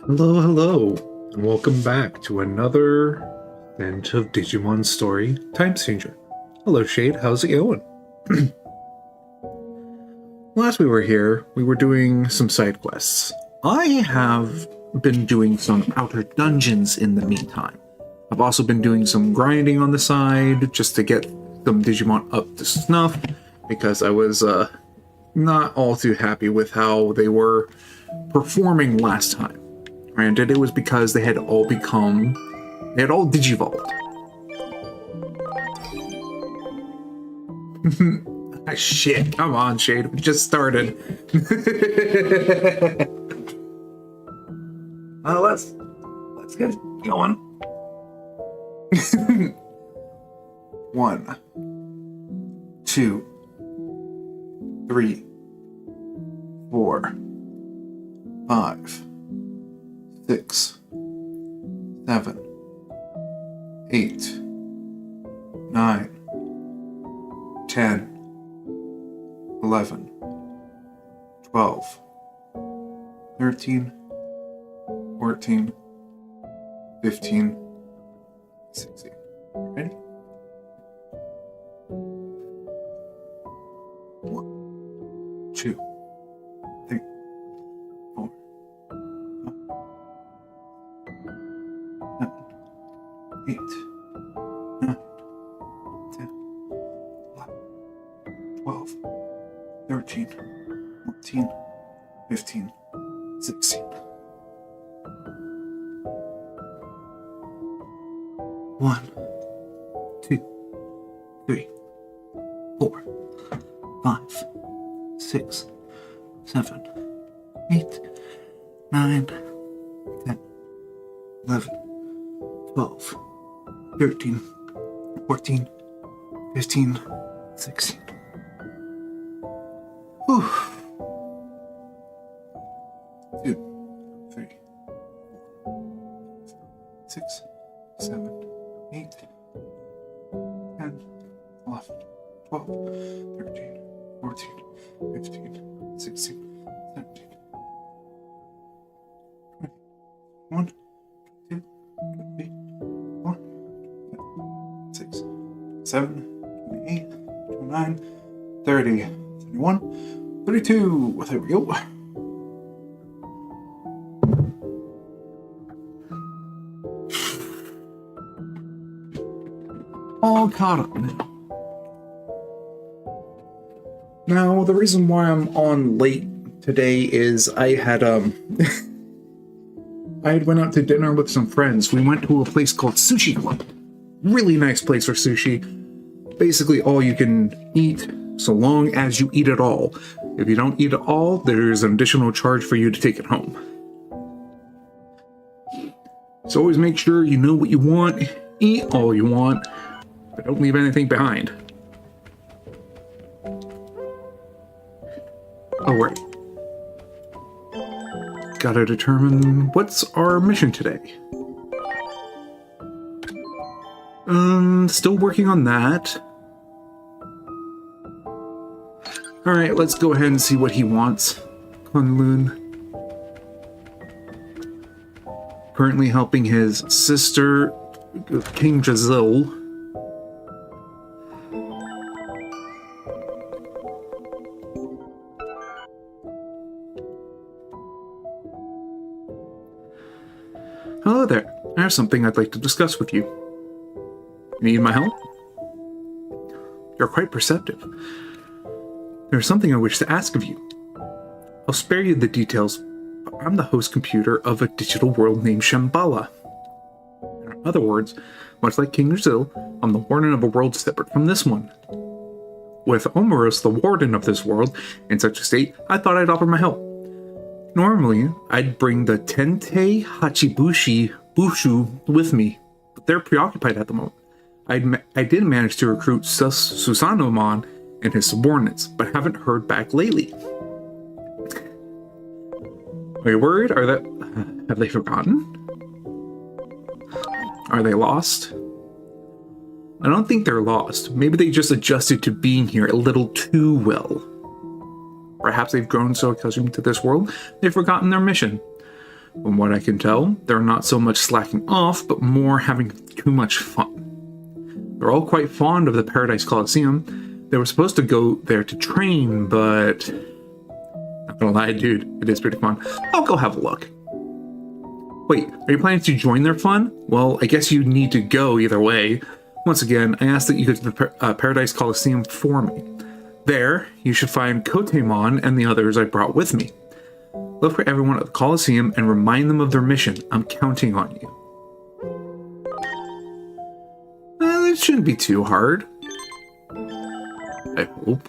Hello, hello, and welcome back to another event of Digimon Story Time Changer. Hello, Shade, how's it going? Last we were here, we were doing some side quests. I have been doing some outer dungeons in the meantime. I've also been doing some grinding on the side just to get some Digimon up to snuff because I was not all too happy with how they were performing last time. Granted, it was because they had all digivolved. Ah, shit, come on, Shade, we just started. Let's get going. 1, 2, 3, 4, 5, 6, 7, 8, 9, 10, 11, 12, 13, 14, 15, 16. Ready? 8, 9, 10, 11, 12, 13, 14, 15, 16. 1, 2, 3, 4, 5, 6, 7, 8, 9, 10, 11, 12, 13, 14, 15, 16. Whew. 2, 3, 6, 7, 8, 10, 11, 12, 13, 14, 15, 16, 17, 1, 2, 3, 4, 5, 6, 7, 28, 29, 30, 31, 32. There we go. All caught up now. Now, the reason why I'm on late today is I had I had went out to dinner with some friends. We went to a place called Sushi Club. Really nice place for sushi. Basically all you can eat so long as you eat it all. If you don't eat it all, there's an additional charge for you to take it home. So always make sure you know what you want, eat all you want, but don't leave anything behind. Oh, right. Gotta determine what's our mission today. Still working on that. Alright, let's go ahead and see what he wants. Kunlun. Currently helping his sister, King Jazil. Hello there. I have something I'd like to discuss with you. Need my help? You're quite perceptive. There's something I wish to ask of you. I'll spare you the details, but I'm the host computer of a digital world named Shambhala. In other words, much like King Rizil, I'm the warden of a world separate from this one. With Omeros, the warden of this world, in such a state, I thought I'd offer my help. Normally, I'd bring the Tente Hachibushi Bushu with me, but they're preoccupied at the moment. I did manage to recruit Susanomon and his subordinates, but haven't heard back lately. Are you worried? Have they forgotten? Are they lost? I don't think they're lost. Maybe they just adjusted to being here a little too well. Perhaps they've grown so accustomed to this world, they've forgotten their mission. From what I can tell, they're not so much slacking off, but more having too much fun. They're all quite fond of the Paradise Coliseum. They were supposed to go there to train, but... Not gonna lie, dude, it is pretty fun. I'll go have a look. Wait, are you planning to join their fun? Well, I guess you need to go either way. Once again, I ask that you go to the Paradise Coliseum for me. There, you should find Kotemon and the others I brought with me. Look for everyone at the Coliseum and remind them of their mission. I'm counting on you. Well, it shouldn't be too hard. I hope.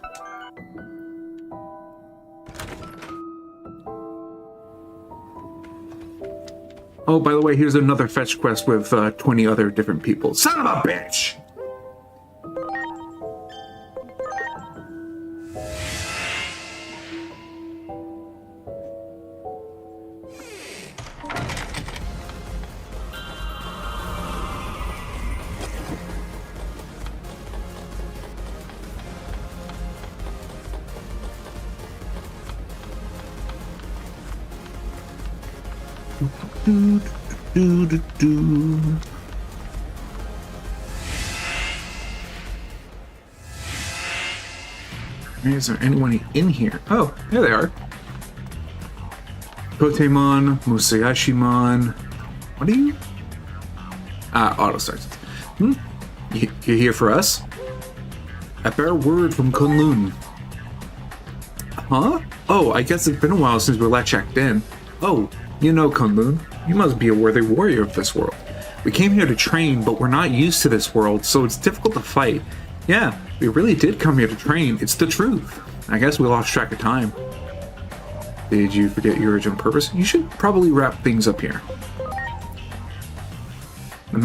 Oh, by the way, here's another fetch quest with 20 other different people. Son of a bitch! Is there anyone in here? Oh, there they are. Kotemon, Musayashimon. What are you? Auto starts. You here for us? I bear word from Kunlun. Huh? Oh, I guess it's been a while since we last checked in. Oh, you know Kunlun. You must be a worthy warrior of this world. We came here to train, but we're not used to this world, so it's difficult to fight. Yeah, we really did come here to train. It's the truth. I guess we lost track of time. Did you forget your original purpose? You should probably wrap things up here. The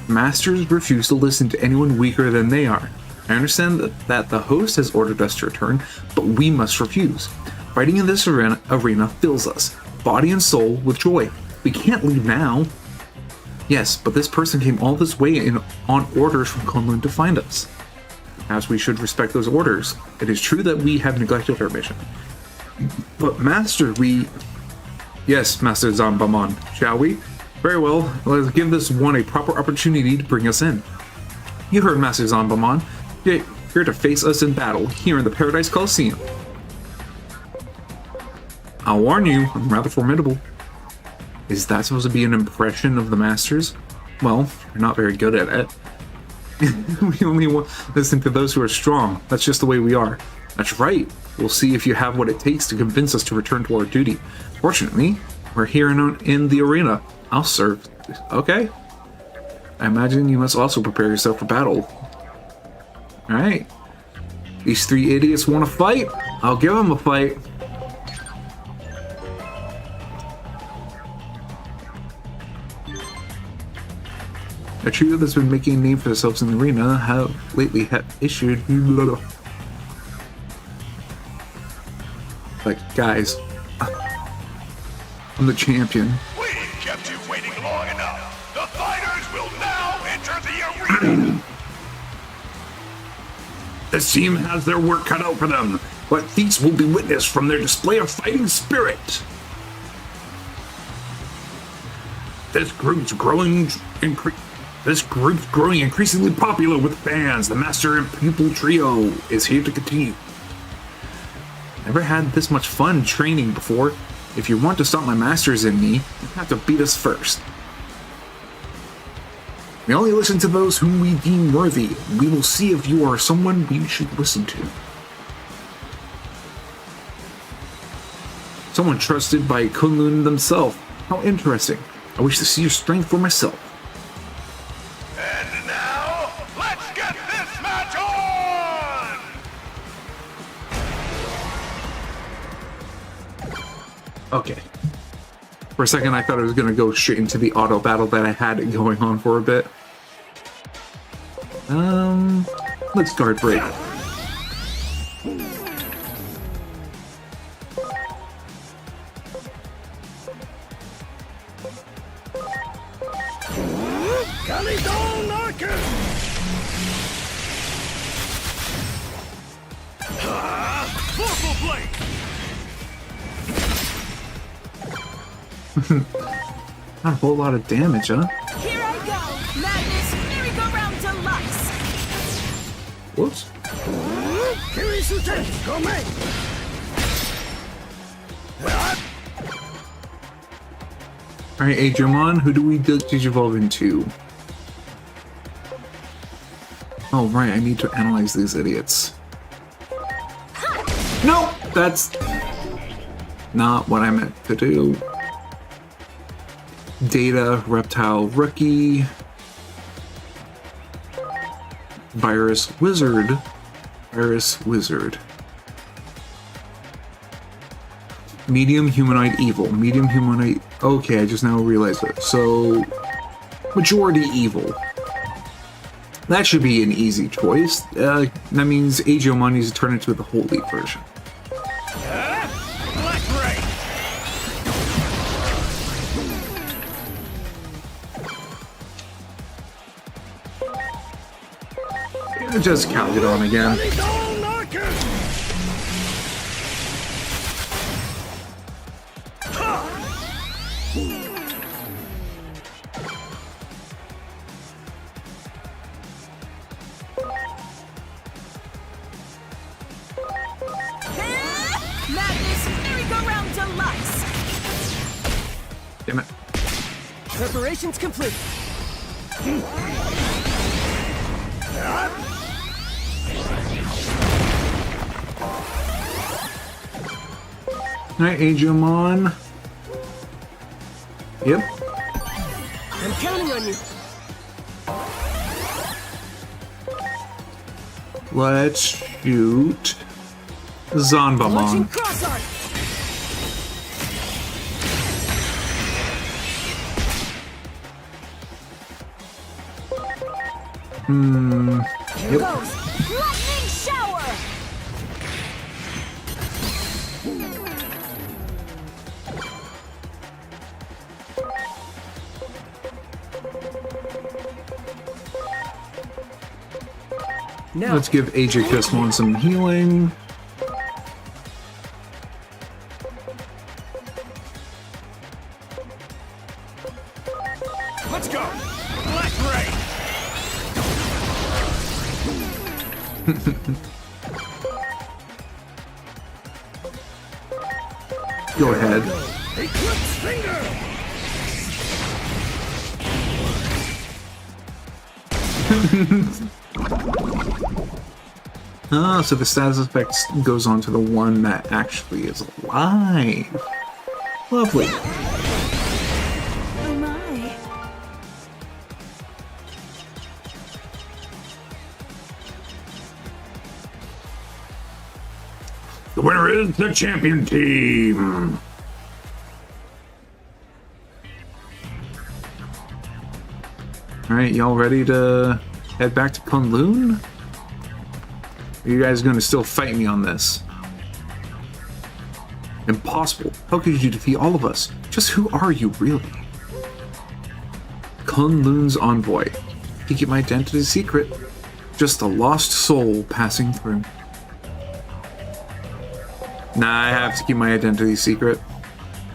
masters refuse to listen to anyone weaker than they are. I understand that the host has ordered us to return, but we must refuse. Fighting in this arena fills us, body and soul, with joy. We can't leave now. Yes, but this person came all this way on orders from Kunlun to find us. Perhaps we should respect those orders. It is true that we have neglected our mission. But Master, Yes, Master Zanbamon, shall we? Very well, let's give this one a proper opportunity to bring us in. You heard Master Zanbamon. You're here to face us in battle, here in the Paradise Coliseum. I'll warn you, I'm rather formidable. Is that supposed to be an impression of the Masters? Well, you're not very good at it. We only listen to those who are strong. That's just the way we are. That's right. We'll see if you have what it takes to convince us to return to our duty. Fortunately, we're here in the arena. I'll serve. Okay. I imagine you must also prepare yourself for battle. Alright. These three idiots want to fight? I'll give them a fight. A trio that's been making a name for themselves in the arena have issued... Like, guys, I'm the champion. We've kept you waiting long enough. The fighters will now enter the arena. This team has their work cut out for them, but feats will be witnessed from their display of fighting spirit. This group's growing increasingly popular with fans. The Master and Pupil Trio is here to continue. Never had this much fun training before. If you want to stop my masters and me, you have to beat us first. We only listen to those whom we deem worthy. We will see if you are someone we should listen to. Someone trusted by Kunlun themselves. How interesting. I wish to see your strength for myself. And now, let's get this match on! Okay. For a second, I thought I was going to go straight into the auto battle that I had going on for a bit. Let's guard break. Not a whole lot of damage, huh? Here I go! Madness, merry-go-round deluxe! Whoops. Alright, Digimon, who do we digivolve into? Oh, right, I need to analyze these idiots. Nope! That's not what I meant to do. Data, Reptile, Rookie, Virus, Wizard, Medium, Humanoid, Evil, Medium, Humanoid, okay, I just now realized it. So, Majority, Evil. That should be an easy choice. That means Digimon needs to turn into the Holy version. Just count it on again. Madness, merry-go-round deluxe! Damn it. Preparations complete. Alright, Digimon. Yep. I'm counting on you. Let's shoot Launching Zanbamon. cross arc. Here goes lightning shower. Now, Let's give AJ Kismon some healing. Let's go! Black Ray! Go ahead. Eclipse Finger! Ah, so the status effect goes on to the one that actually is alive. Lovely. oh my. The winner is the champion team. Alright, y'all ready to head back to Kunlun? Are you guys gonna still fight me on this? Impossible. How could you defeat all of us? Just who are you, really? Kunlun's envoy. You keep my identity secret. Just a lost soul passing through. Nah, I have to keep my identity secret.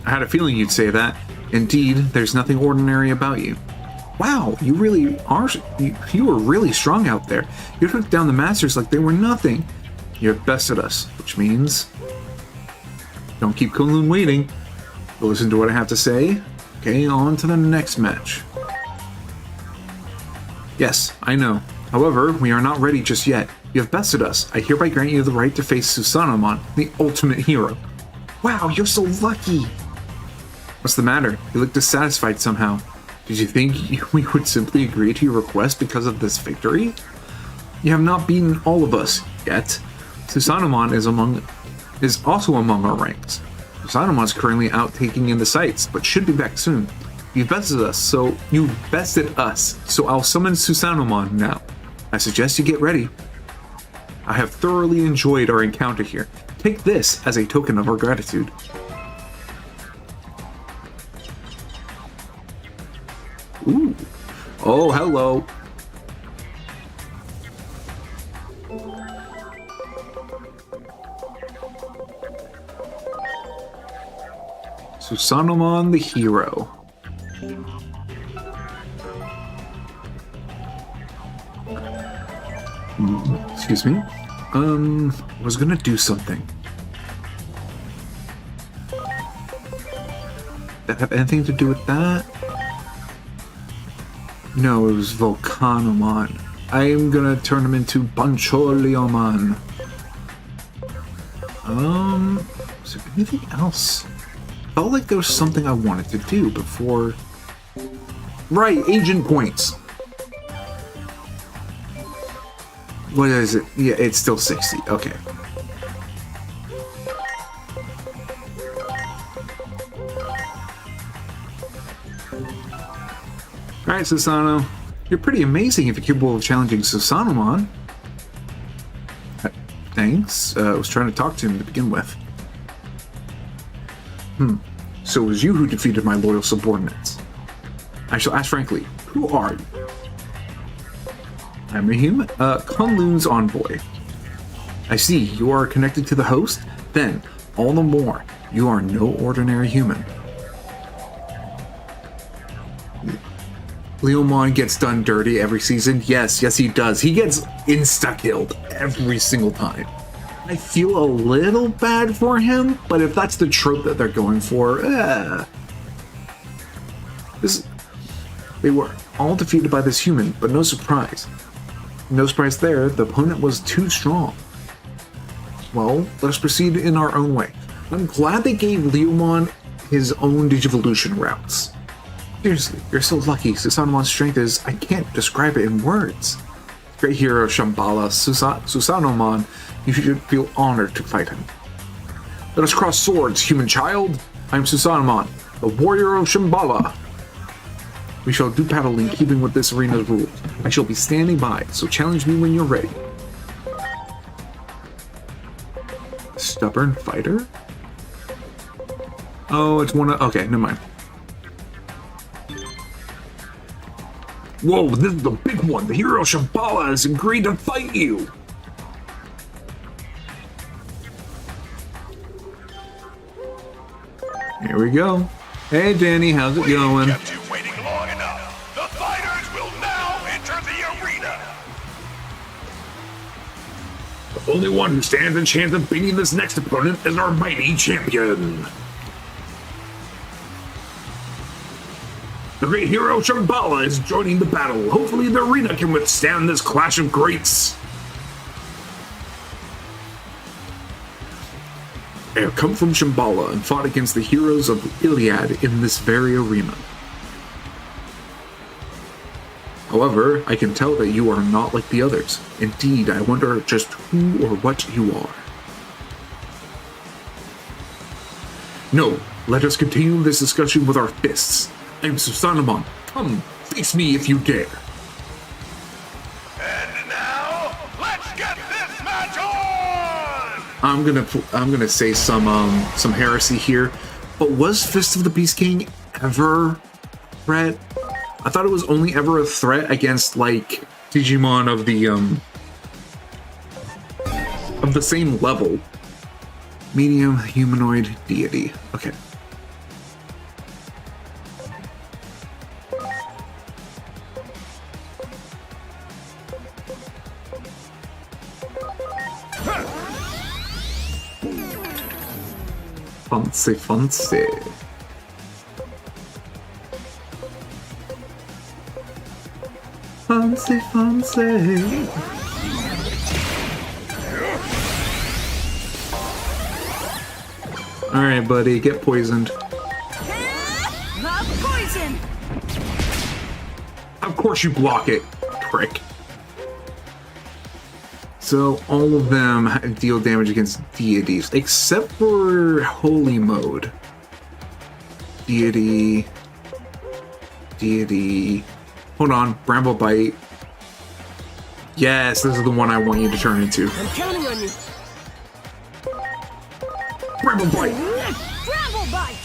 I had a feeling you'd say that. Indeed, there's nothing ordinary about you. Wow, you really are. You were really strong out there. You took down the masters like they were nothing. You have bested us, which means don't keep Kunlun waiting. Listen to what I have to say. Okay, on to the next match. Yes, I know. However, we are not ready just yet. You have bested us. I hereby grant you the right to face Susanamon, the ultimate hero. Wow, you're so lucky. What's the matter? You look dissatisfied somehow. Did you think we would simply agree to your request because of this victory? You have not beaten all of us yet. Susanamon is also among our ranks. Susanamon's currently out taking in the sights, but should be back soon. You bested us, so I'll summon Susanamon now. I suggest you get ready. I have thoroughly enjoyed our encounter here. Take this as a token of our gratitude. Ooh. Oh, hello. Susanamon the hero. Excuse me. I was gonna do something. That have anything to do with that? No, it was Volcanomon. I'm gonna turn him into Bancholiomon. Is there anything else? Felt like there was something I wanted to do before. Right, agent points. What is it? Yeah, it's still 60. Okay. Alright, Susano. You're pretty amazing if you're capable of challenging Susanamon. Thanks. I was trying to talk to him to begin with. So it was you who defeated my loyal subordinates. I shall ask frankly, who are you? I'm a human, Kunlun's envoy. I see, you are connected to the host? Then, all the more, you are no ordinary human. Leomon gets done dirty every season. Yes, he does. He gets insta-killed every single time. I feel a little bad for him, but if that's the trope that they're going for, They were all defeated by this human, but no surprise. No surprise there, the opponent was too strong. Well, let us proceed in our own way. I'm glad they gave Leomon his own Digivolution routes. Seriously, you're so lucky. Susanumon's strength is, I can't describe it in words. Great hero Shambhala, Susanumon, you should feel honored to fight him. Let us cross swords, human child. I am Susanumon, the warrior of Shambhala. We shall do battle in keeping with this arena's rules. I shall be standing by, so challenge me when you're ready. Stubborn fighter? Oh, it's one of... Okay, never mind. Whoa, this is the big one. The hero Shambhala has agreed to fight you. Here we go. Hey, Danny, how's it going? Kept you waiting long enough. The fighters will now enter the arena. The only one who stands a chance of beating this next opponent is our mighty champion. The great hero Shambhala is joining the battle. Hopefully the arena can withstand this clash of greats. I have come from Shambhala and fought against the heroes of Iliad in this very arena. However, I can tell that you are not like the others. Indeed, I wonder just who or what you are. No, let us continue this discussion with our fists. I am Susanumon. Come, face me if you dare. And now, let's get this match on! I'm gonna say some heresy here, but was Fist of the Beast King ever a threat? I thought it was only ever a threat against like Digimon of the same level. Medium humanoid deity. Okay. Fancy, fancy. Fancy, fancy. Alright, buddy, get poisoned. Not poison. Of course you block it, prick. So all of them deal damage against deities, except for Holy Mode. Deity. Hold on, Bramble Bite. Yes, this is the one I want you to turn into. I'm counting on you. Bramble Bite! Bramble bite.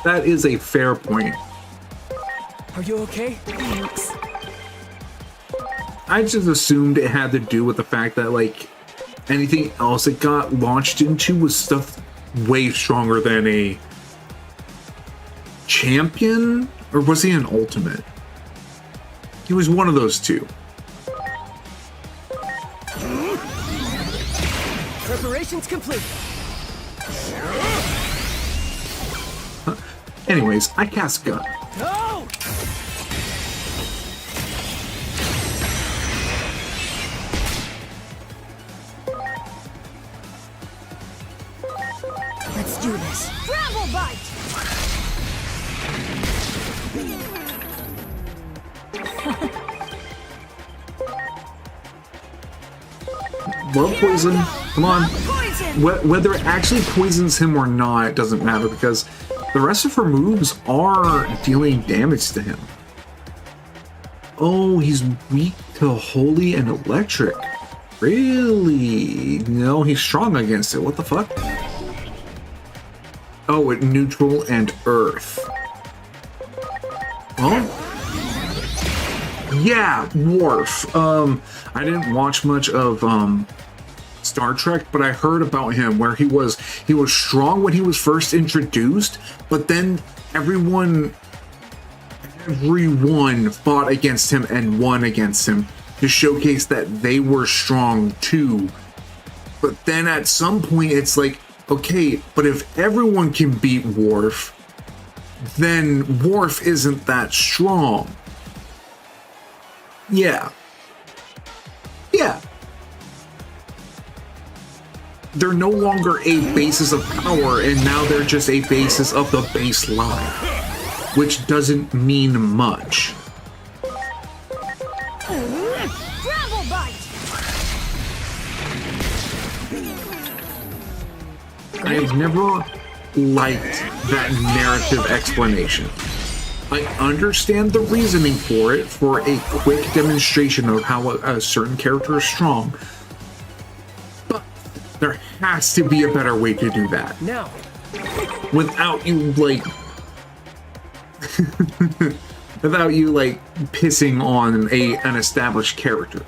That is a fair point. Are you okay? Thanks. I just assumed it had to do with the fact that, like, anything else it got launched into was stuff way stronger than a champion? Or was he an ultimate? He was one of those two. Preparations complete. Anyways, I cast Gun. Go! Let's do this. Bramble bite. Well, poison. Come on. Poison. Whether it actually poisons him or not doesn't matter because the rest of her moves are dealing damage to him. Oh, he's weak to Holy and Electric. Really? No, he's strong against it. What the fuck? Oh, it Neutral and Earth. Well, Yeah, Worf. I didn't watch much of Star Trek, but I heard about him where he was strong when he was first introduced, but then everyone fought against him and won against him to showcase that they were strong too. But then at some point it's like, okay, but if everyone can beat Worf, then Worf isn't that strong. Yeah. They're no longer a basis of power, and now they're just a basis of the baseline, which doesn't mean much. Gravel bite. I've never liked that narrative explanation. I understand the reasoning for it, for a quick demonstration of how a certain character is strong, but there has to be a better way to do that. Now, Without you, like... without you, like, pissing on an established character.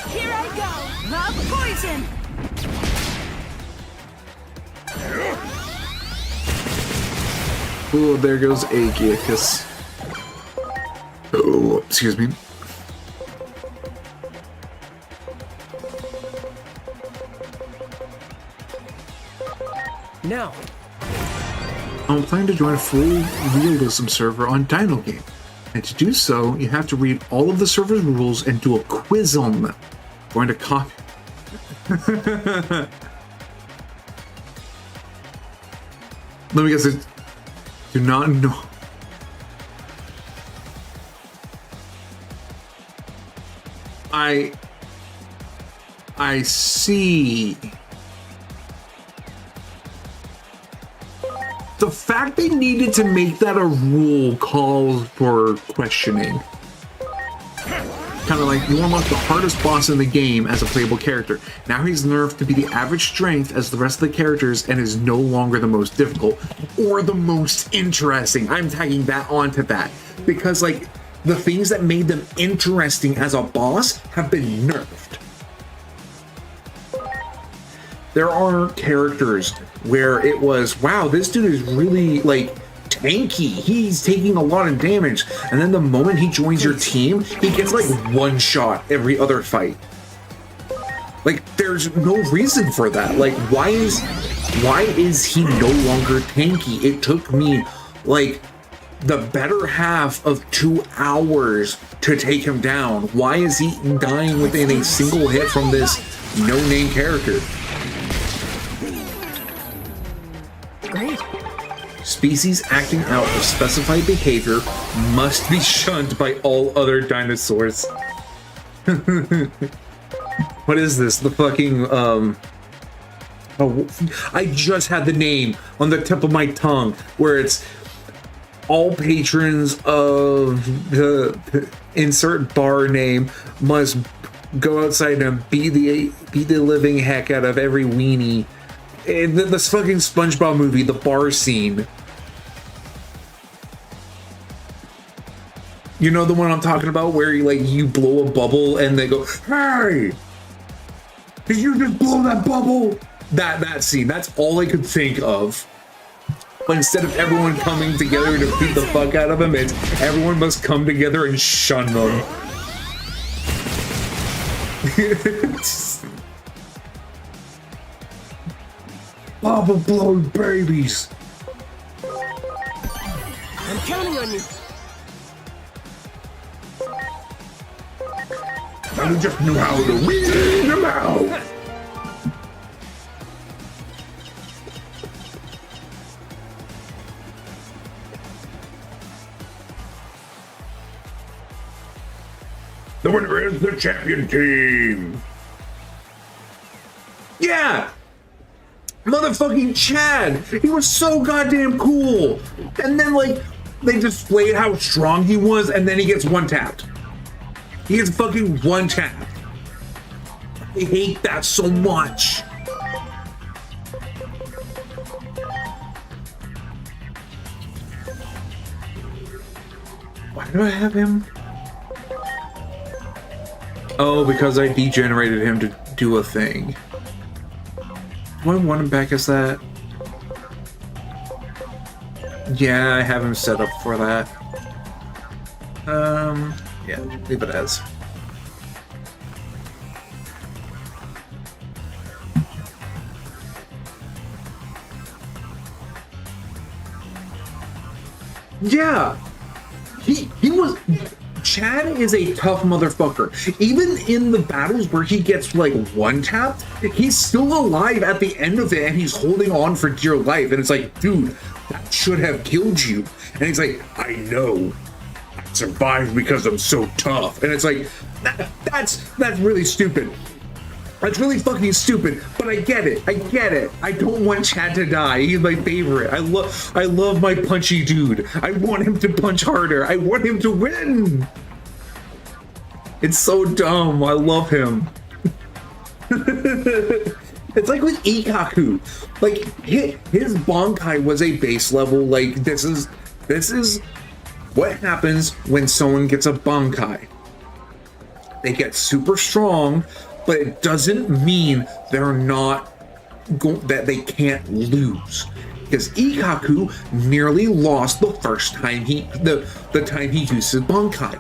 Here I go. Love poison. Oh, there goes Aegeus. Oh, excuse me. now. I'm planning to join a full realism server on Dino Game. And to do so, you have to read all of the server's rules and do a quiz on them. Going to copy... Let me guess it. Do not know. I see. The fact they needed to make that a rule calls for questioning. Kind of like, you unlock the hardest boss in the game as a playable character. Now he's nerfed to be the average strength as the rest of the characters and is no longer the most difficult or the most interesting. I'm tagging that onto that. Because, like, the things that made them interesting as a boss have been nerfed. There are characters where it was, wow, this dude is really, like, tanky. He's taking a lot of damage. And then the moment he joins your team, he gets, like, one shot every other fight. Like, there's no reason for that. Like, why is he no longer tanky? It took me, like, the better half of 2 hours to take him down. Why is he dying within a single hit from this no-name character? Great. Species acting out of specified behavior must be shunned by all other dinosaurs. What is this? The fucking, Oh, I just had the name on the tip of my tongue, where it's all patrons of the insert bar name must go outside and beat the living heck out of every weenie. This fucking SpongeBob movie, the bar scene. You know the one I'm talking about, where you blow a bubble and they go, "Hey, did you just blow that bubble?" That scene. That's all I could think of. But instead of everyone coming together to beat the fuck out of him, it's everyone must come together and shun them. Bubble blowing babies. I'm counting on you. And we just knew how to weed them out. The winner is the champion team. Yeah! Motherfucking Chad! He was so goddamn cool! And then, they displayed how strong he was, and then he gets one-tapped. He gets fucking one-tapped. I hate that so much. Why do I have him? Oh, because I degenerated him to do a thing. Do I want him back as that? Yeah, I have him set up for that. Yeah, leave it as. Yeah! He was... Chad is a tough motherfucker. Even in the battles where he gets, like, one-tapped, he's still alive at the end of it, and he's holding on for dear life. And it's like, dude, that should have killed you. And he's like, I know. I survived because I'm so tough. And it's like, that's really stupid. That's really fucking stupid, but I get it. I get it. I don't want Chad to die. He's my favorite. I love my punchy dude. I want him to punch harder. I want him to win. It's so dumb. I love him. It's like with Ikaku. Like his Bankai was a base level. Like this is what happens when someone gets a Bankai. They get super strong. But it doesn't mean they're not that they can't lose, because Ikaku nearly lost the first time the time he used his Bankai,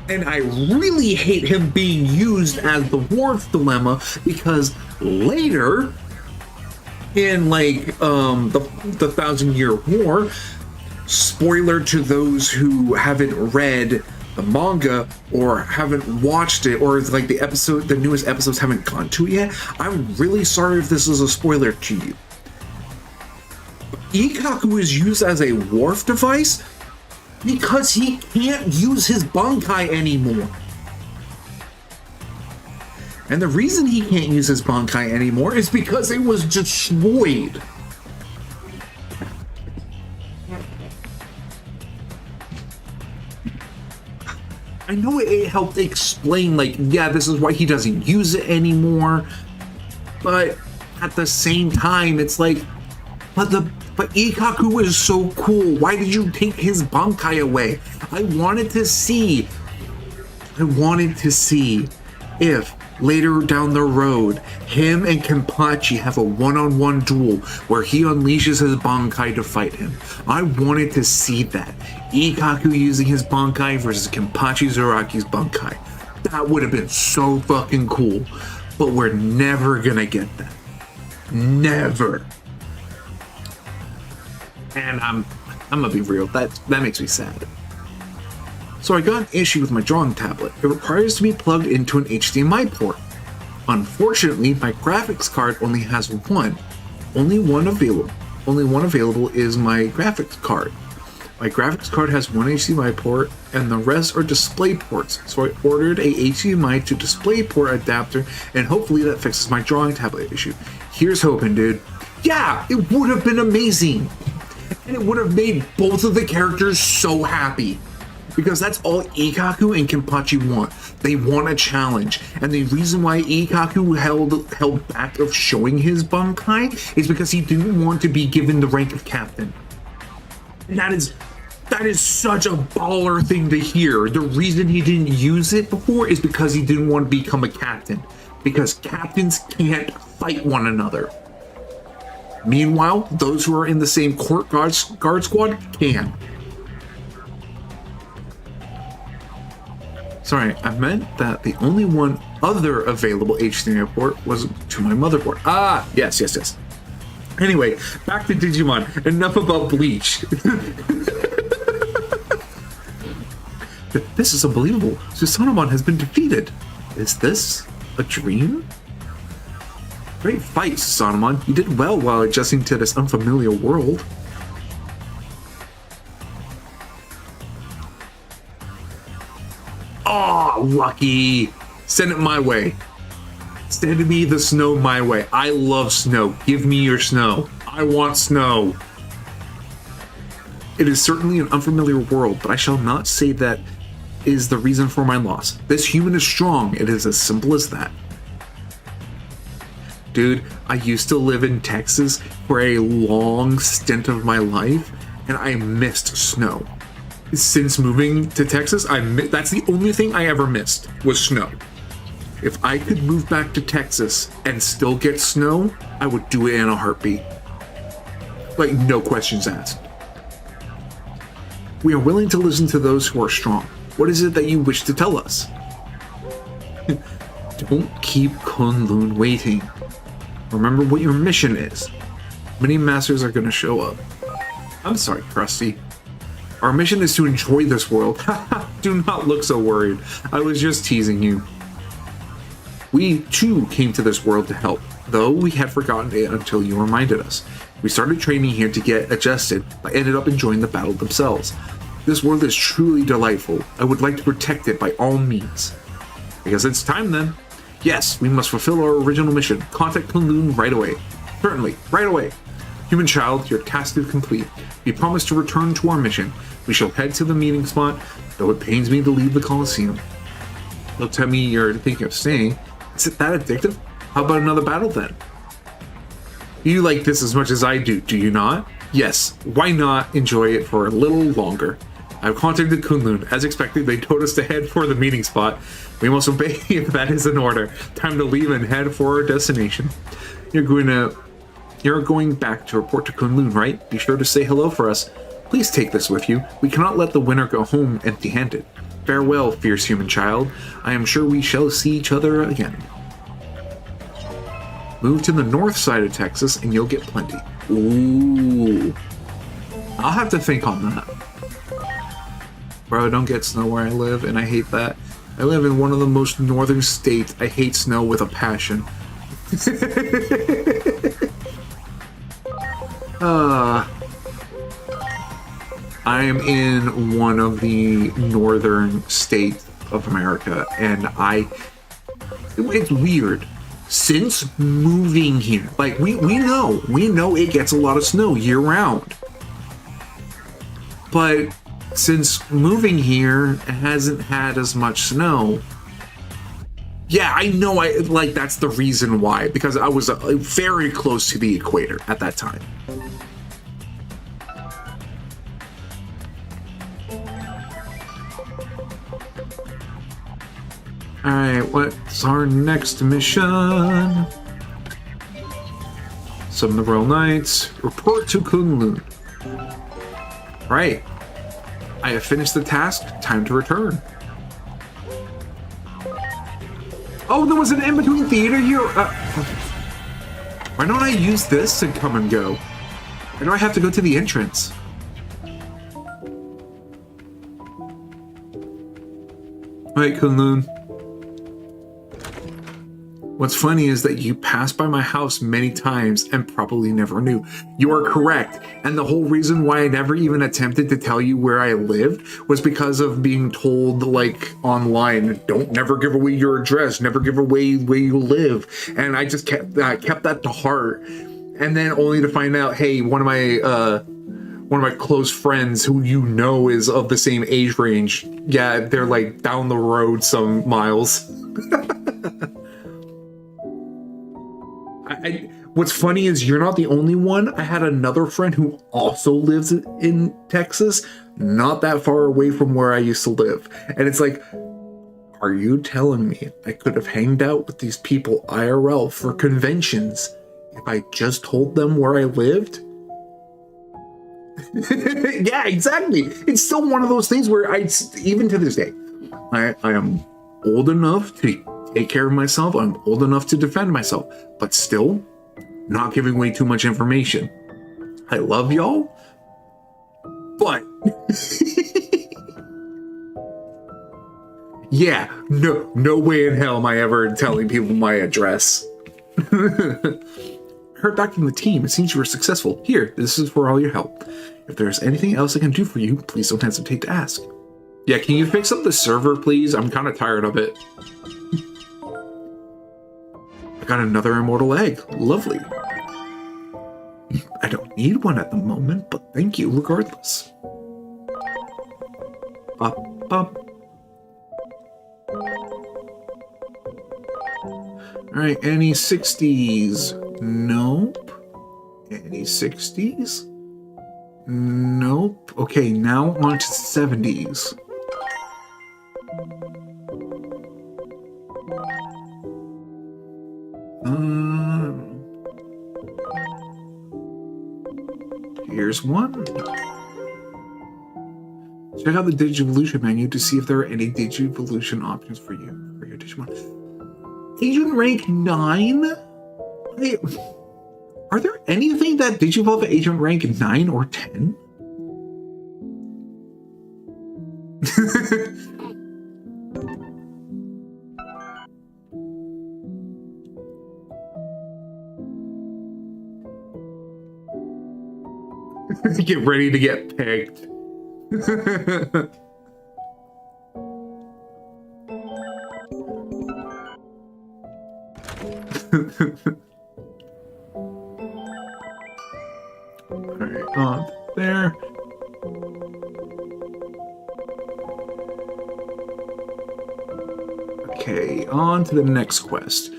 and I really hate him being used as the Wharf Dilemma, because later in like the 1,000-Year War, spoiler to those who haven't read the manga or haven't watched it, or like the newest episodes haven't gone to it yet, I'm really sorry if this is a spoiler to you. Ikaku is used as a wharf device because he can't use his Bankai anymore. And the reason he can't use his Bankai anymore is because it was destroyed. I know it helped explain, like, yeah, this is why he doesn't use it anymore, but at the same time, it's like, but Ikaku is so cool. Why did you take his Bankai away? I wanted to see if later down the road, him and Kenpachi have a one-on-one duel where he unleashes his Bankai to fight him. I wanted to see that. Ikaku using his Bankai versus Kenpachi Zaraki's Bankai. That would have been so fucking cool. But we're never gonna get that. Never. And I'm gonna be real, that makes me sad. So I got an issue with my drawing tablet. It requires to be plugged into an HDMI port. Unfortunately, my graphics card only has one. Only one available is my graphics card. My graphics card has one HDMI port, and the rest are display ports. So I ordered a HDMI to display port adapter, and hopefully that fixes my drawing tablet issue. Here's hoping, dude. Yeah, it would have been amazing. And it would have made both of the characters so happy. Because that's all Ikaku and Kenpachi want. They want a challenge. And the reason why Ikaku held back of showing his Bankai is because he didn't want to be given the rank of captain. And that is such a baller thing to hear. The reason he didn't use it before is because he didn't want to become a captain. Because captains can't fight one another. Meanwhile, those who are in the same court guard squad can. Sorry, I meant that the only one other available HDMI port was to my motherboard. Ah, yes. Anyway, back to Digimon. Enough about Bleach. This is unbelievable. Susanamon has been defeated. Is this a dream? Great fight, Susanamon. You did well while adjusting to this unfamiliar world. Oh, lucky. Send it my way. Send me the snow my way. I love snow. Give me your snow. I want snow. It is certainly an unfamiliar world, but I shall not say that is the reason for my loss. This human is strong. It is as simple as that. Dude, I used to live in Texas for a long stint of my life, and I missed snow. since moving to Texas, that's the only thing I ever missed was snow. If I could move back to Texas and still get snow, I would do it in a heartbeat. Like, no questions asked. We are willing to listen to those who are strong. What is it that you wish to tell us? Don't keep Kunlun waiting. Remember what your mission is. Many masters are going to show up. I'm sorry, Krusty. Our mission is to enjoy this world. Do not look so worried. I was just teasing you. We, too, came to this world to help, though we had forgotten it until you reminded us. We started training here to get adjusted, but ended up enjoying the battle themselves. This world is truly delightful. I would like to protect it by all means. I guess it's time then. Yes, we must fulfill our original mission. Contact Kunlun right away. Certainly, right away. Human child, your task is complete. We promise to return to our mission. We shall head to the meeting spot, though it pains me to leave the Colosseum. Don't tell me you're thinking of staying. Is it that addictive? How about another battle then? You like this as much as I do you not? Yes, why not enjoy it for a little longer? I've contacted Kunlun. As expected, they told us to head for the meeting spot. We must obey if that is an order. Time to leave and head for our destination. You're going back to report to Kunlun, right? Be sure to say hello for us. Please take this with you. We cannot let the winner go home empty-handed. Farewell, fierce human child. I am sure we shall see each other again. Move to the north side of Texas and you'll get plenty. Ooh. I'll have to think on that. Bro, I don't get snow where I live, and I hate that. I live in one of the most northern states. I hate snow with a passion. I am in one of the northern states of America, and it's weird. Since moving here, like we know it gets a lot of snow year round. But since moving here, it hasn't had as much snow. Yeah, I know. That's the reason why, because I was very close to the equator at that time. All right, what's our next mission? Summon the Royal Knights. Report to Kunlun. Right. I have finished the task. Time to return. Oh, there was an in-between theater here. Why don't I use this to come and go? Why do I have to go to the entrance? All right, Kunlun. What's funny is that you passed by my house many times and probably never knew. You are correct. And the whole reason why I never even attempted to tell you where I lived was because of being told, like, online, don't never give away your address, never give away where you live. And I just kept that to heart. And then only to find out, hey, one of my close friends who you know is of the same age range, yeah, they're like down the road some miles. What's funny is you're not the only one. I had another friend who also lives in Texas, not that far away from where I used to live. And it's like, are you telling me I could have hanged out with these people IRL for conventions if I just told them where I lived? Yeah, exactly. It's still one of those things where even to this day, I am old enough to take care of myself. I'm old enough to defend myself, but still not giving away too much information. I love y'all, but yeah, no way in hell am I ever telling people my address. Heard back from the team. It seems you were successful. Here, this is for all your help. If there's anything else I can do for you, please don't hesitate to ask. Yeah, can you fix up the server, please? I'm kind of tired of it. I got another immortal egg. Lovely. I don't need one at the moment, but thank you regardless. Up. Alright, any 60s? Nope. Any 60s? Nope. Okay, now on to 70s. Here's one. Check out the Digivolution menu to see if there are any Digivolution options for you for your Digimon. Agent rank 9? Wait, are there anything that Digivolve at agent rank 9 or 10? Get ready to get pegged. Alright, on there. Okay, on to the next quest.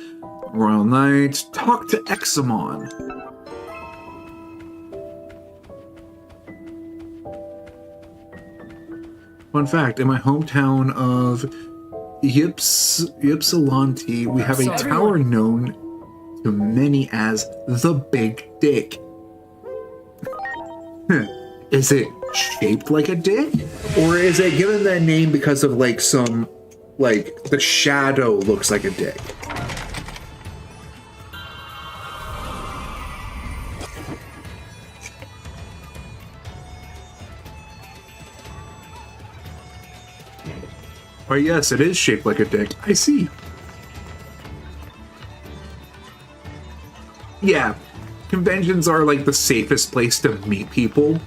Royal Knight, talk to Examon. Fun fact, in my hometown of Ypsilanti, we have a tower known to many as the Big Dick. Is it shaped like a dick? Or is it given that name because of like some, like the shadow looks like a dick? Oh yes, it is shaped like a dick. I see. Yeah, conventions are like the safest place to meet people.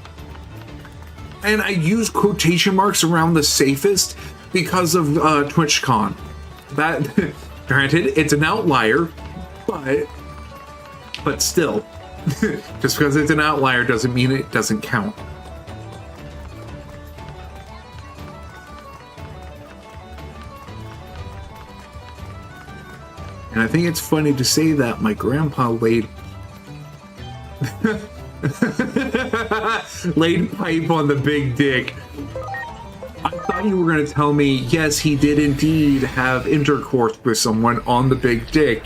And I use quotation marks around the safest because of TwitchCon. That, granted, it's an outlier, but still. Just because it's an outlier doesn't mean it doesn't count. And I think it's funny to say that my grandpa laid pipe on the Big Dick. I thought you were going to tell me, yes, he did indeed have intercourse with someone on the Big Dick.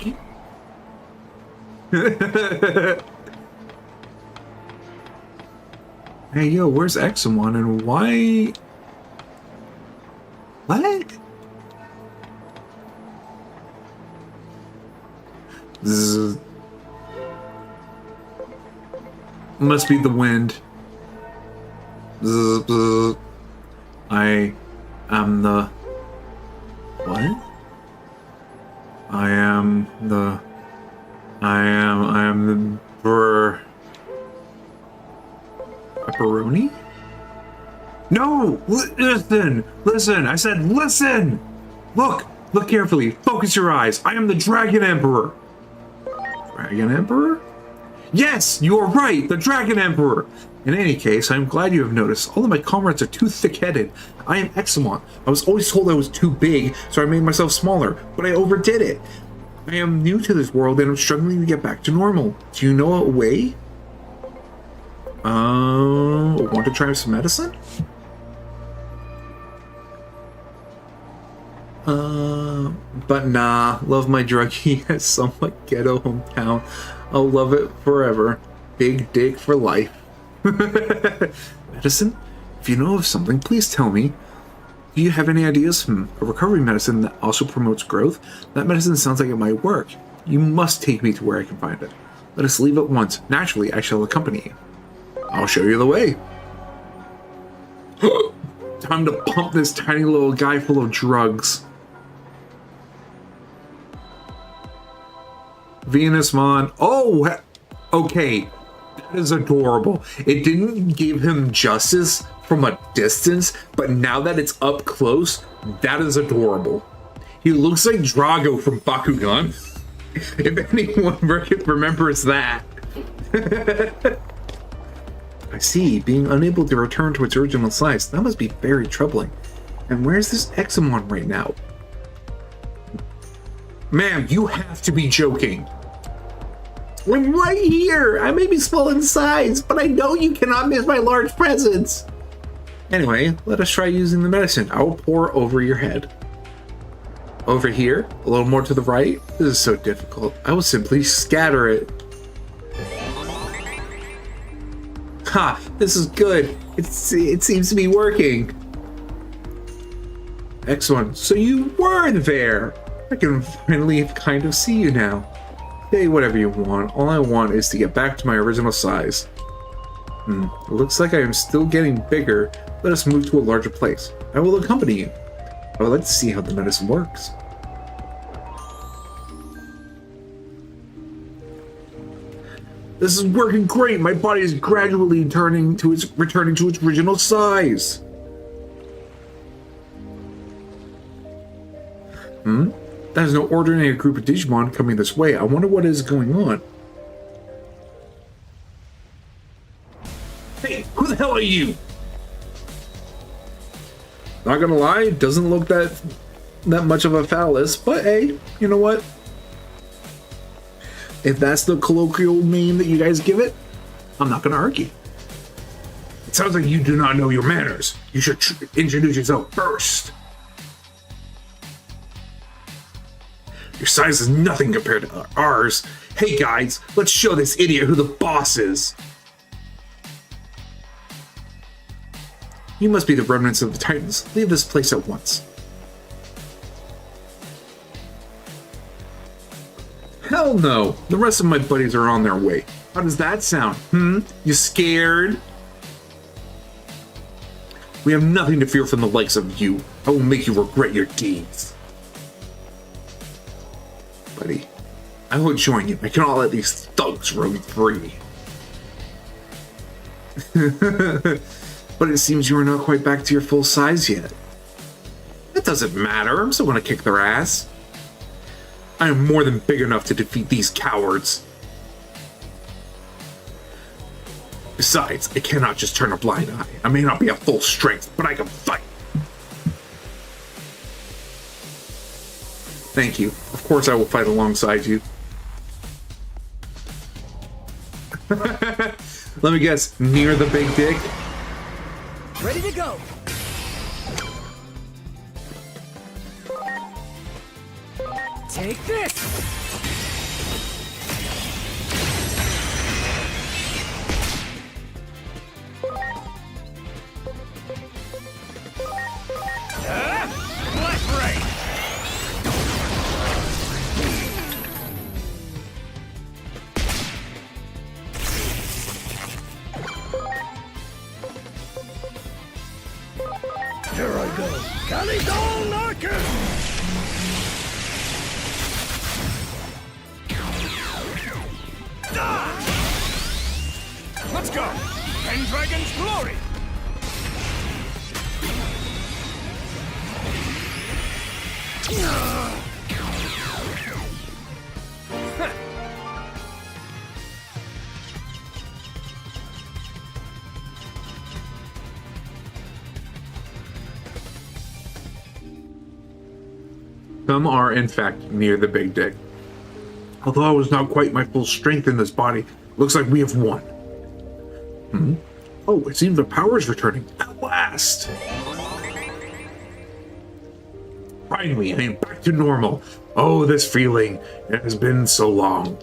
Hey, yo, where's Examon and why? What? Zzz. Must be the wind. Zzz, zzz. I am the... What? I am the... Pepperoni? No! Listen! I said listen! Look carefully. Focus your eyes. I am the Dragon Emperor. Dragon Emperor? Yes, you are right, the Dragon Emperor! In any case, I am glad you have noticed. All of my comrades are too thick-headed. I am Examon. I was always told I was too big, so I made myself smaller, but I overdid it. I am new to this world and I'm struggling to get back to normal. Do you know a way? Want to try some medicine? But nah, love my druggie has somewhat ghetto hometown. I'll love it forever. Big dick for life. Medicine? If you know of something, please tell me. Do you have any ideas? A recovery medicine that also promotes growth? That medicine sounds like it might work. You must take me to where I can find it. Let us leave at once. Naturally, I shall accompany you. I'll show you the way. Time to pump this tiny little guy full of drugs. Venusmon. Oh, okay. That is adorable. It didn't give him justice from a distance, but now that it's up close, that is adorable. He looks like Drago from Bakugan. If anyone remembers that. I see. Being unable to return to its original size, that must be very troubling. And where's this Examon right now? Ma'am, you have to be joking. I'm right here. I may be small in size, but I know you cannot miss my large presence. Anyway, let us try using the medicine. I will pour over your head. Over here, a little more to the right. This is so difficult. I will simply scatter it. Ha! This is good. It seems to be working. Excellent. So you were there. I can finally kind of see you now. Say whatever you want. All I want is to get back to my original size. It looks like I am still getting bigger. Let us move to a larger place. I will accompany you. I would like to see how the medicine works. This is working great. My body is gradually returning to its original size. That is no ordinary group of Digimon coming this way. I wonder what is going on. Hey, who the hell are you? Not gonna lie, it doesn't look that much of a phallus, but hey, you know what? If that's the colloquial name that you guys give it, I'm not gonna argue. It sounds like you do not know your manners. You should introduce yourself first. Your size is nothing compared to ours. Hey guys, let's show this idiot who the boss is. You must be the remnants of the Titans. Leave this place at once. Hell no! The rest of my buddies are on their way. How does that sound? You scared? We have nothing to fear from the likes of you. I will make you regret your deeds. Buddy, I will join you. I cannot let these thugs roam free. But it seems you are not quite back to your full size yet. That doesn't matter. I'm still going to kick their ass. I am more than big enough to defeat these cowards. Besides, I cannot just turn a blind eye. I may not be at full strength, but I can fight. Thank you. Of course I will fight alongside you. Let me guess, near the big dick? Ready to go. Take this. Black Ray! Here I go. Calico Larkin! Let's go! Pendragon's glory! Some are, in fact, near the big dick. Although I was not quite my full strength in this body, looks like we have won. Oh, it seems the power is returning. At last! Finally, I am back to normal. Oh, this feeling. It has been so long.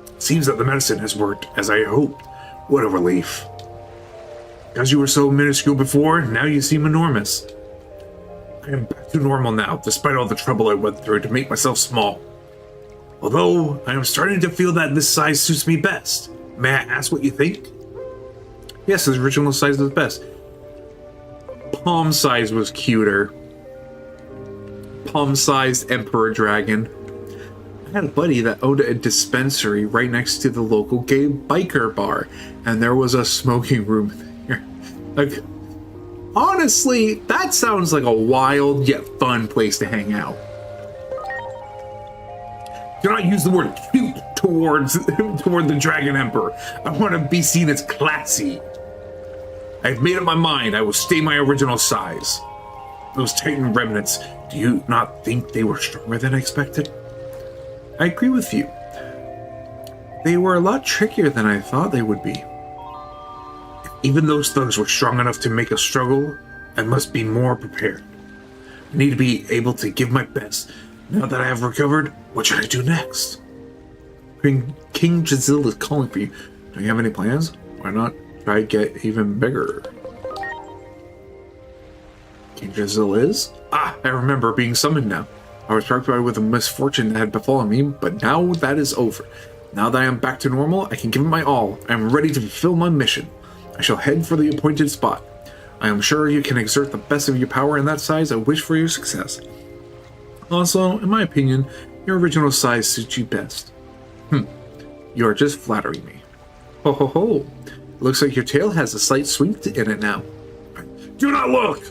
It seems that the medicine has worked as I hoped. What a relief. Because you were so minuscule before, now you seem enormous. I am back to normal now, despite all the trouble I went through to make myself small. Although, I am starting to feel that this size suits me best. May I ask what you think? Yes, his original size was best. Palm size was cuter. Palm-sized Emperor Dragon. I had a buddy that owned a dispensary right next to the local gay biker bar, and there was a smoking room there. Like, honestly, that sounds like a wild yet fun place to hang out. Do not use the word cute toward the Dragon Emperor. I want to be seen as classy. I've made up my mind. I will stay my original size. Those Titan remnants, do you not think they were stronger than expected? I agree with you. They were a lot trickier than I thought they would be. Even those thugs were strong enough to make us struggle, I must be more prepared. I need to be able to give my best. Now that I have recovered, what should I do next? King Jazil is calling for you. Do you have any plans? Why not try to get even bigger? King Jazil is? Ah, I remember being summoned now. I was preoccupied with the misfortune that had befallen me, but now that is over. Now that I am back to normal, I can give it my all. I am ready to fulfill my mission. I shall head for the appointed spot. I am sure you can exert the best of your power in that size. I wish for your success. Also, in my opinion, your original size suits you best. You are just flattering me. Ho ho ho. Looks like your tail has a slight swing in it now. Do not look!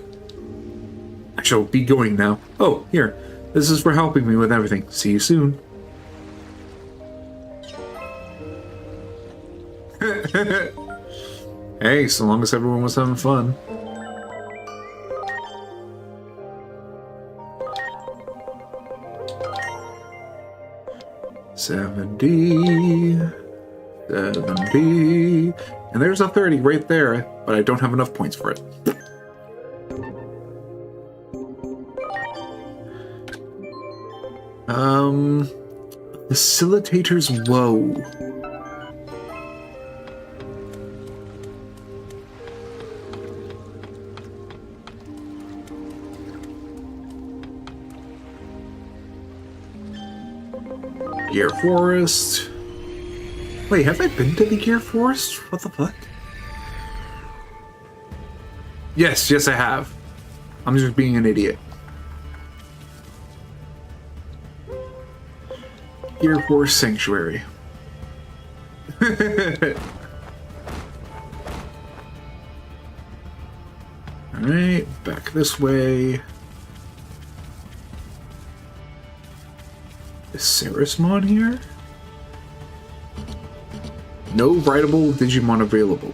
I shall be going now. Oh, here. This is for helping me with everything. See you soon. Hey, so long as everyone was having fun. $70, and there's a 30 right there, but I don't have enough points for it. Facilitator's woe. Gear Forest. Wait, have I been to the Gear Forest? What the fuck? Yes, I have. I'm just being an idiot. Gear Forest Sanctuary. Alright, back this way. Is Sarismon here? No rideable Digimon available.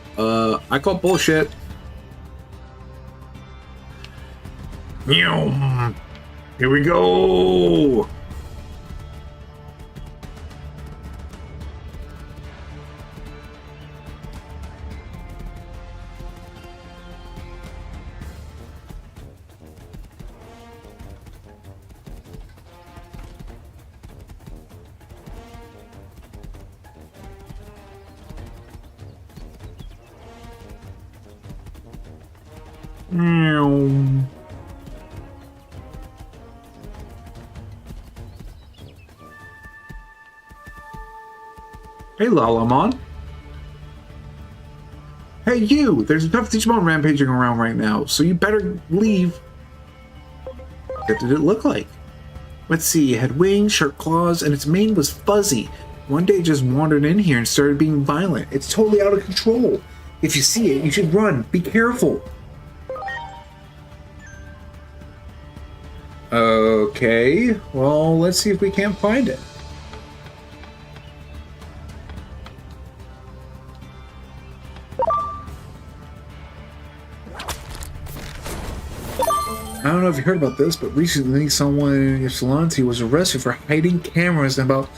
I call bullshit. Here we go! Hey, Lalamon. Hey, you! There's a tough Digimon rampaging around right now, so you better leave. What did it look like? Let's see, it had wings, sharp claws, and its mane was fuzzy. One day it just wandered in here and started being violent. It's totally out of control. If you see it, you should run. Be careful. Okay, well, let's see if we can't find it. I don't know if you heard about this, but recently someone in Ypsilanti was arrested for hiding cameras and about...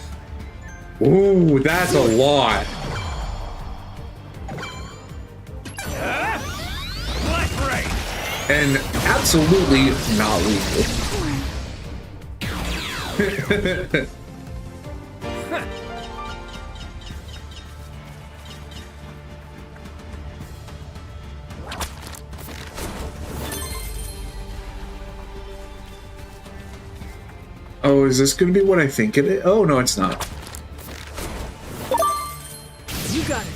Ooh, that's a lot. And absolutely not legal. Oh, is this going to be what I think it is? Oh, no, it's not. You got it.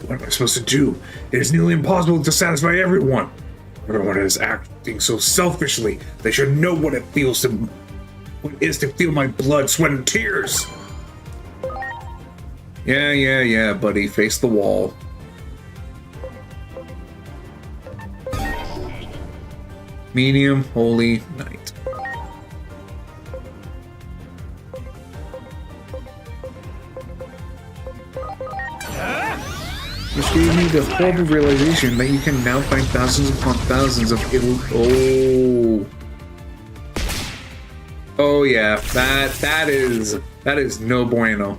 What am I supposed to do? It is nearly impossible to satisfy everyone. Everyone is acting so selfishly. They should know what it feels to... what it is to feel my blood, sweat, and tears. Yeah, buddy. Face the wall. Medium, Holy Knight. Which gave me the horrible realization that you can now find thousands upon thousands of Oh yeah, that is no bueno.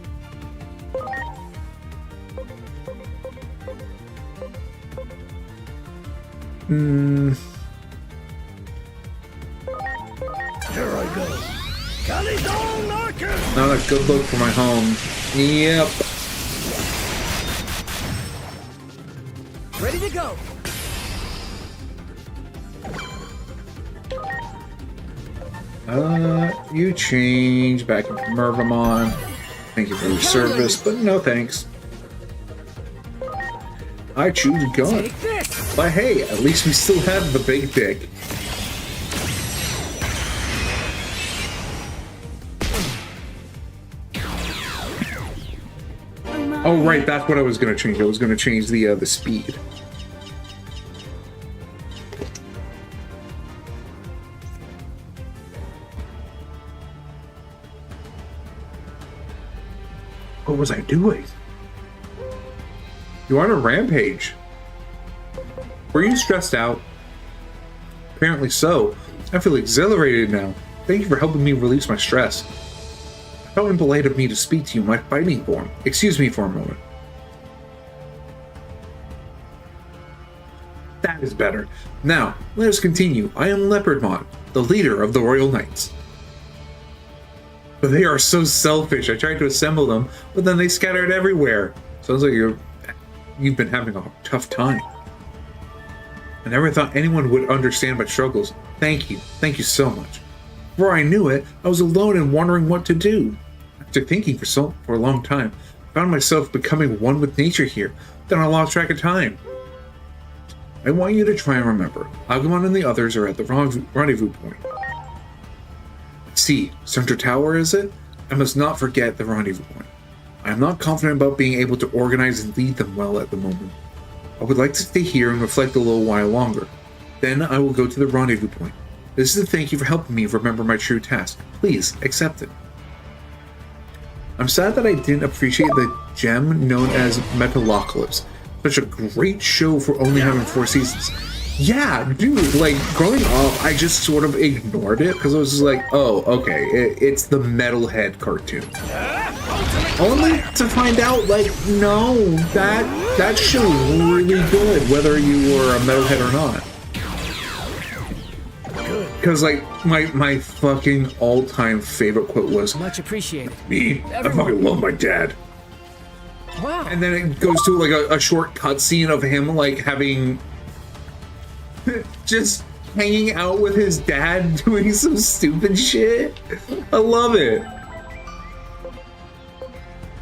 Here I go. Kalidol Narcus! Not a good look for my home. Yep. Ready to go. You change back into Mervamon. Thank you for your service, but no thanks. I choose Gun. Take this. But hey, at least we still have the big dick. Oh right, that's what I was gonna change. I was gonna change the speed. What was I doing? You on a rampage? Were you stressed out? Apparently so. I feel exhilarated now. Thank you for helping me release my stress. How impolite of me to speak to you in my fighting form. Excuse me for a moment. That is better. Now, let us continue. I am Leopardmon, the leader of the Royal Knights. But they are so selfish. I tried to assemble them, but then they scattered everywhere. Sounds like you've been having a tough time. I never thought anyone would understand my struggles. Thank you. Thank you so much. Before I knew it, I was alone and wondering what to do. After thinking for a long time, I found myself becoming one with nature here. Then I lost track of time. I want you to try and remember. Agumon and the others are at the rendezvous point. See, Center Tower, is it? I must not forget the rendezvous point. I am not confident about being able to organize and lead them well at the moment. I would like to stay here and reflect a little while longer. Then I will go to the rendezvous point. This is a thank you for helping me remember my true task. Please, accept it. I'm sad that I didn't appreciate the gem known as Metalocalypse. Such a great show for only having 4 seasons. Yeah, dude, like, growing up, I just sort of ignored it, because I was just like, oh, okay, it's the Metalhead cartoon. Only to find out, like, no, that show is really good, whether you were a Metalhead or not. Because, like, my fucking all-time favorite quote was, Much appreciated. me, I fucking love my dad. Wow. And then it goes to, like, a short cutscene of him, like, having... just hanging out with his dad doing some stupid shit. I love it.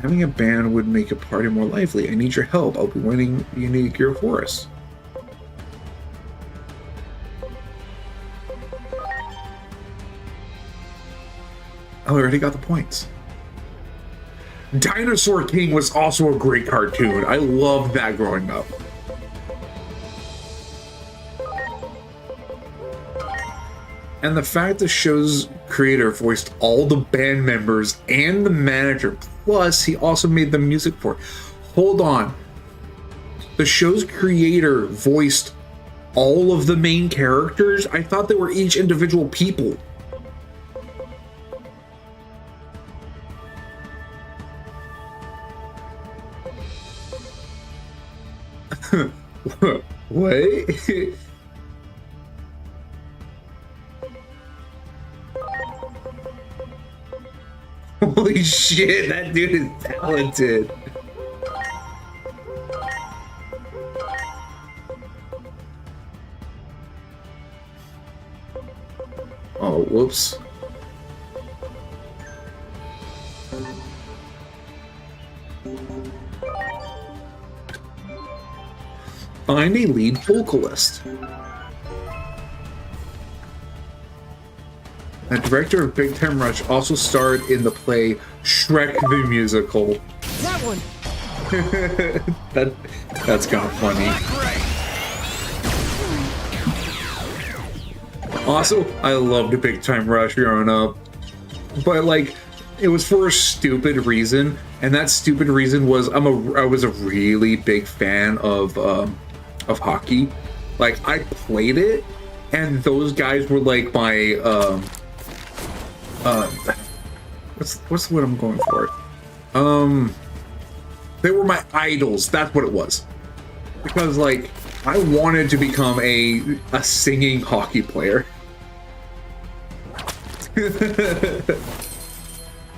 Having a band would make a party more lively. I need your help. I'll be winning unique gear for us. Oh, I already got the points. Dinosaur King was also a great cartoon. I loved that growing up. And the fact the show's creator voiced all the band members and the manager, plus he also made the music for it. Hold on. The show's creator voiced all of the main characters? I thought they were each individual people. What? Holy shit, that dude is talented. Oh, whoops. Find a lead vocalist. The director of Big Time Rush also starred in the play Shrek the Musical. That one. That's kind of funny. Also, I loved Big Time Rush growing up, but like, it was for a stupid reason, and that stupid reason was I was a really big fan of hockey. Like, I played it, and those guys were like my What's what I'm going for? They were my idols. That's what it was. Because like I wanted to become a singing hockey player.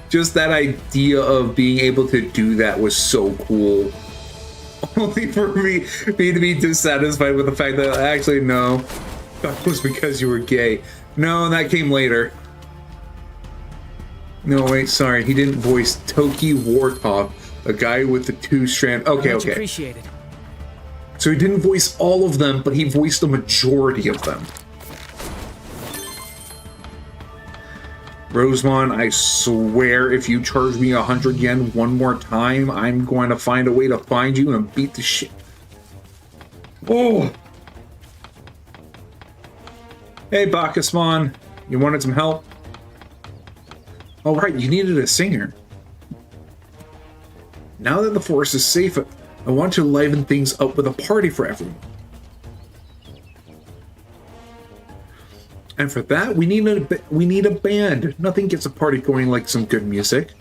Just that idea of being able to do that was so cool. Only for me to be dissatisfied with the fact that actually no, that was because you were gay. No, that came later. No, wait, sorry, he didn't voice Toki Wartop, the guy with the two-strand. Okay, Much okay. appreciated. So he didn't voice all of them, but he voiced the majority of them. Rosemon, I swear if you charge me 100 yen one more time, I'm going to find a way to find you and beat the shit. Oh! Hey, Bacchusmon, you wanted some help? Oh, right, you needed a singer. Now that the forest is safe, I want to liven things up with a party for everyone. And for that, we need a band. Nothing gets a party going like some good music.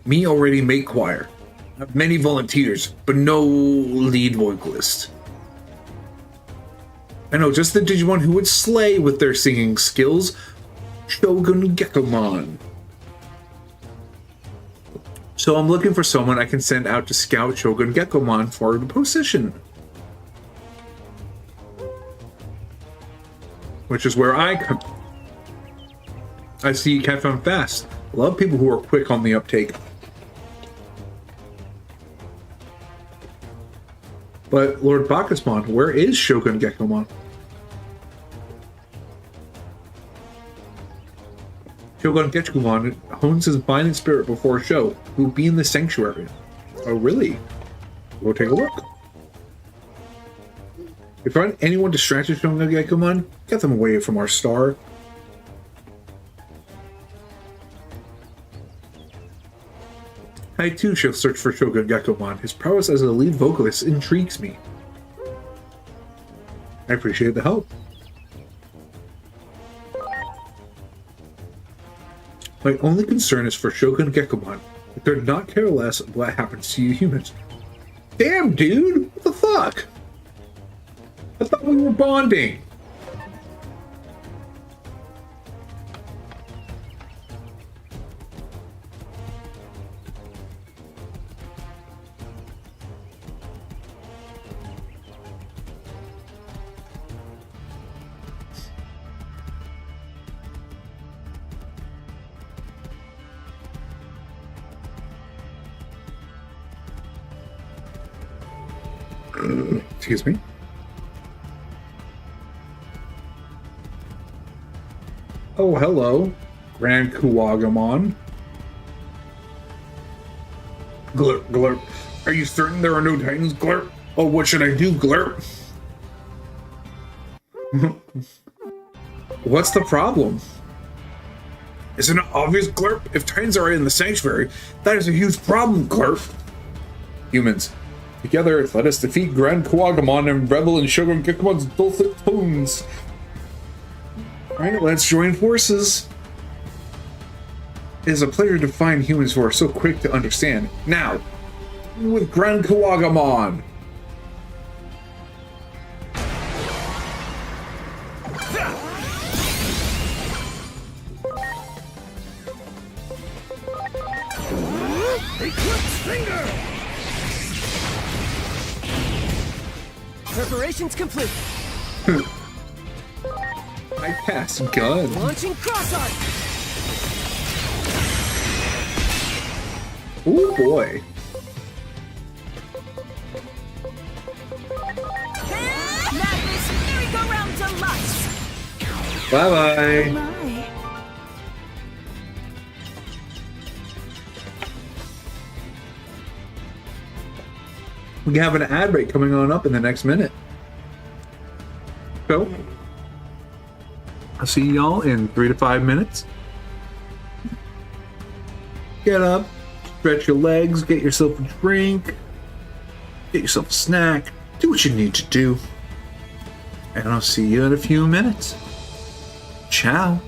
Me already make choir. I have many volunteers, but no lead vocalist. I know just the Digimon who would slay with their singing skills. Shogun Gekomon. So I'm looking for someone I can send out to scout Shogun Gekomon for the position. Which is where I come. I see you catch on fast. Love people who are quick on the uptake. But Lord Bacchusmon, where is Shogun Gekomon? Shogun Gekomon hones his mind and spirit before a show. He will be in the sanctuary. Oh, really? Go take a look. If you find anyone distracted from Shogun Gekomon, get them away from our star. I too shall search for Shogun Gekomon. His prowess as a lead vocalist intrigues me. I appreciate the help. My only concern is for Shogun Gekomon. I could not care less what happens to you humans. Damn, dude! What the fuck? I thought we were bonding. Excuse me. Oh, hello, Grand Kuwagamon. Glurp, glurp. Are you certain there are no titans, glurp? Oh, what should I do, glurp? What's the problem? Isn't it obvious, glurp? If titans are in the sanctuary, that is a huge problem, glurp. Humans, together, let us defeat Grand Kuwagamon and revel in Shogun Gekomon's dulcet tones. Alright, let's join forces. It is a pleasure to find humans who are so quick to understand. Now, with Grand Kuwagamon. Eclipse Finger! Preparations complete. I cast gun. Launching cross arc. Oh boy. Madness, merry-go-round deluxe. Bye bye. My. We have an ad break coming on up in the next minute. So, I'll see y'all in 3 to 5 minutes. Get up, stretch your legs, get yourself a drink, get yourself a snack, do what you need to do. And I'll see you in a few minutes. Ciao.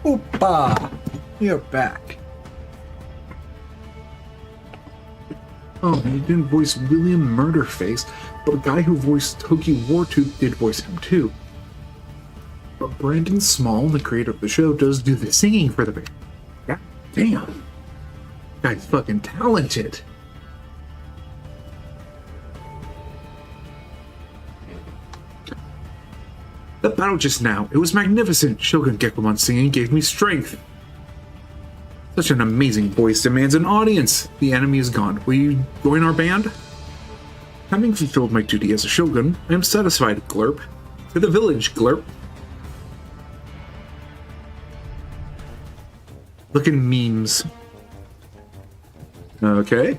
Opa! You're back. Oh, he didn't voice William Murderface, but the guy who voiced Toki Wartooth did voice him too. But Brandon Small, the creator of the show, does do the singing for the band. God damn. Guy's fucking talented. The battle just now, it was magnificent. Shogun Gekomon singing gave me strength. Such an amazing voice demands an audience. The enemy is gone. Will you join our band? Having fulfilled my duty as a shogun, I am satisfied, Glurp. To the village, Glurp. Look at memes. Okay.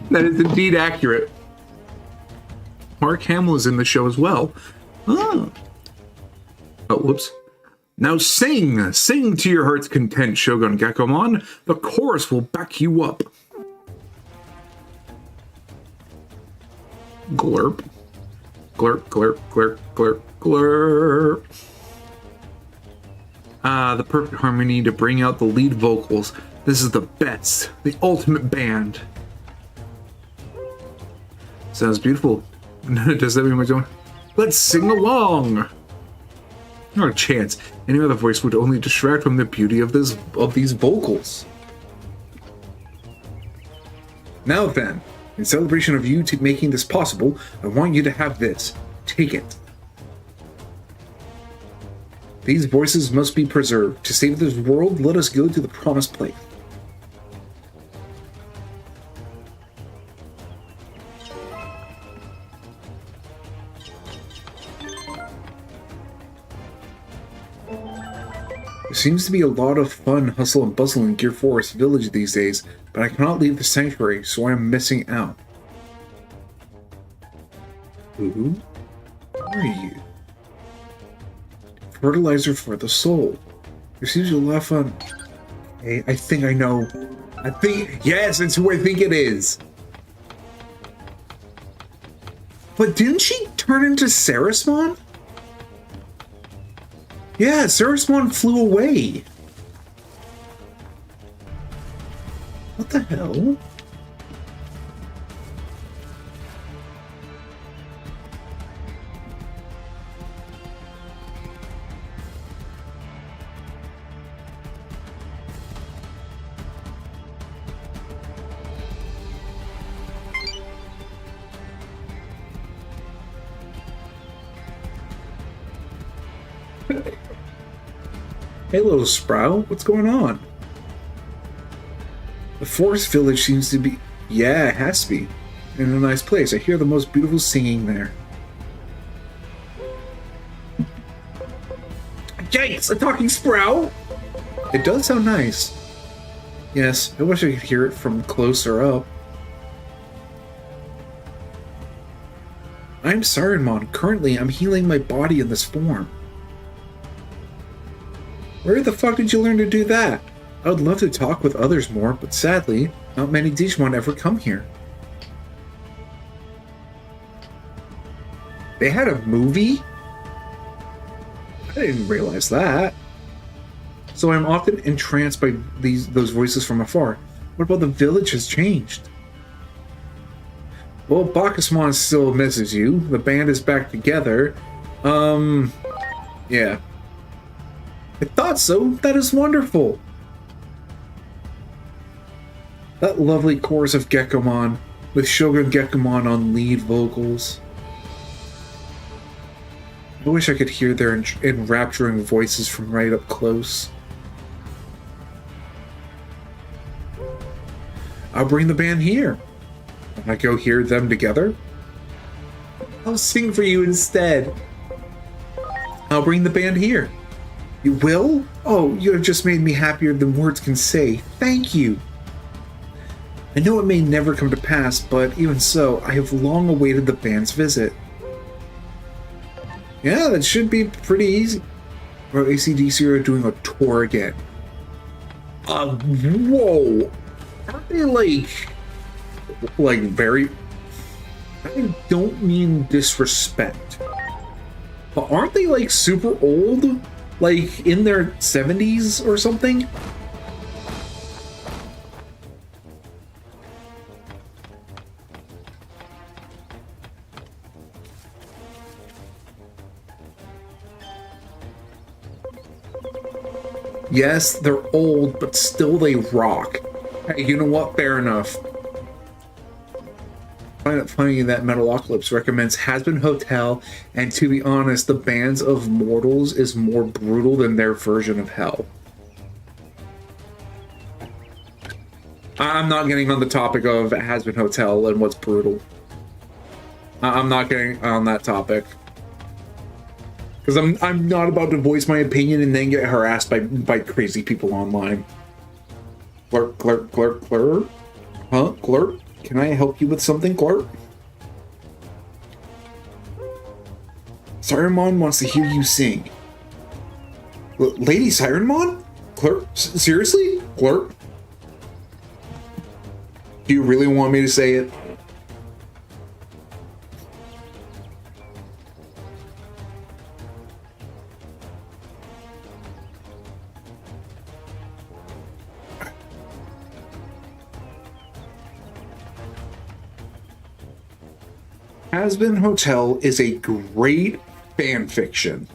that is indeed accurate. Mark Hamill is in the show as well. Oh, whoops. Now sing! Sing to your heart's content, Shogun Gekomon. The chorus will back you up. Glurp. Glurp, glurp, glurp, glurp, glurp. Ah, the perfect harmony to bring out the lead vocals. This is the best. The ultimate band. Sounds beautiful. Does that mean we're doing? Let's sing along! Not a chance. Any other voice would only distract from the beauty of these vocals. Now then, in celebration of you making this possible, I want you to have this. Take it. These voices must be preserved. To save this world, let us go to the promised place. There seems to be a lot of fun, hustle, and bustle in Gear Forest Village these days, but I cannot leave the sanctuary, so I am missing out. Who are you? Fertilizer for the soul. There seems to be a lot of fun. Hey, I think I know. Yes, it's who I think it is. But didn't she turn into Sarismon? Yeah, Sarismon flew away. What the hell? Hey, little Sprout, what's going on? The forest village seems to be... Yeah, it has to be. In a nice place. I hear the most beautiful singing there. Yikes! A talking Sprout! It does sound nice. Yes, I wish I could hear it from closer up. I'm Saruman. Currently, I'm healing my body in this form. Where the fuck did you learn to do that? I would love to talk with others more, but sadly, not many Digimon ever come here. They had a movie? I didn't realize that. So I'm often entranced by those voices from afar. What about the village has changed? Well, Bacchusmon still misses you. The band is back together. Yeah. I thought so. That is wonderful. That lovely chorus of Gekomon, with Shogun Gekomon on lead vocals. I wish I could hear their enrapturing voices from right up close. I'll bring the band here. Can I go hear them together? I'll sing for you instead. I'll bring the band here. You will? Oh, you have just made me happier than words can say. Thank you. I know it may never come to pass, but even so, I have long awaited the band's visit. Yeah, that should be pretty easy. Or AC/DC are doing a tour again. Whoa! Aren't they like very... I don't mean disrespect. But aren't they like super old? Like in their 70s or something? Yes, they're old, but still they rock. Hey, you know what? Fair enough. I find it funny that Metalocalypse recommends Hazbin Hotel, and to be honest, the Bands of Mortals is more brutal than their version of Hell. I'm not getting on the topic of Hazbin Hotel and what's brutal. I'm not getting on that topic. Because I'm not about to voice my opinion and then get harassed by crazy people online. Glurp, glurp, glurp, glurp. Huh? Glurp? Can I help you with something, Glurp? Saruman wants to hear you sing. Lady Sirenmon? Clerp? Seriously? Clerp? Do you really want me to say it? Hazbin Hotel is a great fan fiction.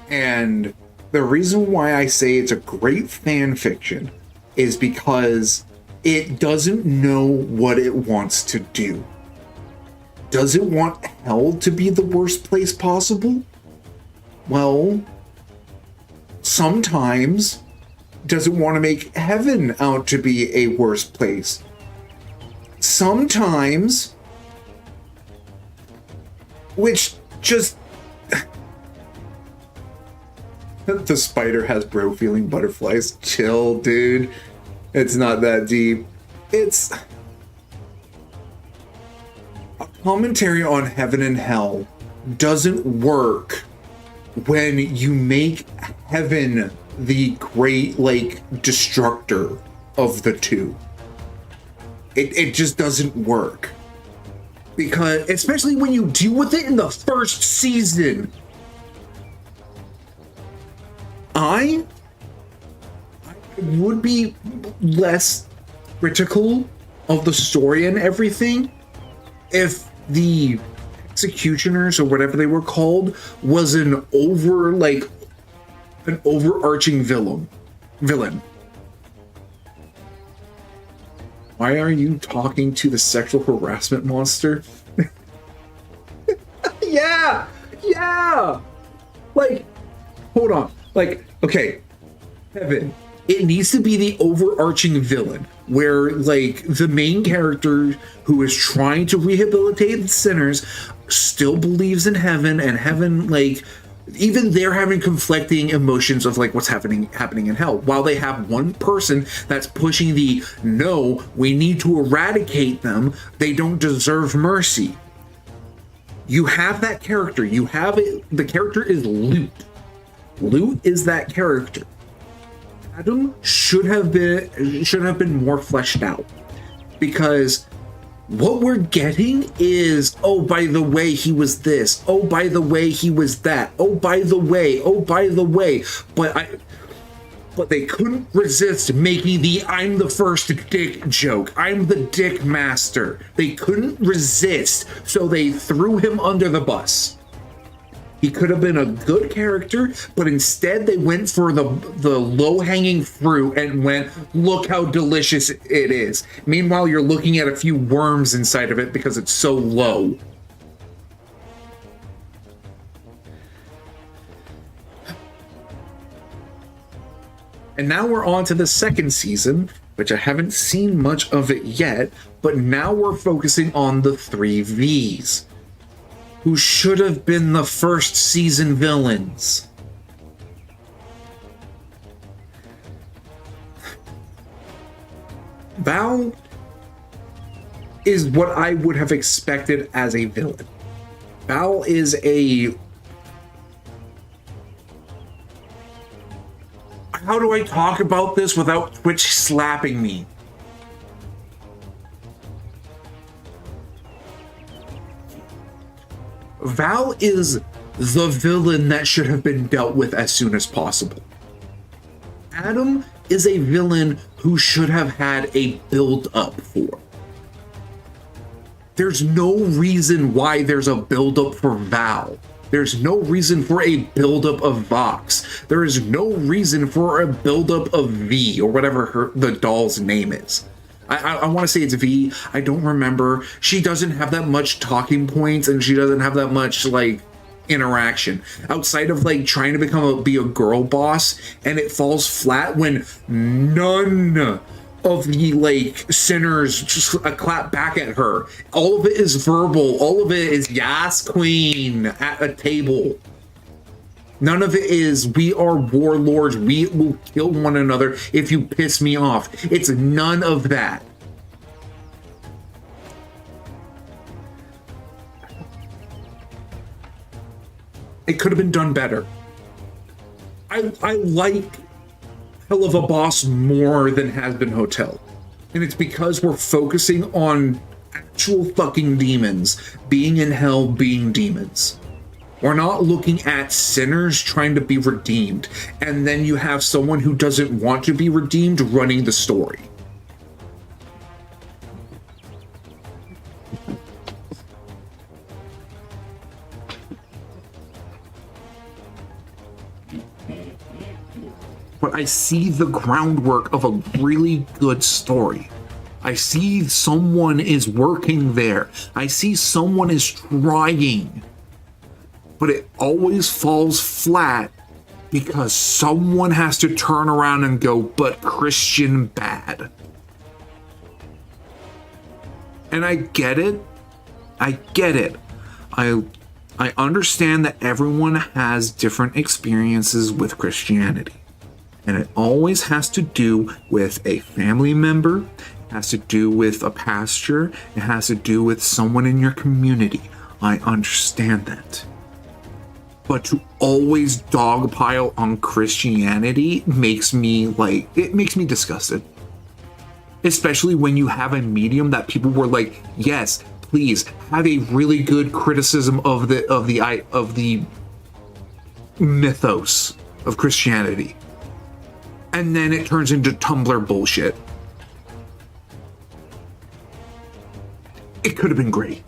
And the reason why I say it's a great fan fiction is because it doesn't know what it wants to do. Does it want hell to be the worst place possible? Well, sometimes. Does it want to make heaven out to be a worse place? Sometimes. Which just... The spider has bro feeling butterflies. Chill, dude. It's not that deep. It's... A commentary on heaven and hell doesn't work when you make heaven the great, like, destructor of the two. It just doesn't work. Because, especially when you deal with it in the first season. I would be less critical of the story and everything if the executioners, or whatever they were called, was an overarching villain. Why are you talking to the sexual harassment monster? Yeah! Like, hold on. Like, okay, Heaven. It needs to be the overarching villain, where, like, the main character who is trying to rehabilitate the sinners still believes in heaven, and heaven, like, even they're having conflicting emotions of, like, what's happening in hell, while they have one person that's pushing the, no, we need to eradicate them, they don't deserve mercy. You have that character. You have it. The character is Lute. Lute is that character. Adam should have been more fleshed out, because what we're getting is, oh, by the way, he was this. Oh, by the way, he was that. Oh, by the way. Oh, by the way. But they couldn't resist making the I'm the first dick joke. I'm the dick master. They couldn't resist, so they threw him under the bus. He could have been a good character, but instead they went for the low-hanging fruit and went, look how delicious it is. Meanwhile, you're looking at a few worms inside of it because it's so low. And now we're on to the second season, which I haven't seen much of it yet, but now we're focusing on the 3 Vs, who should have been the first season villains. Val is what I would have expected as a villain. Val is a... How do I talk about this without Twitch slapping me? Val is the villain that should have been dealt with as soon as possible. Adam is a villain who should have had a build-up for. There's no reason why there's a build-up for Val. There's no reason for a build-up of Vox. There is no reason for a build-up of V, or whatever the doll's name is. I want to say it's V. I don't remember. She doesn't have that much talking points, and she doesn't have that much, like, interaction. Outside of, like, trying to be a girl boss, and it falls flat when none of the, like, sinners just clap back at her. All of it is verbal. All of it is, yes, queen, at a table. None of it is, we are warlords, we will kill one another if you piss me off. It's none of that. It could have been done better. I like Hell of a Boss more than Has Been Hotel. And it's because we're focusing on actual fucking demons being in hell, being demons. We're not looking at sinners trying to be redeemed, and then you have someone who doesn't want to be redeemed running the story. But I see the groundwork of a really good story. I see someone is working there. I see someone is trying. But it always falls flat because someone has to turn around and go, but Christian bad. And I get it. I get it. I understand that everyone has different experiences with Christianity. And it always has to do with a family member, it has to do with a pastor, it has to do with someone in your community. I understand that. But to always dogpile on Christianity makes me disgusted. Especially when you have a medium that people were like, yes, please have a really good criticism of the mythos of Christianity. And then it turns into Tumblr bullshit. It could have been great.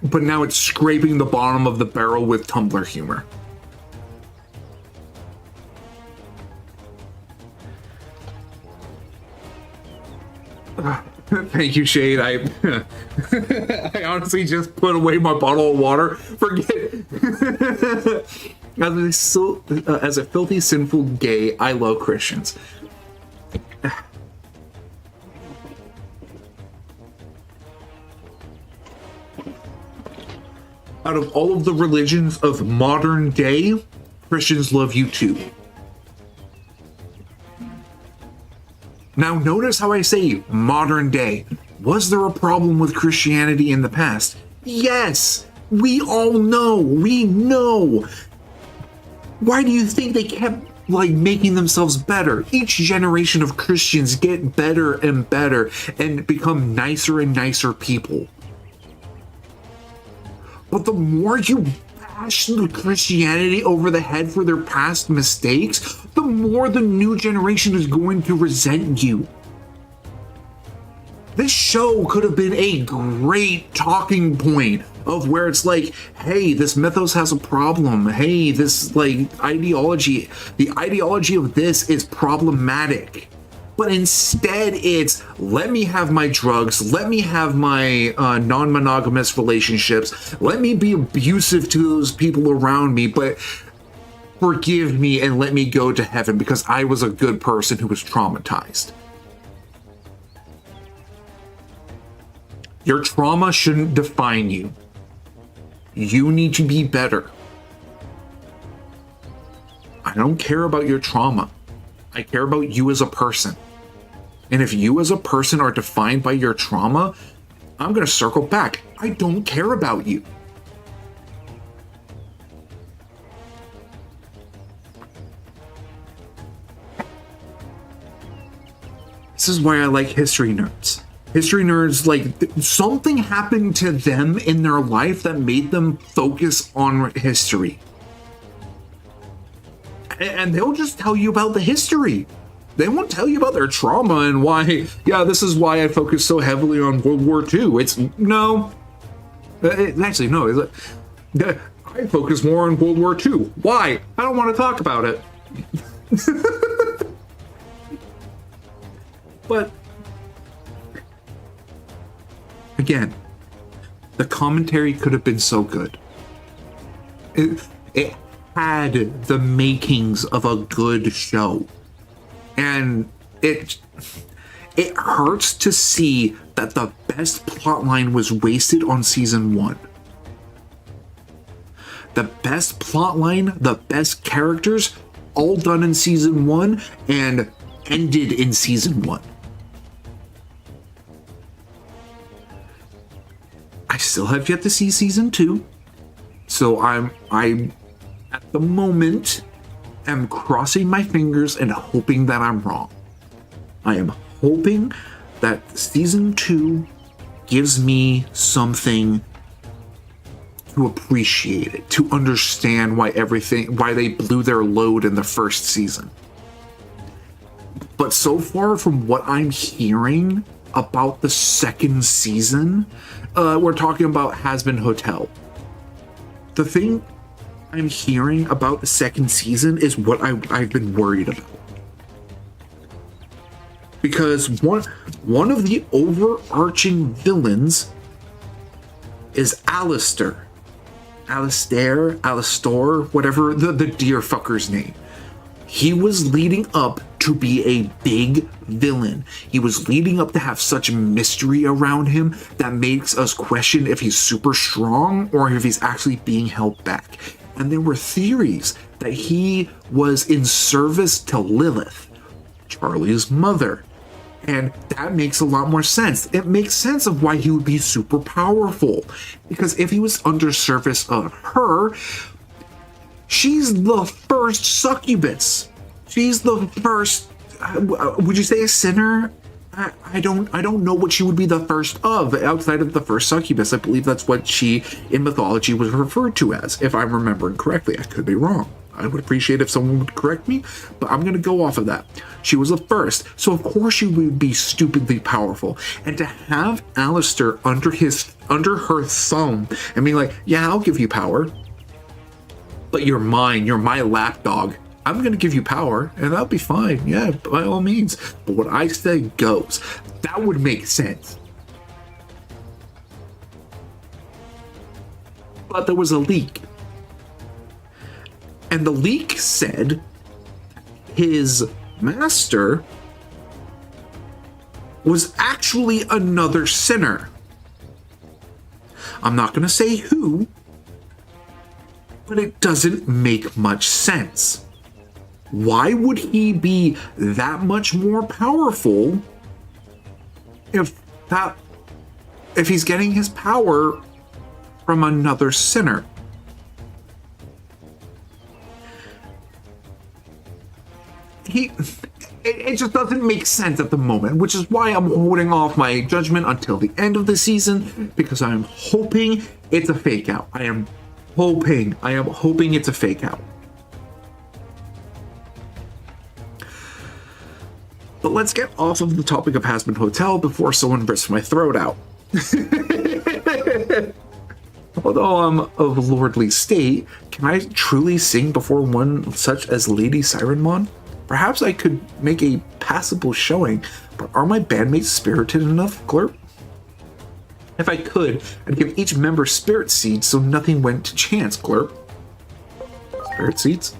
But now it's scraping the bottom of the barrel with Tumblr humor. Thank you, Shade. I honestly just put away my bottle of water. Forget. As a filthy, sinful gay, I love Christians. Out of all of the religions of modern day, Christians love you too. Now notice how I say modern day. Was there a problem with Christianity in the past? Yes! We all know! We know! Why do you think they kept making themselves better? Each generation of Christians get better and better and become nicer and nicer people. But the more you bash the Christianity over the head for their past mistakes, the more the new generation is going to resent you. This show could have been a great talking point of where it's like, hey, this mythos has a problem. Hey, this ideology, the ideology of this is problematic. But instead it's, let me have my drugs, let me have my non-monogamous relationships, let me be abusive to those people around me, but forgive me and let me go to heaven because I was a good person who was traumatized. Your trauma shouldn't define you. You need to be better. I don't care about your trauma. I care about you as a person. And if you as a person are defined by your trauma, I'm going to circle back. I don't care about you. This is why I like history nerds. History nerds, something happened to them in their life that made them focus on history. And they'll just tell you about the history. They won't tell you about their trauma and why, yeah, this is why I focus so heavily on World War II. No. I focus more on World War II. Why? I don't want to talk about it. But again, the commentary could have been so good. It had the makings of a good show. And it hurts to see that the best plotline was wasted on season 1. The best plotline, the best characters, all done in season 1 and ended in season 1. I still have yet to see season 2. So I'm at the moment am crossing my fingers and hoping that I'm wrong. I am hoping that season 2 gives me something to appreciate it, to understand why they blew their load in the first season. But so far from what I'm hearing about the second season, we're talking about Hazbin Hotel. The thing I'm hearing about the second season is what I've been worried about. Because one of the overarching villains is Alistair, whatever the deer fucker's name. He was leading up to be a big villain. He was leading up to have such mystery around him that makes us question if he's super strong or if he's actually being held back. And there were theories that he was in service to Lilith, Charlie's mother. And that makes a lot more sense. It makes sense of why he would be super powerful. Because if he was under service of her, she's the first succubus. She's the first. Would you say a sinner? I don't know what she would be the first of outside of the first succubus. I believe that's what she in mythology was referred to as, if I'm remembering correctly. I could be wrong. I would appreciate if someone would correct me, but I'm going to go off of that. She was the first, so of course she would be stupidly powerful. And to have Alistair under her thumb and be like, yeah, I'll give you power, but you're mine, you're my lapdog. I'm going to give you power, and that'll be fine. Yeah, by all means. But what I say goes. That would make sense. But there was a leak. And the leak said his master was actually another sinner. I'm not going to say who, but it doesn't make much sense. Why would he be that much more powerful if he's getting his power from another sinner? It just doesn't make sense at the moment, which is why I'm holding off my judgment until the end of the season, because I am hoping it's a fake out. I am hoping it's a fake out. But let's get off of the topic of Hazbin Hotel before someone rips my throat out. Although I'm of lordly state, can I truly sing before one such as Lady Sirenmon? Perhaps I could make a passable showing, but are my bandmates spirited enough, Glurp? If I could, I'd give each member spirit seeds so nothing went to chance, Glurp. Spirit seeds?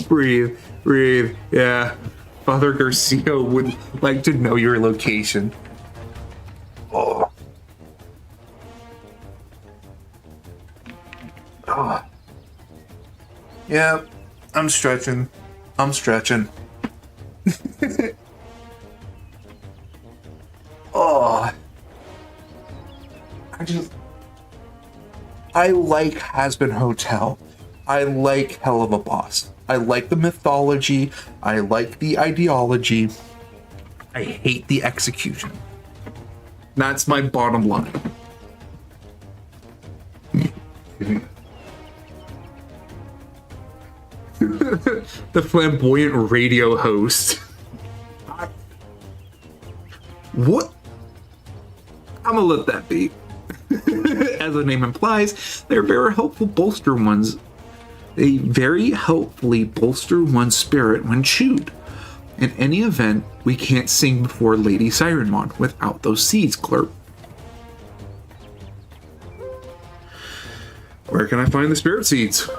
Breathe. Yeah. Father Garcia would like to know your location. Oh. Oh. Yeah, I'm stretching. Oh. I like Hazbin Hotel. I like Hell of a Boss. I like the mythology. I like the ideology. I hate the execution. That's my bottom line. The flamboyant radio host. What? I'm gonna let that be. As the name implies, they're very helpful bolster ones. They very helpfully bolster one's spirit when chewed. In any event, we can't sing before Lady Sirenmon without those seeds, Glurp. Where can I find the spirit seeds?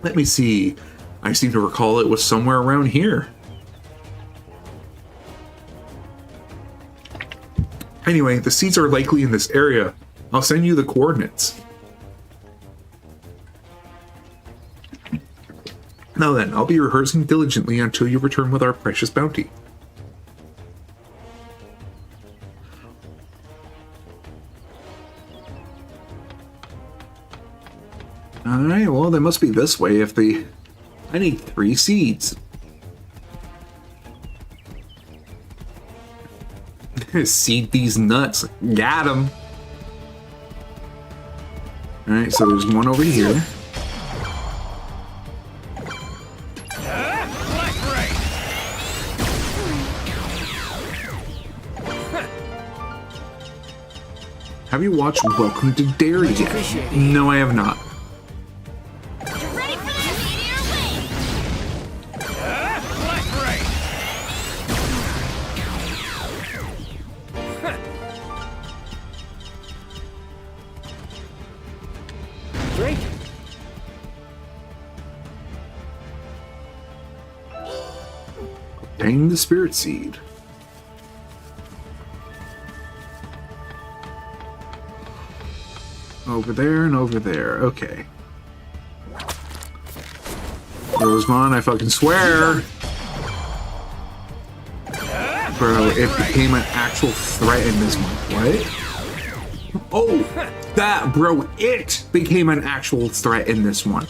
Let me see. I seem to recall it was somewhere around here. Anyway, the seeds are likely in this area. I'll send you the coordinates. Now then, I'll be rehearsing diligently until you return with our precious bounty. Alright, well, they must be this way if they... I need 3 seeds. Seed these nuts. Got him. Alright, so there's one over here. Have you watched Welcome to Dairy yet? No, I have not. You ready for this? Meteor wave! Drink. Obtain the spirit seed. Over there and over there. Okay. Rosemont, I fucking swear. Bro, it became an actual threat in this one. What? Oh, that, bro, it became an actual threat in this one.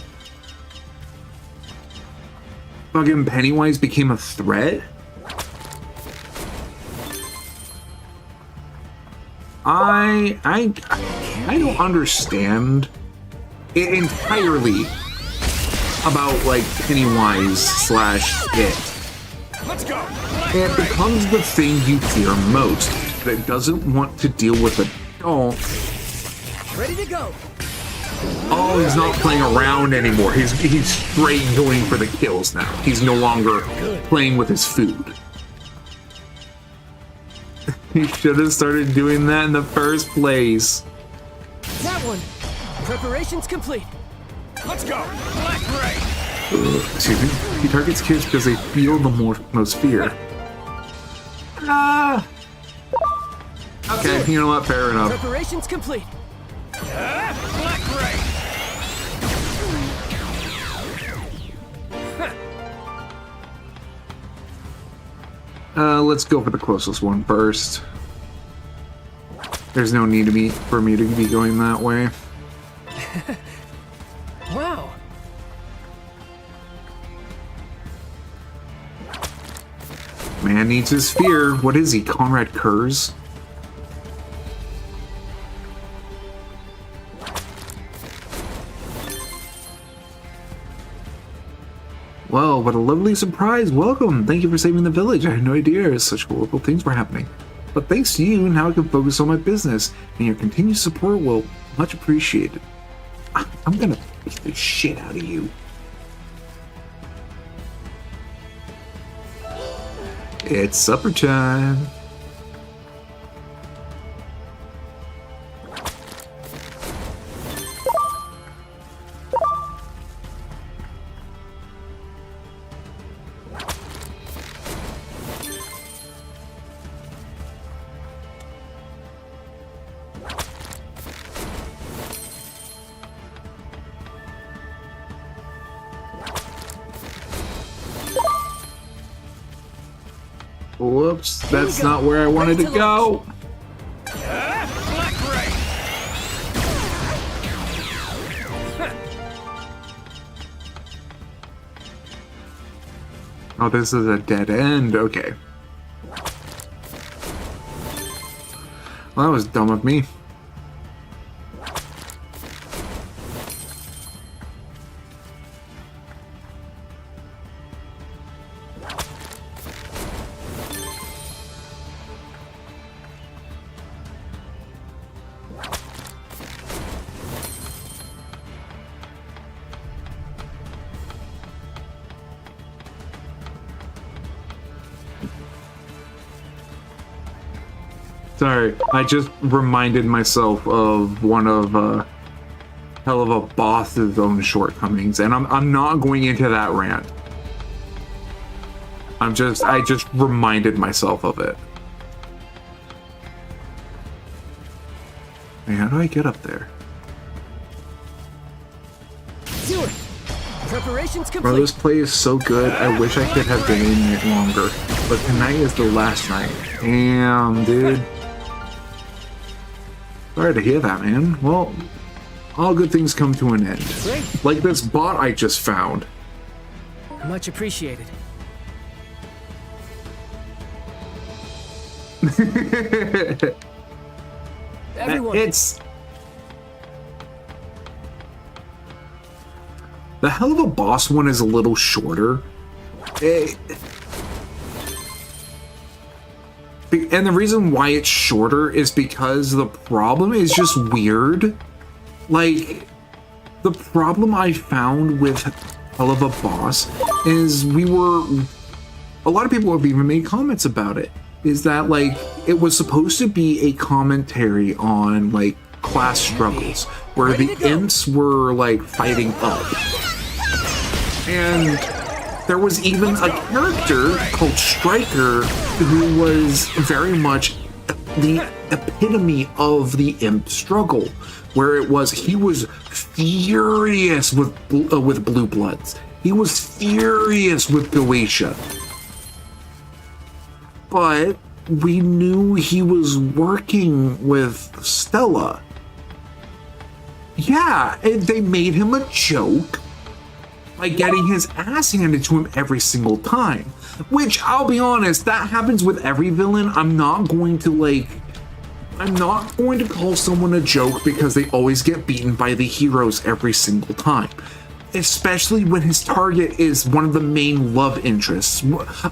Fucking Pennywise became a threat? I don't understand it entirely about like Pennywise slash it. Let's go. It becomes the thing you fear most, that it doesn't want to deal with it. Oh, Ready to go. oh, he's not playing around anymore. He's straight going for the kills now. He's no longer playing with his food. He should have started doing that in the first place. That one. Preparations complete. Let's go. Black Ray. Excuse me. He targets kids because they feel the most fear. Ah. Okay, you know what? Fair enough. Preparations complete. Black Ray. Let's go for the closest one first. There's no need for me to be going that way. Wow. Man needs his fear. What is he, Conrad Kurz? Well, what a lovely surprise. Welcome. Thank you for saving the village. I had no idea such horrible things were happening. But thanks to you, now I can focus on my business, and your continued support will much appreciated. I'm gonna beat the shit out of you. It's supper time. Whoops, that's not where I wanted to go. Black Ray. Oh, this is a dead end. Okay. Well, that was dumb of me. Sorry, I just reminded myself of one of hell of a boss's own shortcomings, and I'm not going into that rant. I just reminded myself of it. Hey, how do I get up there? Do it. Preparations Bro, complete. this play is so good. I wish I could have been in it longer, but tonight is the last night. Damn, dude. Sorry to hear that, man. Well, all good things come to an end. Great. Like this bot I just found. Much appreciated. Everyone. It's the hell of a boss one is a little shorter. And the reason why it's shorter is because the problem is just weird. Like, the problem I found with Hell of a Boss is a lot of people have even made comments about it, is that, like, it was supposed to be a commentary on, like, class struggles, where the imps were, like, fighting up. And there was even a character called Striker who was very much the epitome of the imp struggle, where he was furious with Blue Bloods. He was furious with Goetia. But we knew he was working with Stella. Yeah, and they made him a joke by getting his ass handed to him every single time. Which, I'll be honest, that happens with every villain. I'm not going to call someone a joke because they always get beaten by the heroes every single time. Especially when his target is one of the main love interests.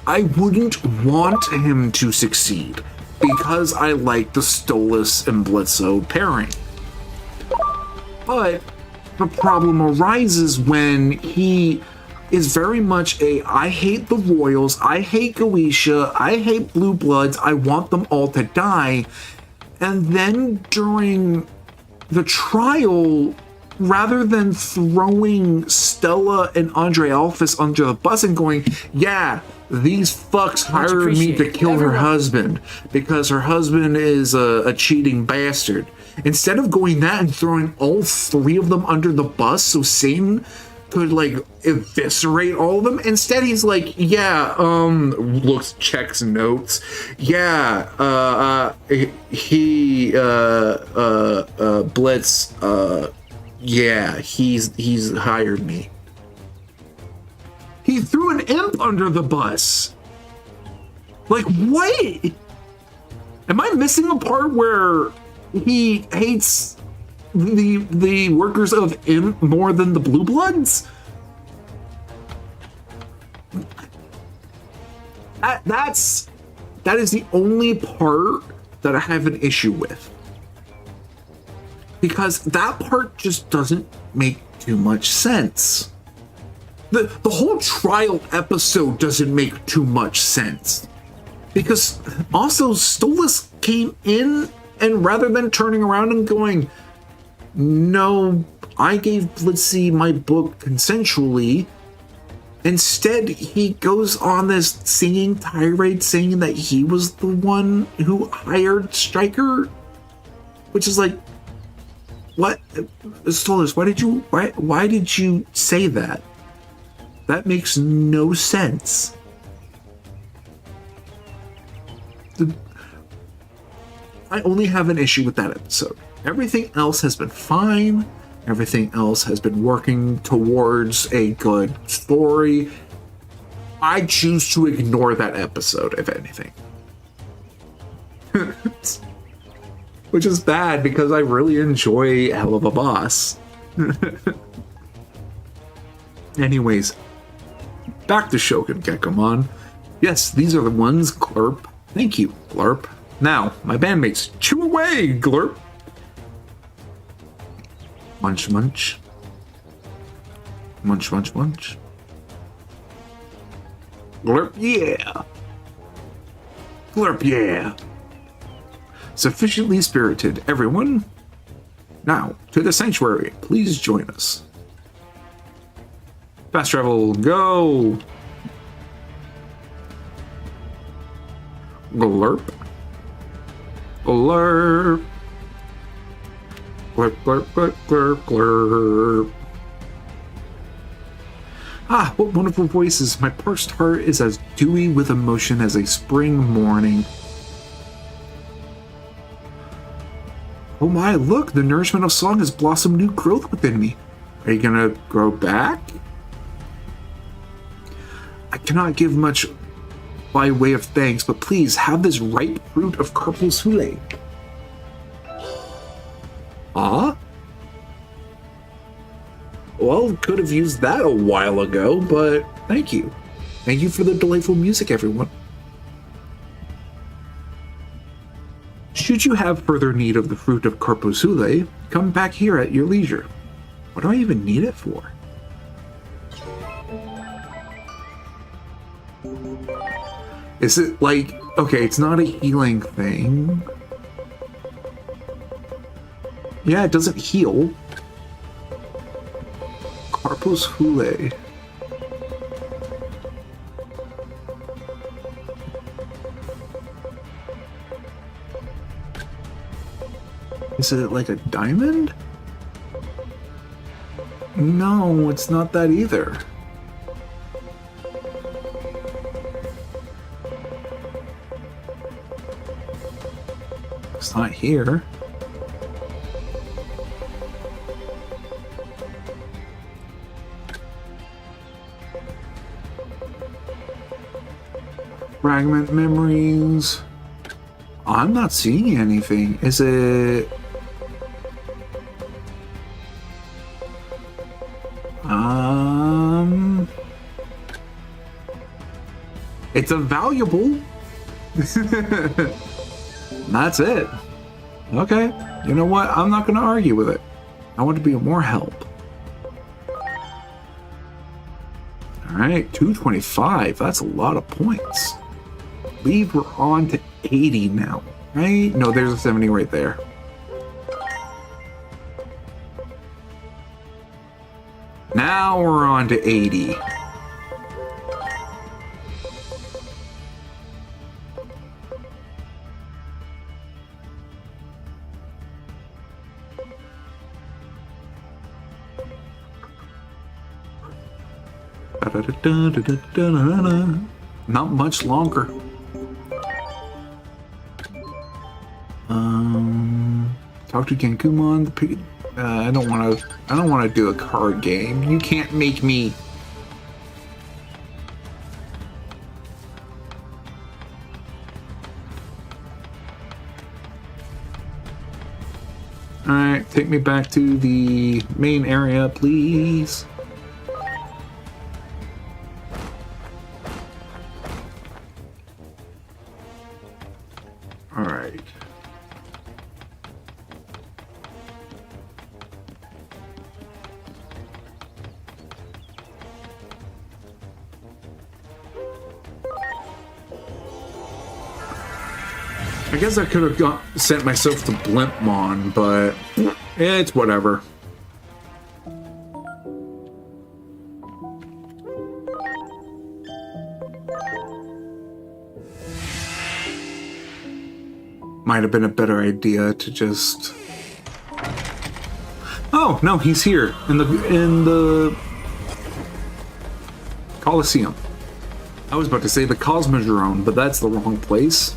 I wouldn't want him to succeed because I like the Stolas and Blitzo pairing. But the problem arises when he is very much I hate the Royals, I hate Goetia, I hate Blue Bloods, I want them all to die. And then during the trial, rather than throwing Stella and Andre Alphys under the bus and going, yeah, these fucks hired me to kill her husband because her husband is a cheating bastard. Instead of going that and throwing all three of them under the bus so Satan could, like, eviscerate all of them, instead he's like, yeah, checks notes. Yeah, Blitz, yeah, he's hired me. He threw an imp under the bus. Like, what? Am I missing a part where he hates the workers of imp more than the Blue Bloods? That is the only part that I have an issue with. Because that part just doesn't make too much sense. The whole trial episode doesn't make too much sense. Because also Stolas came in and rather than turning around and going, no, I gave Blitzy my book consensually, instead he goes on this singing tirade saying that he was the one who hired Stryker, which is like, what? Stolas, why did you say that? That makes no sense. I only have an issue with that episode. Everything else has been fine. Everything else has been working towards a good story. I choose to ignore that episode, if anything. Which is bad because I really enjoy Hell of a Boss. Anyways, back to Shogun Gekomon. Yes, these are the ones, Glurp. Thank you, Glurp. Now, my bandmates, chew away, Glurp. Munch, munch. Munch, munch, munch. Glurp, yeah. Glurp, yeah. Sufficiently spirited, everyone. Now, to the sanctuary. Please join us. Fast travel, go. Glurp. Glurp. Glurp, glurp, glurp, glurp, glurp. Ah, what wonderful voices. My parched heart is as dewy with emotion as a spring morning. Oh my, look, the nourishment of song has blossomed new growth within me. Are you gonna grow back? I cannot give much by way of thanks, but please have this ripe fruit of Carpal's Hule. Ah? Well, could have used that a while ago, but thank you. Thank you for the delightful music, everyone. Should you have further need of the fruit of Carpal's Hule, come back here at your leisure. What do I even need it for? Is it like, okay, it's not a healing thing. Yeah, it doesn't heal. Carpal's Hule. Is it like a diamond? No, it's not that either. It's not here. Fragment memories. I'm not seeing anything. Is it... It's a valuable. That's it. Okay. You know what? I'm not going to argue with it. I want to be of more help. Alright, 225. That's a lot of points. I believe we're on to 80 now, right? No, there's a 70 right there. Now we're on to 80. Not much longer. Talk to Genkumon. The pig. I don't want to do a card game. You can't make me. All right, take me back to the main area, please. All right. I guess I could have sent myself to Blimpmon, but it's whatever. Might have been a better idea to just... Oh, no, he's here in the Colosseum. I was about to say the Cosmodrome, but that's the wrong place.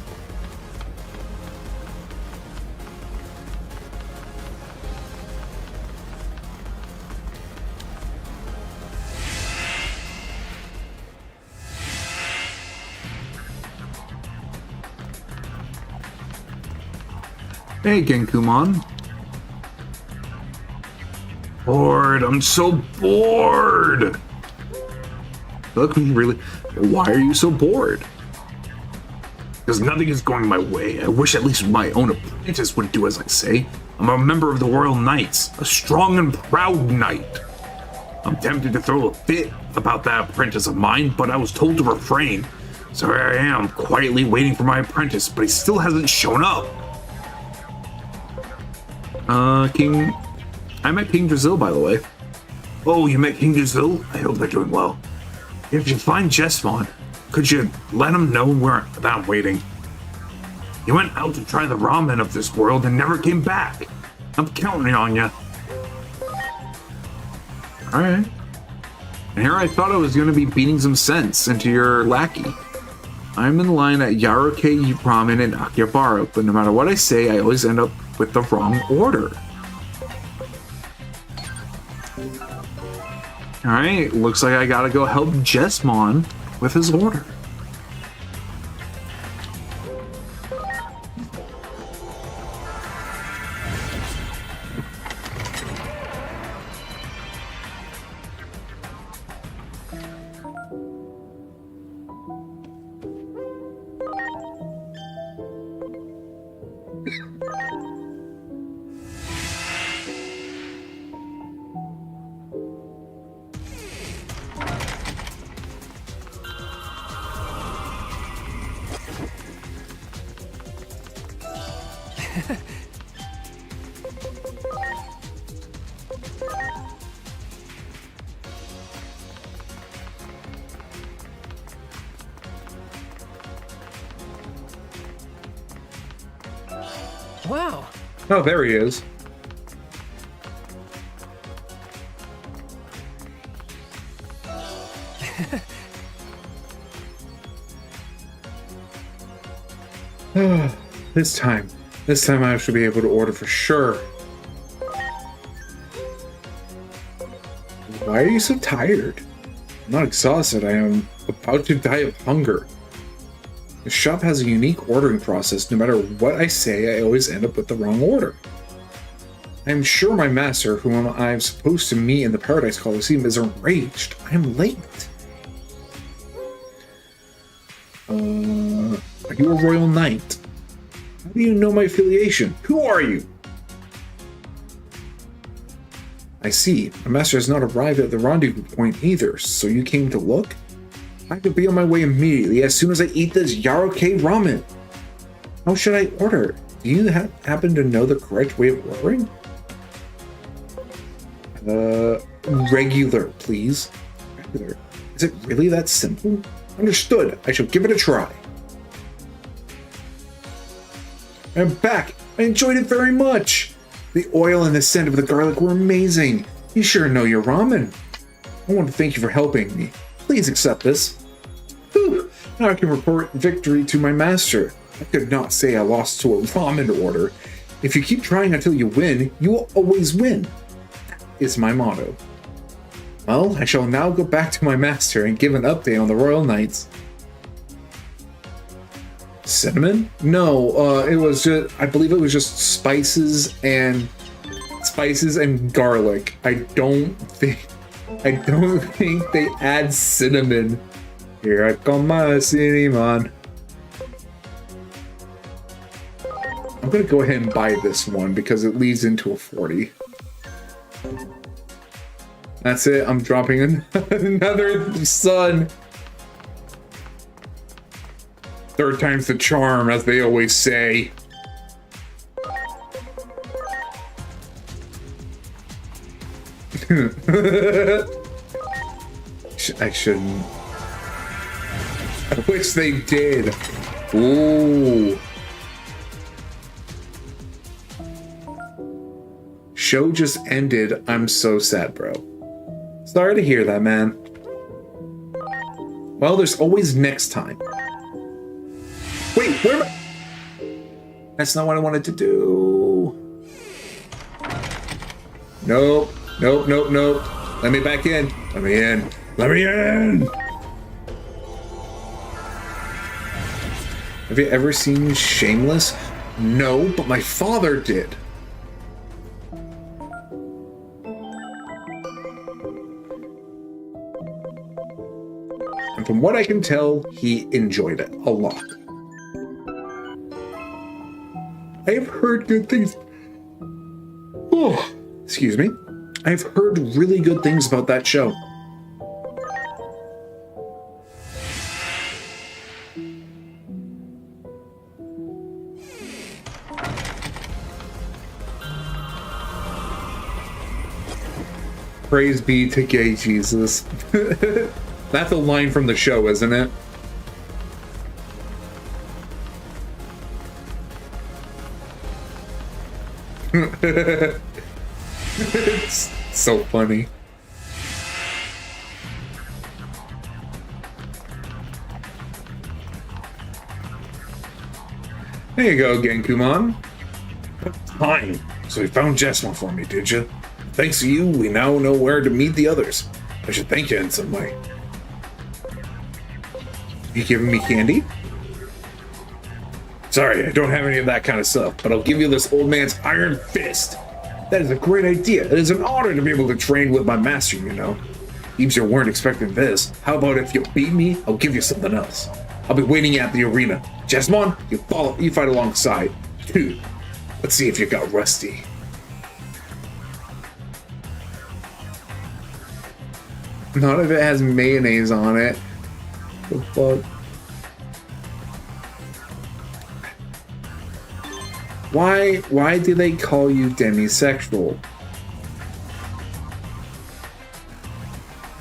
Hey, Genkumon. Bored. I'm so bored. Look, really. Why are you so bored? Because nothing is going my way. I wish at least my own apprentice would do as I say. I'm a member of the Royal Knights, a strong and proud knight. I'm tempted to throw a fit about that apprentice of mine, but I was told to refrain. So here I am, quietly waiting for my apprentice, but he still hasn't shown up. King... I met King Drazil, by the way. Oh, you met King Drazil? I hope they're doing well. If you find Jesmon, could you let him know that I'm waiting? He went out to try the ramen of this world and never came back. I'm counting on you. Alright. And here I thought I was going to be beating some sense into your lackey. I'm in line at Yaroke Ramen in Akihabara, but no matter what I say, I always end up with the wrong order. Alright, looks like I gotta go help Jesmon with his order. Wow. Oh, there he is. This time I should be able to order for sure. Why are you so tired? I'm not exhausted. I am about to die of hunger. The shop has a unique ordering process. No matter what I say, I always end up with the wrong order. I am sure my master, whom I am supposed to meet in the Paradise Coliseum, is enraged. I am late. Are you a royal knight? How do you know my affiliation? Who are you? I see. My master has not arrived at the rendezvous point either, so you came to look? I have to be on my way immediately as soon as I eat this Yaroke ramen. How should I order? Do you happen to know the correct way of ordering? Regular, please. Regular. Is it really that simple? Understood. I shall give it a try. I'm back. I enjoyed it very much. The oil and the scent of the garlic were amazing. You sure know your ramen. I want to thank you for helping me. Please accept this. Whew. Now I can report victory to my master. I could not say I lost to a ramen order. If you keep trying until you win, you will always win. That is my motto. Well, I shall now go back to my master and give an update on the Royal Knights. Cinnamon? No, it was just, I believe it was just spices and garlic. I don't think they add cinnamon. Here I come, my cinnamon. I'm gonna go ahead and buy this one because it leads into a 40. That's it, I'm dropping another sun. Third time's the charm, as they always say. I shouldn't. I wish they did. Ooh. Show just ended. I'm so sad, bro. Sorry to hear that, man. Well, there's always next time. Wait, where am I? That's not what I wanted to do. Nope. Nope, nope, nope. Let me back in. Let me in. Let me in! Have you ever seen Shameless? No, but my father did. And from what I can tell, he enjoyed it a lot. I've heard good things. Oh, excuse me. I've heard really good things about that show. Praise be to gay Jesus. That's a line from the show, isn't it? It's so funny. There you go, Genkumon. Fine. So you found Jessamine for me, did you? Thanks to you, we now know where to meet the others. I should thank you in some way. You giving me candy? Sorry, I don't have any of that kind of stuff, but I'll give you this old man's iron fist. That is a great idea. It is an honor to be able to train with my master, you know. Seems you weren't expecting this. How about if you beat me, I'll give you something else. I'll be waiting at the arena. Jessamine, you fight alongside. 2. Let's see if you got rusty. Not if it has mayonnaise on it. The fuck? Why do they call you demisexual?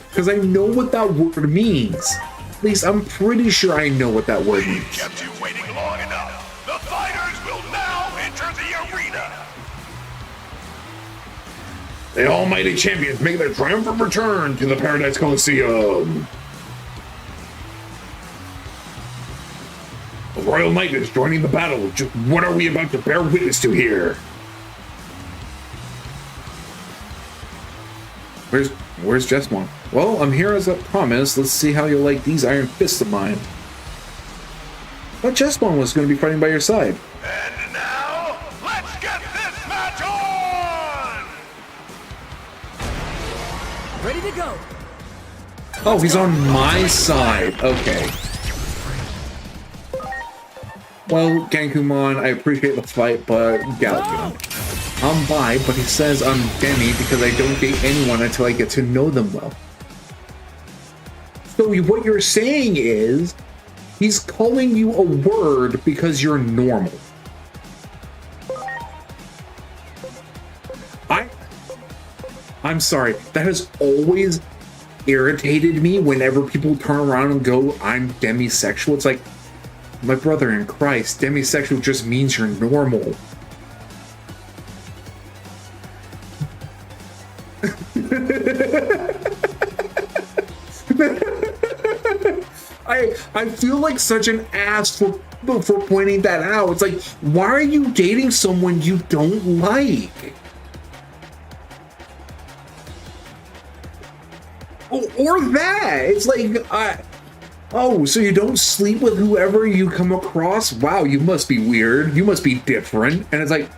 Because I know what that word means. At least I'm pretty sure I know what that word means. Kept you waiting long enough. The fighters will now enter the arena. The almighty champions make their triumphant return to the Paradise Coliseum. The Royal Knight is joining the battle. Just what are we about to bear witness to here? Where's Jessamine? Well, I'm here as I promised. Let's see how you like these iron fists of mine. But Jessamine was going to be fighting by your side. And now, let's get this match on! Ready to go. Oh, he's on my side. Okay. Well, Gankumon, I appreciate the fight, but Galaxian. I'm bi, but he says I'm Demi because I don't date anyone until I get to know them well. So what you're saying is, he's calling you a word because you're normal. I'm sorry, that has always irritated me whenever people turn around and go, I'm demisexual. It's like, my brother in Christ, demisexual just means you're normal. I feel like such an ass for pointing that out. It's like, why are you dating someone you don't like? Or that. It's like, oh, so you don't sleep with whoever you come across? Wow, you must be weird. You must be different. And it's like,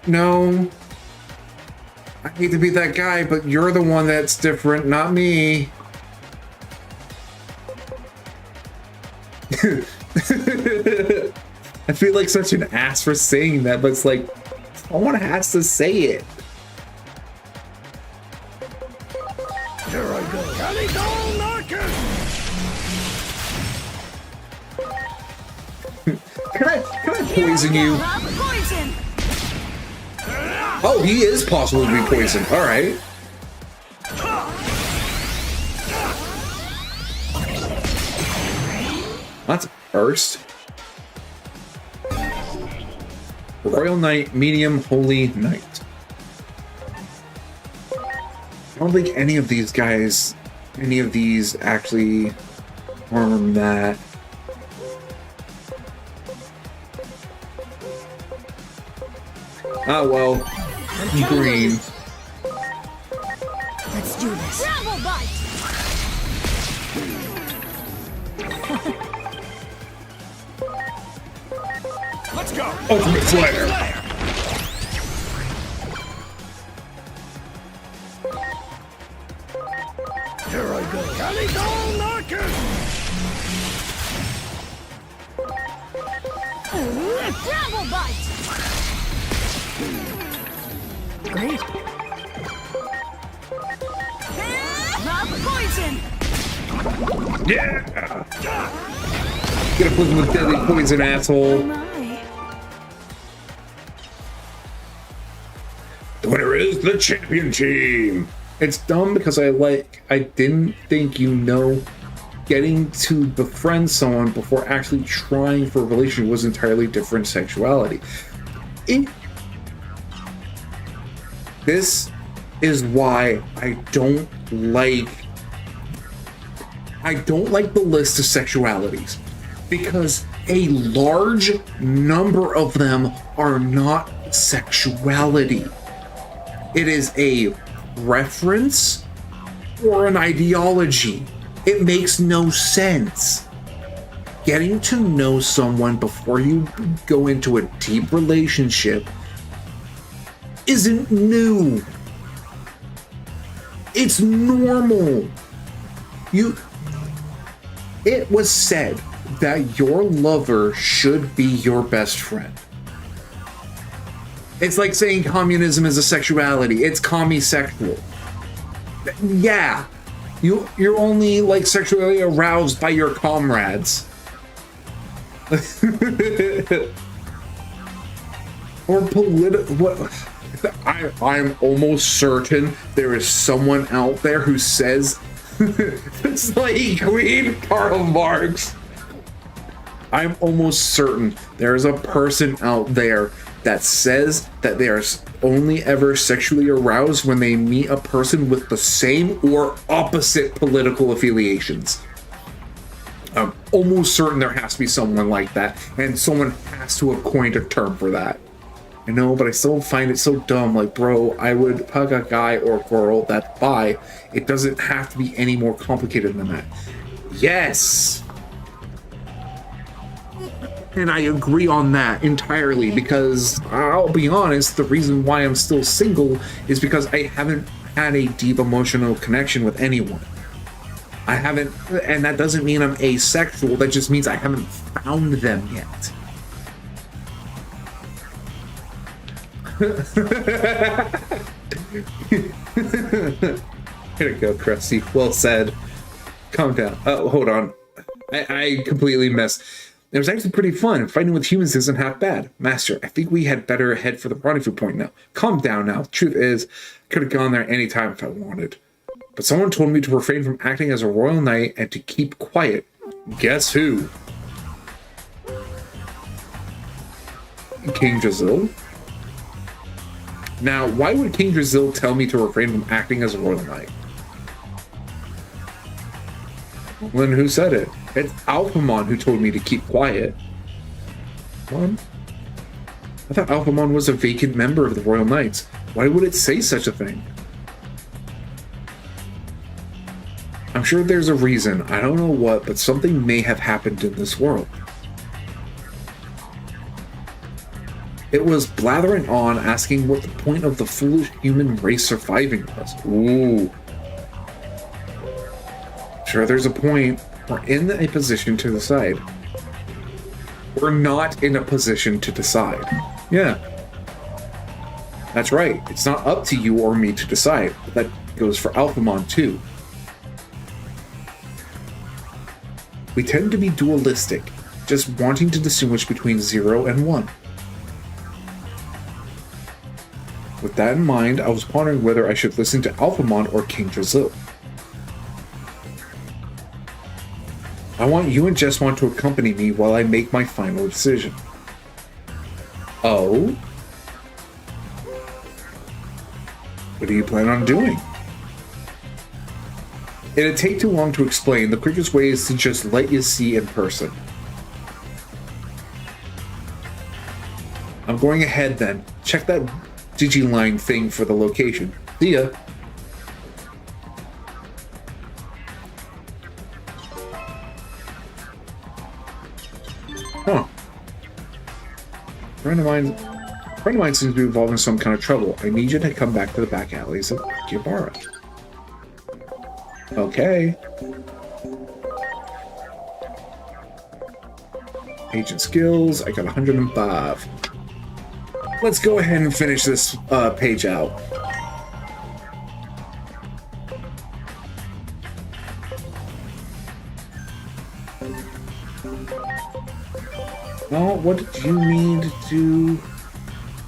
no. I hate to be that guy, but you're the one that's different, not me. I feel like such an ass for saying that, but it's like, someone has to say it. Here I go. Calico Narcus! Can I poison you? Poison. Oh, he is possible to be poisoned. All right. That's a first. Royal Knight, medium, holy knight. I don't think any of these guys, any of these actually harm that. Oh well, green. Let's do this. Travel bite. Let's go! Ultimate Flare. Here I go. Calico Narcus! Travel bite. Great. Poison. Yeah! Get a poison with deadly poison, asshole. My. The winner is the champion team. It's dumb because I didn't think, getting to befriend someone before actually trying for a relationship was entirely different sexuality. This is why I don't like the list of sexualities, because a large number of them are not sexuality. It is a reference or an ideology. It makes no sense. Getting to know someone before you go into a deep relationship isn't new. It's normal. It was said that your lover should be your best friend. It's like saying communism is a sexuality. It's commisexual. Yeah. You're only like sexually aroused by your comrades. Or what? I'm almost certain there is someone out there who says it's like Queen Karl Marx. I'm almost certain there is a person out there that says that they are only ever sexually aroused when they meet a person with the same or opposite political affiliations. I'm almost certain there has to be someone like that, and someone has to coin a term for that. I know, but I still find it so dumb. Like, bro, I would hug a guy or girl that's bi. It doesn't have to be any more complicated than that. Yes! And I agree on that entirely, because I'll be honest, the reason why I'm still single is because I haven't had a deep emotional connection with anyone. I haven't, and that doesn't mean I'm asexual, that just means I haven't found them yet. Here to go, Krusty. Well said. Calm down. Oh, hold on. I completely messed. It was actually pretty fun. Fighting with humans isn't half bad. Master, I think we had better head for the rendezvous point now. Calm down now. Truth is, I could have gone there any time if I wanted. But someone told me to refrain from acting as a royal knight and to keep quiet. Guess who? King Jazil? Now, why would King Jazil tell me to refrain from acting as a royal knight? Well, then who said it? It's Alphamon who told me to keep quiet. What? I thought Alphamon was a vacant member of the Royal Knights. Why would it say such a thing? I'm sure there's a reason. I don't know what, but something may have happened in this world. It was blathering on, asking what the point of the foolish human race surviving was. Ooh. Sure, there's a point. We're in a position to decide. We're not in a position to decide. Yeah. That's right. It's not up to you or me to decide. That goes for Alphamon too. We tend to be dualistic, just wanting to distinguish between 0 and 1. With that in mind, I was pondering whether I should listen to Alphamon or King Drazil. I want you and Jesmon to accompany me while I make my final decision. Oh? What do you plan on doing? It'd take too long to explain. The quickest way is to just let you see in person. I'm going ahead then. Check that Digiline thing for the location. See ya. Huh. Friend of mine seems to be involved in some kind of trouble. I need you to come back to the back alleys of Akihabara. Okay. Agent skills, I got 105. Let's go ahead and finish this page out. Well, what did you need to do?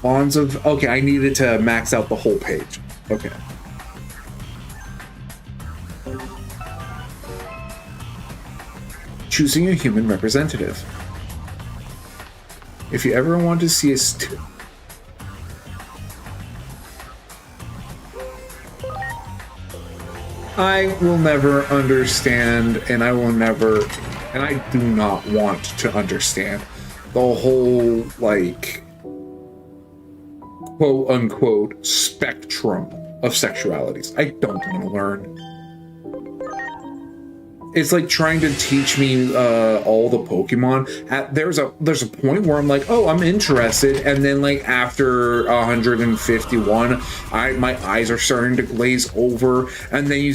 Bonds of... Okay, I needed to max out the whole page. Okay. Choosing a human representative. If you ever want to see us... I will never understand, and I will never... And I do not want to understand the whole, like, quote unquote spectrum of sexualities. I don't want to learn. It's like trying to teach me all the Pokemon. There's a point where I'm like, oh, I'm interested, and then like after 151, my eyes are starting to glaze over, and then you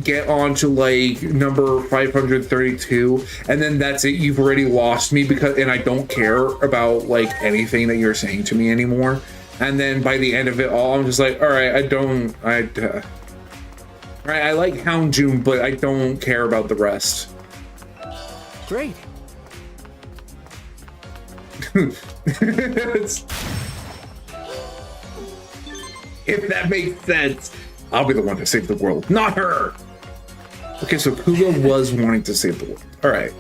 get on to like number 532, and then that's it. You've already lost me and I don't care about like anything that you're saying to me anymore. And then by the end of it all, I'm just like, all right, right, I like Houndoom, but I don't care about the rest. Great. If that makes sense, I'll be the one to save the world, not her. Okay, so Kuga was wanting to save the world. All right.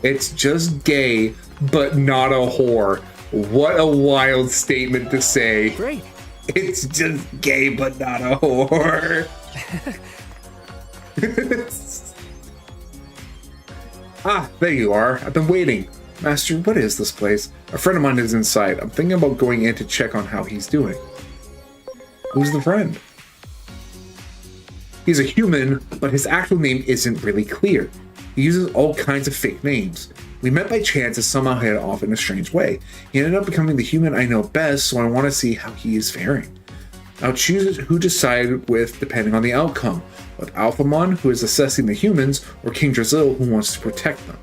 It's just gay, but not a whore. What a wild statement to say. Great. It's just gay, but not a whore. There you are. I've been waiting. Master, what is this place? A friend of mine is inside. I'm thinking about going in to check on how he's doing. Who's the friend? He's a human, but his actual name isn't really clear. He uses all kinds of fake names. We met by chance and somehow hit it off in a strange way. He ended up becoming the human I know best, so I want to see how he is faring. I'll choose who to side with depending on the outcome, with Alphamon, who is assessing the humans, or King Drizzle, who wants to protect them.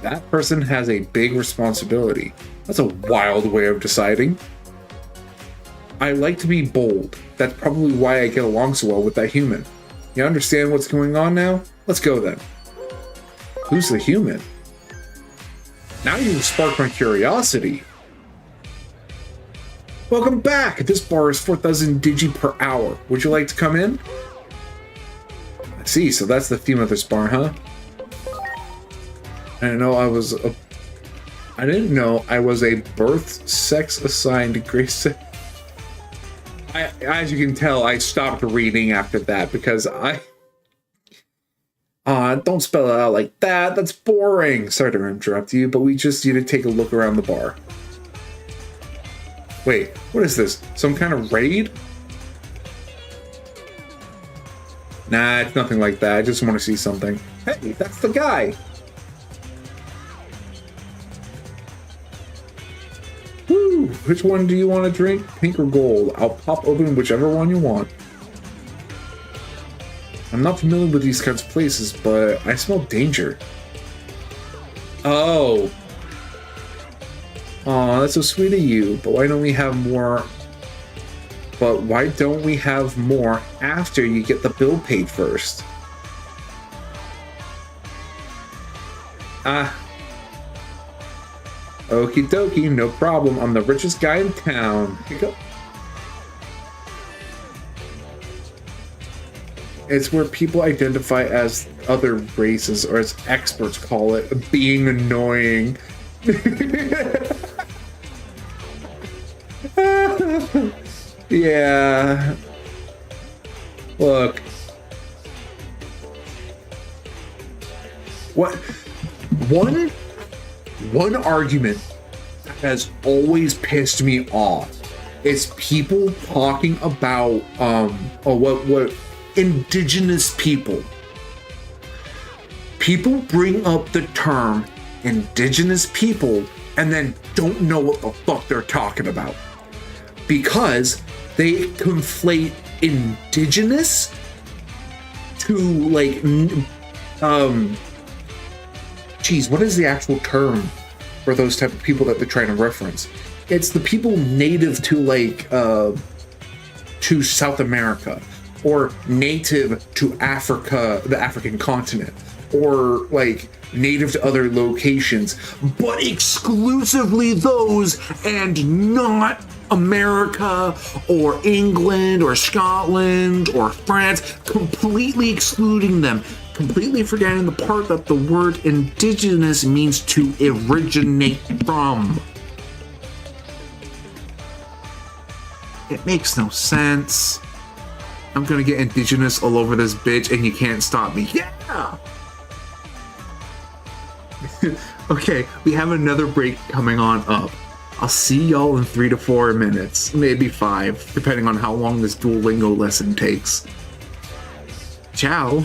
That person has a big responsibility. That's a wild way of deciding. I like to be bold. That's probably why I get along so well with that human. You understand what's going on now? Let's go then. Who's the human? Now you've sparked my curiosity. Welcome back! This bar is 4,000 digi per hour. Would you like to come in? I see, so that's the theme of this bar, huh? I didn't know I was a birth sex assigned grace. As you can tell, I stopped reading after that because don't spell it out like that. That's boring. Sorry to interrupt you, but we just need to take a look around the bar. Wait, what is this? Some kind of raid? Nah, it's nothing like that. I just want to see something. Hey, that's the guy. Woo! Which one do you want to drink? Pink or gold? I'll pop open whichever one you want. I'm not familiar with these kinds of places, but I smell danger. Oh. Aw, that's so sweet of you, but why don't we have more? But why don't we have more after you get the bill paid first? Okie dokie, no problem. I'm the richest guy in town. Here you go. It's where people identify as other races, or as experts call it, being annoying. Yeah. Look. What? One argument that has always pissed me off is people talking about what indigenous people. People bring up the term indigenous people and then don't know what the fuck they're talking about because they conflate indigenous to like geez, what is the actual term for those type of people that they're trying to reference? It's the people native to like to South America, or native to Africa, the African continent, or like native to other locations, but exclusively those and not America or England or Scotland or France, completely excluding them, completely forgetting the part that the word indigenous means to originate from. It makes no sense. I'm gonna get indigenous all over this bitch and you can't stop me. Yeah! Okay, we have another break coming on up. I'll see y'all in 3 to 4 minutes, maybe 5, depending on how long this Duolingo lesson takes. Ciao.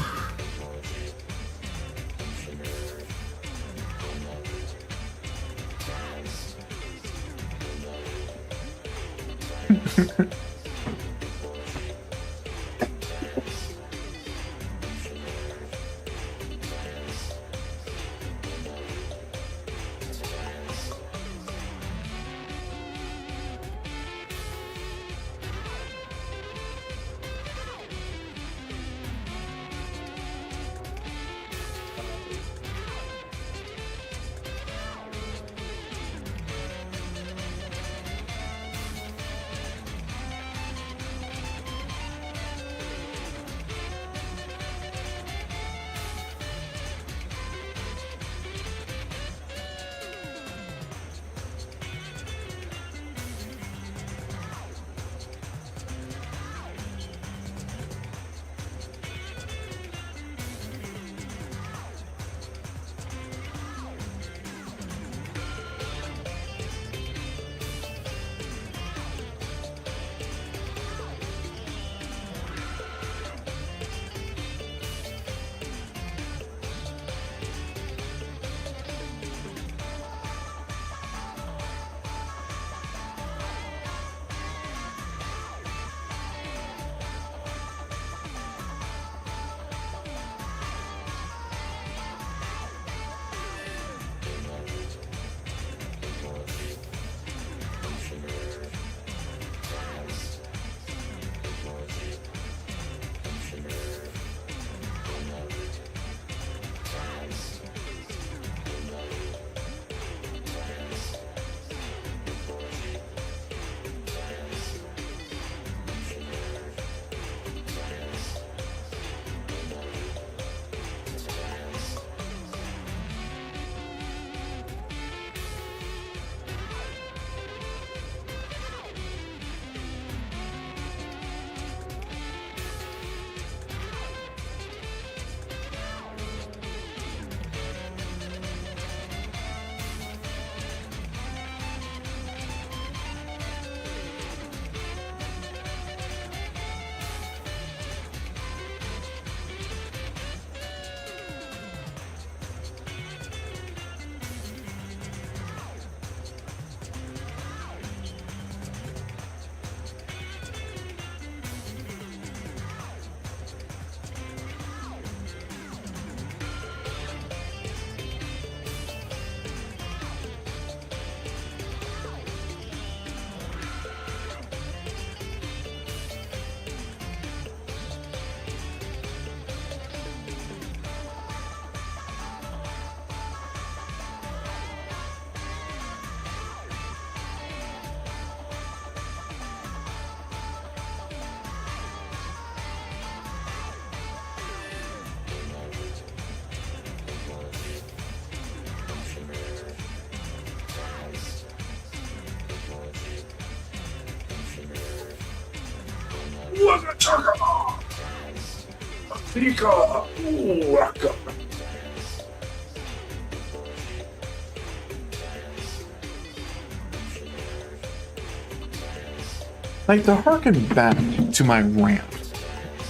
Like to harken back to my rant,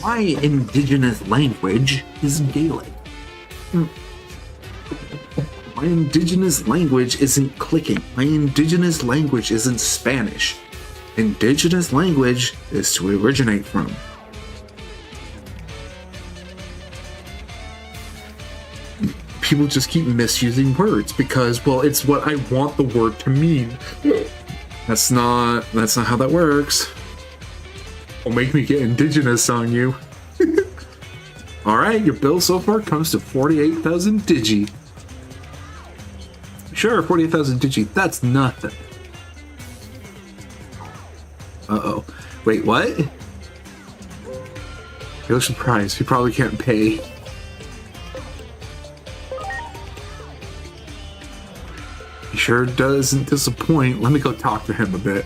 my indigenous language is Gaelic. My indigenous language isn't clicking. My indigenous language isn't Spanish. Indigenous language is to originate from. People just keep misusing words because, well, it's what I want the word to mean. That's not how that works. Don't make me get indigenous on you. Alright, your bill so far comes to 48,000 digi. Sure, 48,000 digi, that's nothing. Uh-oh. Wait, what? You look surprised. He probably can't pay. He sure doesn't disappoint. Let me go talk to him a bit.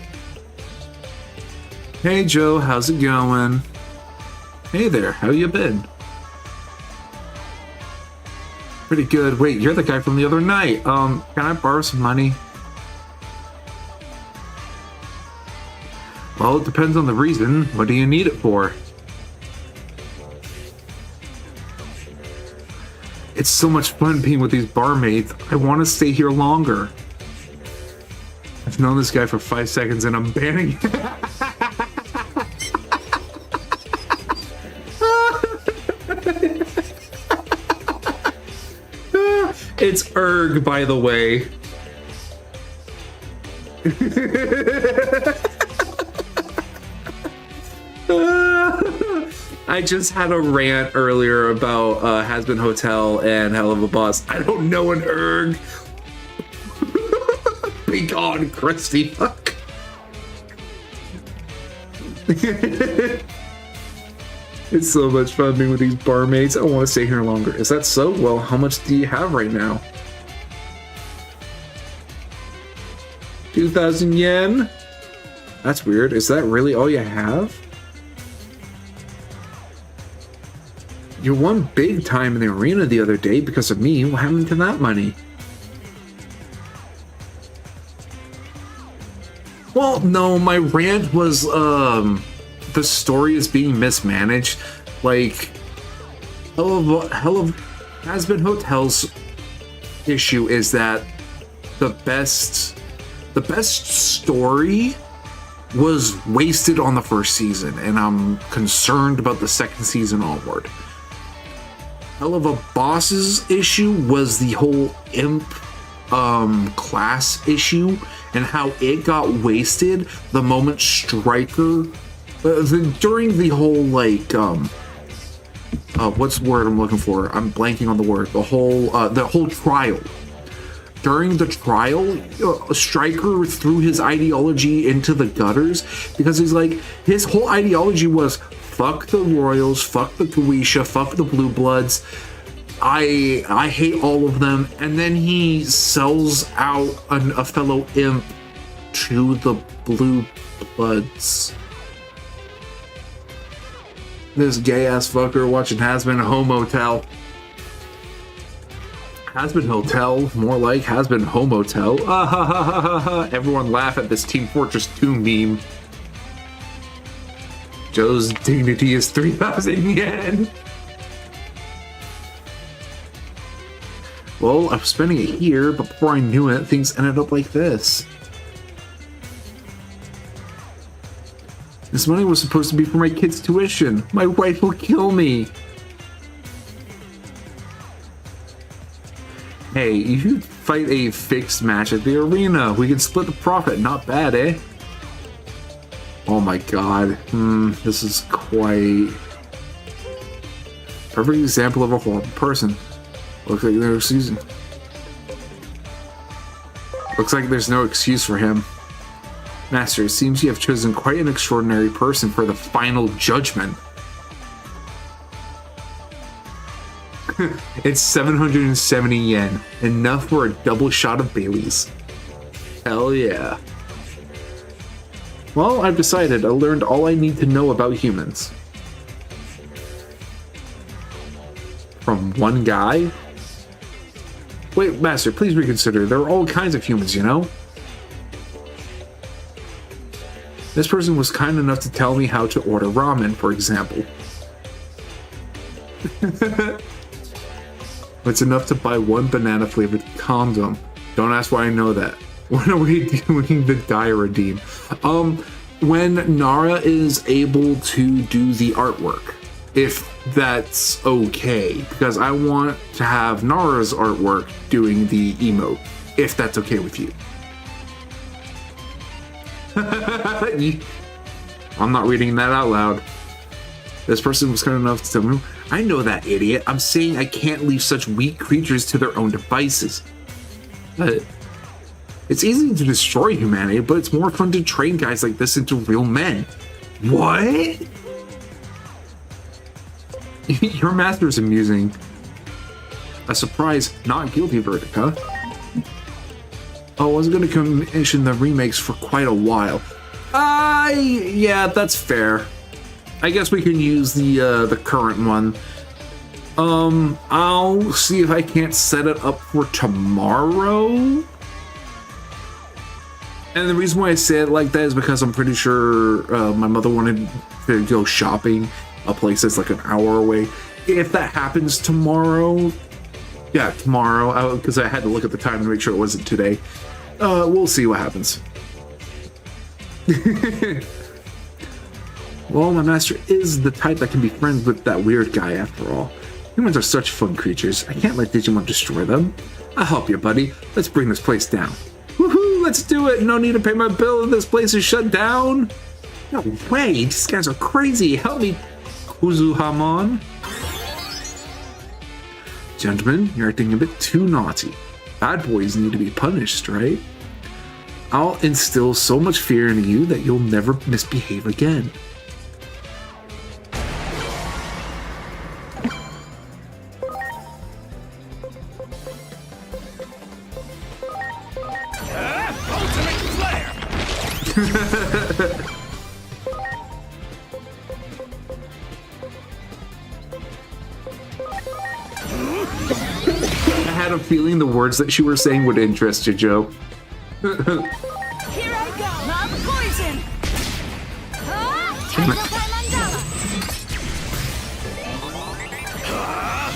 Hey Joe, how's it going? Hey there, how you been? Pretty good. Wait, you're the guy from the other night. Can I borrow some money? Well, it depends on the reason. What do you need it for? It's so much fun being with these barmaids. I want to stay here longer. I've known this guy for 5 seconds and I'm banning him. It's Erg, by the way. I just had a rant earlier about Has Been Hotel and Hell of a Boss. I don't know an Erg. Be gone, crusty fuck. It's so much fun being with these barmaids. I want to stay here longer. Is that so? Well, how much do you have right now? 2,000 yen? That's weird. Is that really all you have? You won big time in the arena the other day because of me. What happened to that money? Well, no, my rant was, the story is being mismanaged. Like, Hell of Has Been Hotel's issue is that the best story was wasted on the first season, and I'm concerned about the second season onward. Hell of a Boss's issue was the whole imp class issue and how it got wasted the moment Striker during the whole like what's the word I'm looking for? I'm blanking on the word. The whole trial. During the trial, Striker threw his ideology into the gutters because he's like, his whole ideology was fuck the Royals, fuck the Kuisha, fuck the Blue Bloods. I hate all of them. And then he sells out a fellow imp to the Blue Bloods. This gay ass fucker watching Has Been Homotel. Has Been Hotel, more like Has Been Homotel. Everyone laugh at this Team Fortress 2 meme. Joe's dignity is 3,000 yen. Well, I was spending it here, but before I knew it, things ended up like this. This money was supposed to be for my kids' tuition. My wife will kill me. Hey, you fight a fixed match at the arena. We can split the profit. Not bad, eh? Oh my god. This is quite... perfect example of a horrible person. Looks like there's no excuse for him. Master, it seems you have chosen quite an extraordinary person for the final judgment. It's 770 yen. Enough for a double shot of Bailey's. Hell yeah. Well, I've decided. I learned all I need to know about humans. From one guy? Wait, Master, please reconsider. There are all kinds of humans, you know? This person was kind enough to tell me how to order ramen, for example. It's enough to buy one banana-flavored condom. Don't ask why I know that. When are we doing the die redeem? When Nara is able to do the artwork. If that's okay. Because I want to have Nara's artwork doing the emote. If that's okay with you. I'm not reading that out loud. This person was kind enough to tell me, I know that, idiot. I'm saying I can't leave such weak creatures to their own devices. It's easy to destroy humanity, but it's more fun to train guys like this into real men. What? Your master is amusing. A surprise, not guilty verdict, huh? Oh, I was going to commission the remakes for quite a while. Yeah, that's fair. I guess we can use the current one. I'll see if I can't set it up for tomorrow. And the reason why I say it like that is because I'm pretty sure my mother wanted to go shopping a place that's like an hour away. If that happens tomorrow, yeah, tomorrow, because I had to look at the time to make sure it wasn't today. We'll see what happens. Well, my master is the type that can be friends with that weird guy after all. Humans are such fun creatures. I can't let Digimon destroy them. I'll help you, buddy. Let's bring this place down. Woohoo! Let's do it! No need to pay my bill if this place is shut down. No way! These guys are crazy. Help me, Kuzuhamon. Gentlemen, you're acting a bit too naughty. Bad boys need to be punished, right? I'll instill so much fear into you that you'll never misbehave again. Ultimate flare! I had a feeling the words that you were saying would interest you, Joe. Here I go. Mob poison. Hydropine mandala.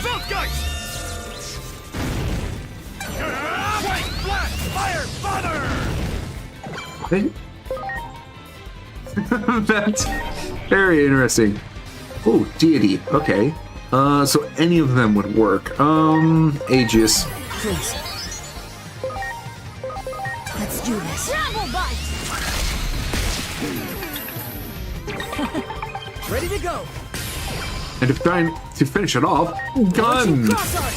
Zeitgeist! White flash! Fire! Father! That's very interesting. Oh, deity. Okay. So any of them would work. Aegis. Please. Let's do this. Travel bite. Ready to go. And if trying to finish it off, gun. Cross art.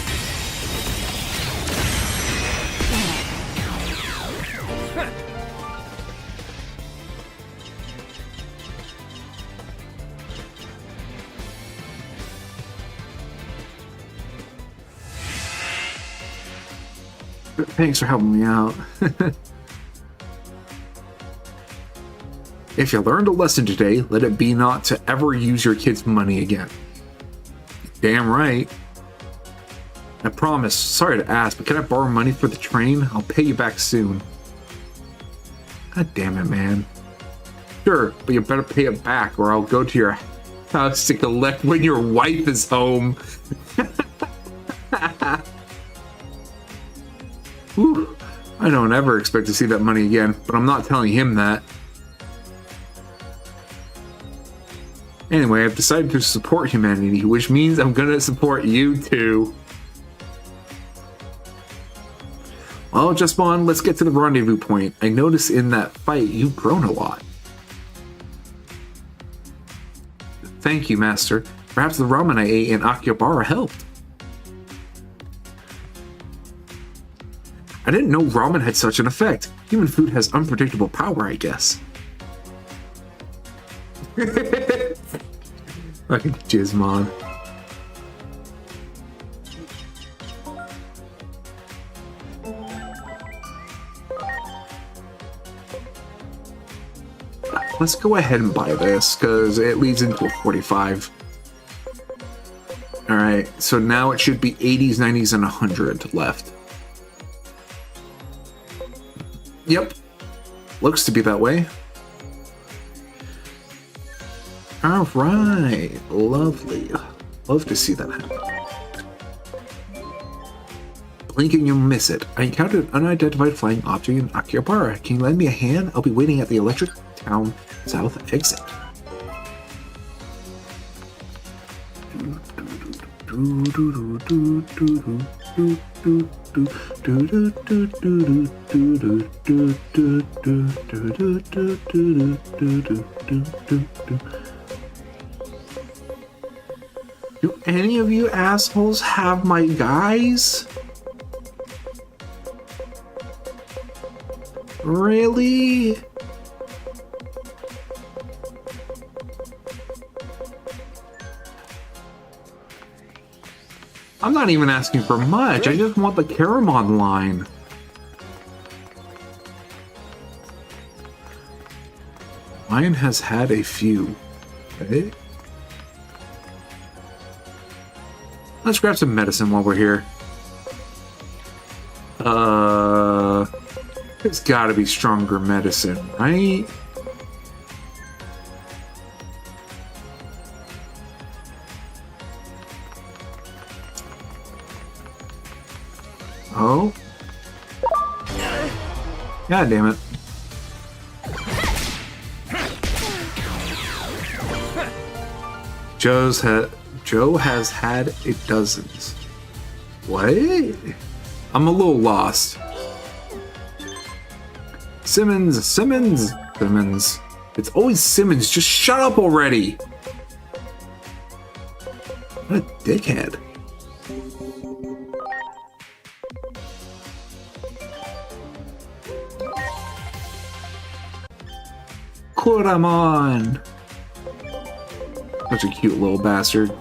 Thanks for helping me out. If you learned a lesson today, let it be not to ever use your kids' money again. Damn right. I promise, sorry to ask, but can I borrow money for the train? I'll pay you back soon. God damn it, man. Sure, but you better pay it back or I'll go to your house to collect when your wife is home. Whew. I don't ever expect to see that money again, but I'm not telling him that. Anyway, I've decided to support humanity, which means I'm gonna support you too. Well, Justmon, let's get to the rendezvous point. I noticed in that fight you've grown a lot. Thank you, Master. Perhaps the ramen I ate in Akihabara helped. I didn't know ramen had such an effect. Human food has unpredictable power, I guess. Fucking Jizmon. Let's go ahead and buy this, because it leads into a 45. Alright, so now it should be 80s, 90s, and 100 left. Yep. Looks to be that way. Alright. Lovely. Love to see that happen. Blink and you'll miss it. I encountered an unidentified flying object in Akihabara. Can you lend me a hand? I'll be waiting at the Electric Town South exit. Do any of you assholes have my guys? Really? I'm not even asking for much. I just want the Caramon line. Mine has had a few. Okay. Let's grab some medicine while we're here. It's gotta be stronger medicine, right? Oh. God damn it. Joe has had a dozens. What? I'm a little lost. Simmons. It's always Simmons. Just shut up already. What a dickhead. Kuramon. Such a cute little bastard.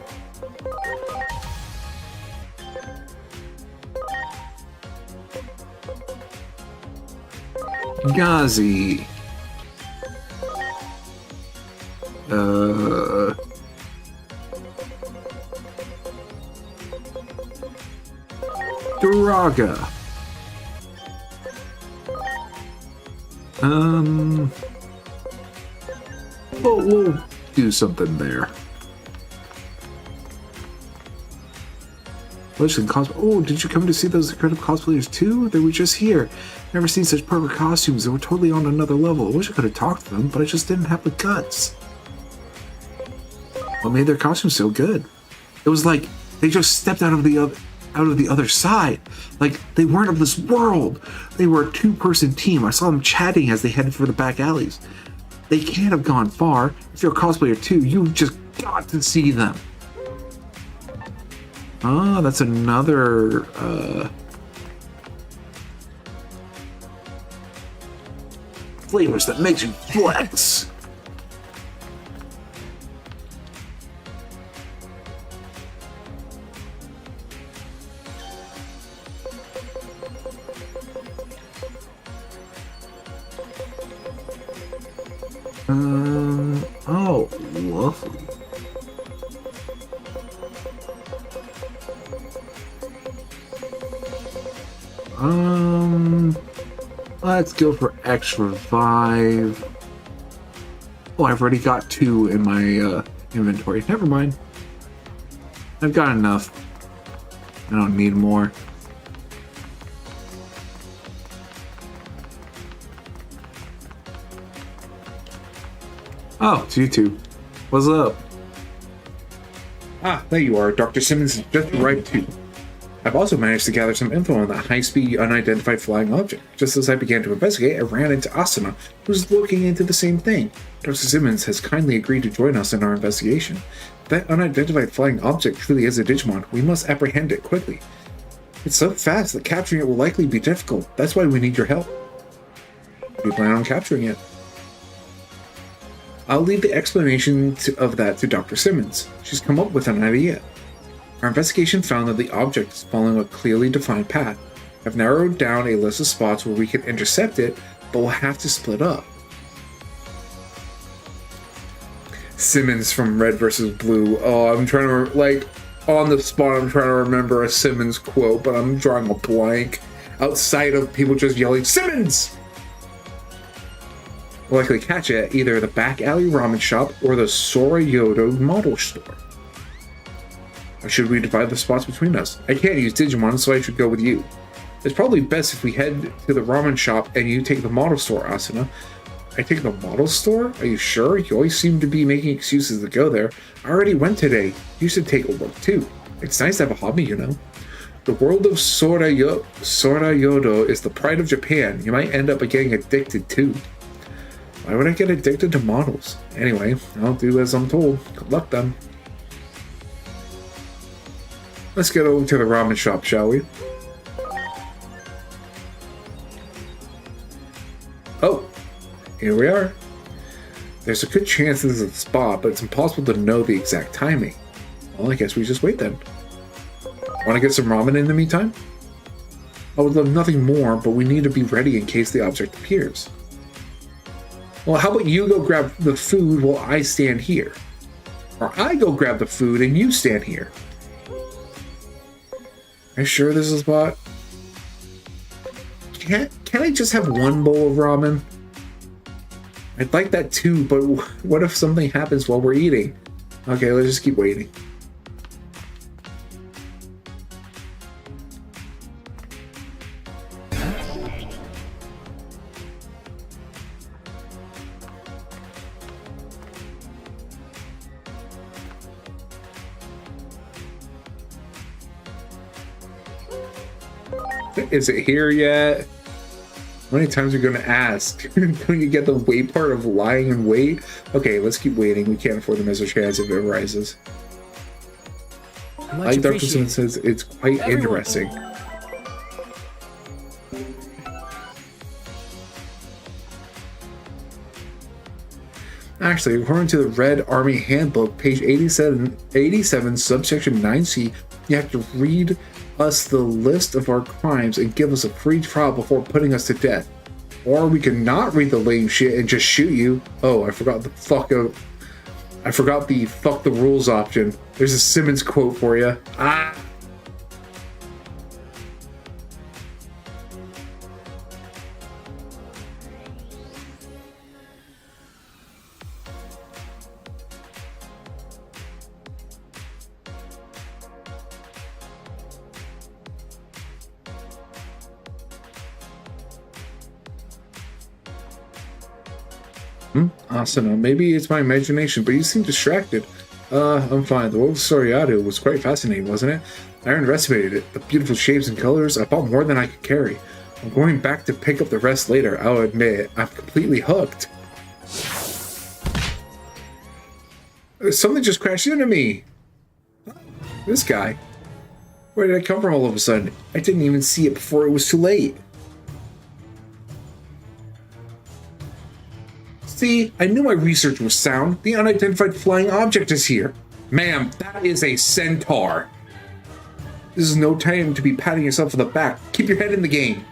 Gazi. Duraga. We'll do something there. Oh, did you come to see those incredible cosplayers too? They were just here. Never seen such perfect costumes. They were totally on another level. I wish I could have talked to them, but I just didn't have the guts. What made their costumes so good? It was like they just stepped out of the other side. Like they weren't of this world. They were a two-person team. I saw them chatting as they headed for the back alleys. They can't have gone far. If you're a cosplayer too, you've just got to see them. Ah, that's another, flavors that makes you flex. Oh, lovely. Let's go for extra revive. Oh, I've already got 2 in my inventory. Never mind. I've got enough. I don't need more. Oh, it's you two. What's up? Ah, there you are. Dr. Simmons has just arrived too. I've also managed to gather some info on that high-speed, unidentified flying object. Just as I began to investigate, I ran into Asuna, who was looking into the same thing. Dr. Simmons has kindly agreed to join us in our investigation. If that unidentified flying object truly is a Digimon, we must apprehend it quickly. It's so fast that capturing it will likely be difficult. That's why we need your help. We plan on capturing it. I'll leave the explanation of that to Dr. Simmons. She's come up with an idea. Our investigation found that the object is following a clearly defined path. I've narrowed down a list of spots where we can intercept it, but we'll have to split up. Simmons from Red vs. Blue. Oh, I'm trying to, on the spot, I'm trying to remember a Simmons quote, but I'm drawing a blank. Outside of people just yelling, Simmons! We'll likely catch it at either the back alley ramen shop or the Sora-Yodo model store. Or should we divide the spots between us? I can't use Digimon, so I should go with you. It's probably best if we head to the ramen shop and you take the model store, Asuna. I take the model store? Are you sure? You always seem to be making excuses to go there. I already went today. You should take a look too. It's nice to have a hobby, you know. The world of Sora-Yodo is the pride of Japan. You might end up getting addicted too. Why would I get addicted to models? Anyway, I'll do as I'm told. Good luck then. Let's get over to the ramen shop, shall we? Oh, here we are. There's a good chance this is the spot, but it's impossible to know the exact timing. Well, I guess we just wait then. Want to get some ramen in the meantime? I would love nothing more, but we need to be ready in case the object appears. Well, how about you go grab the food while I stand here? Or I go grab the food and you stand here. Are you sure this is a spot? Can I just have one bowl of ramen? I'd like that too, but what if something happens while we're eating? Okay, let's just keep waiting. Is it here yet? How many times are you going to ask? Don't you get the wait part of lying in wait? Okay, let's keep waiting. We can't afford to miss a chance if it arises. Like Dr. Sim says, it's quite interesting. Actually, according to the Red Army Handbook, page 87 subsection 9C, you have to read us the list of our crimes and give us a free trial before putting us to death. Or we can not read the lame shit and just shoot you. Oh, I forgot the fuck the rules option. There's a Simmons quote for you. Ah! Asuna, maybe it's my imagination, but you seem distracted. I'm fine. The world of Soriado was quite fascinating, wasn't it? I underestimated it. The beautiful shapes and colors, I bought more than I could carry. I'm going back to pick up the rest later, I'll admit it. I'm completely hooked. Something just crashed into me. This guy. Where did I come from all of a sudden? I didn't even see it before it was too late. See, I knew my research was sound. The unidentified flying object is here. Ma'am, that is a centaur. This is no time to be patting yourself on the back. Keep your head in the game.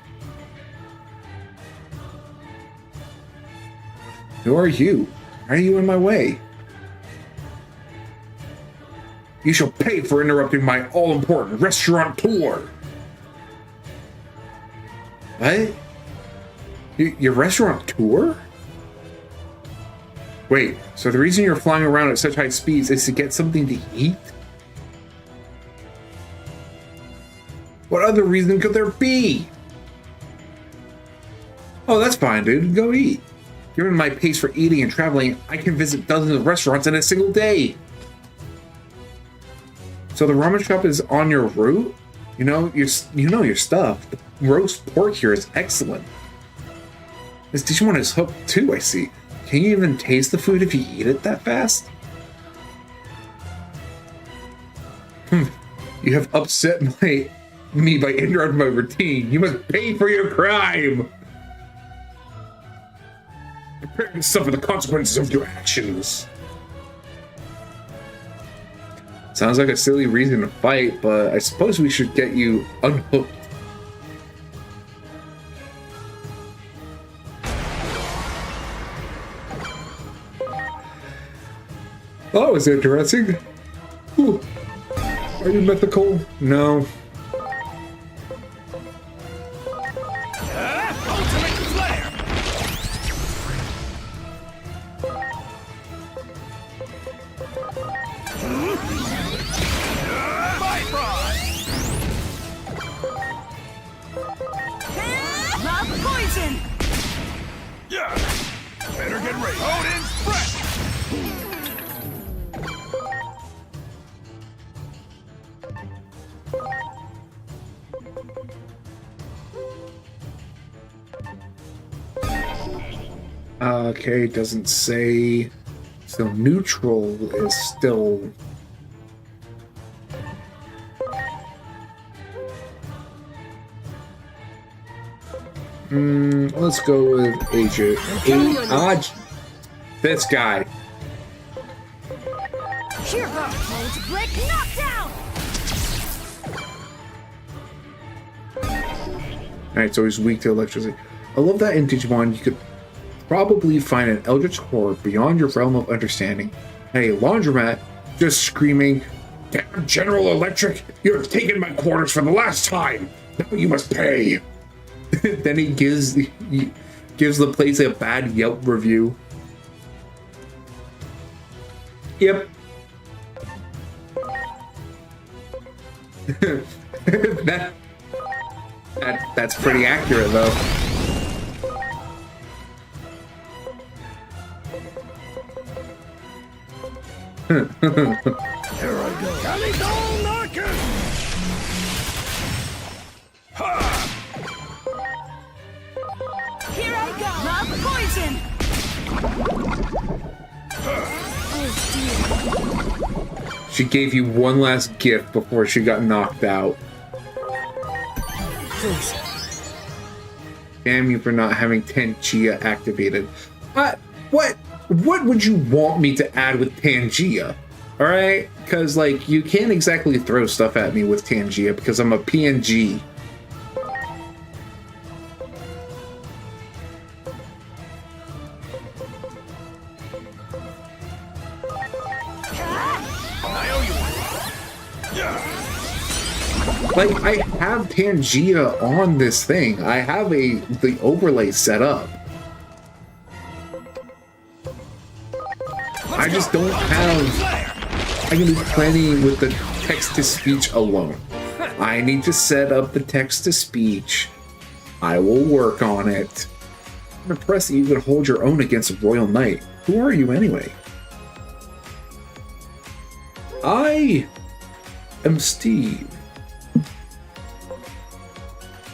Who are you? Why are you in my way? You shall pay for interrupting my all-important restaurant tour. What? Your restaurant tour? Wait, so the reason you're flying around at such high speeds is to get something to eat? What other reason could there be? Oh, that's fine, dude. Go eat. Given my pace for eating and traveling, I can visit dozens of restaurants in a single day. So the ramen shop is on your route? You know your stuff. The roast pork here is excellent. This Digimon is hooked too, I see. Can you even taste the food if you eat it that fast? You have upset me by interrupting my routine. You must pay for your crime. Prepare to suffer the consequences of your actions. Sounds like a silly reason to fight, but I suppose we should get you unhooked. Oh, is interesting. Ooh. Are you mythical? No. Ultimate flare! Love poison! Yeah! Better get ready. Odin's breath! Okay, doesn't say. So neutral is still. Let's go with Agent. This guy. Cheer up, Cold Brick knockdown! Alright, so he's weak to electricity. I love that in Digimon you could probably find an eldritch horror beyond your realm of understanding. Hey, laundromat, just screaming, Damn General Electric, you have taken my quarters for the last time. Now you must pay. Then he gives the place a bad Yelp review. Yep. That's pretty accurate though. Here I go. Kalidol Narkin! Here I go. Love poison. Oh dear. She gave you one last gift before she got knocked out. Please. Damn you for not having Tangia activated. What would you want me to add with Tangia? Alright? Because, like, you can't exactly throw stuff at me with Tangia because I'm a PNG. Like, I have Tangia on this thing. I have the overlay set up. I just don't have... I can do plenty with the text-to-speech alone. I need to set up the text-to-speech. I will work on it. I'm impressed that you could hold your own against a Royal Knight. Who are you anyway? I am Steve.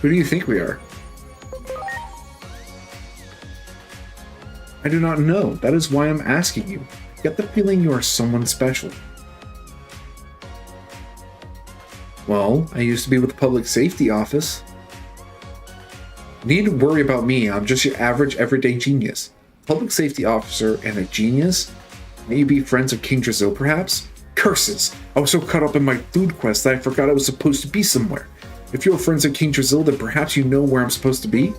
Who do you think we are? I do not know. That is why I'm asking you. Get the feeling you are someone special. Well, I used to be with the Public Safety Office. You need to worry about me. I'm just your average everyday genius. Public Safety Officer and a genius? Maybe friends of King Drizzle, perhaps? Curses! I was so caught up in my food quest that I forgot I was supposed to be somewhere. If you're friends of King Drizzle, then perhaps you know where I'm supposed to be?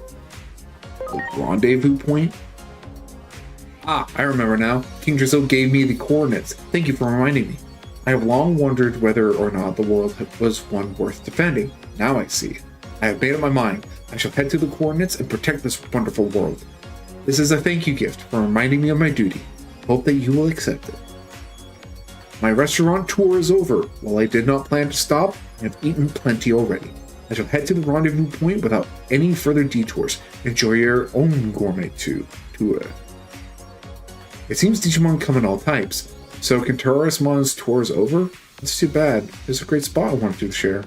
The rendezvous point? Ah, I remember now. King Drizzle gave me the coordinates. Thank you for reminding me. I have long wondered whether or not the world was one worth defending. Now I see. I have made up my mind. I shall head to the coordinates and protect this wonderful world. This is a thank you gift for reminding me of my duty. Hope that you will accept it. My restaurant tour is over. While I did not plan to stop, I have eaten plenty already. I shall head to the rendezvous point without any further detours. Enjoy your own gourmet tour. It seems Digimon come in all types. So Kentaurasmon's tour is over? That's too bad. It's a great spot I wanted to share.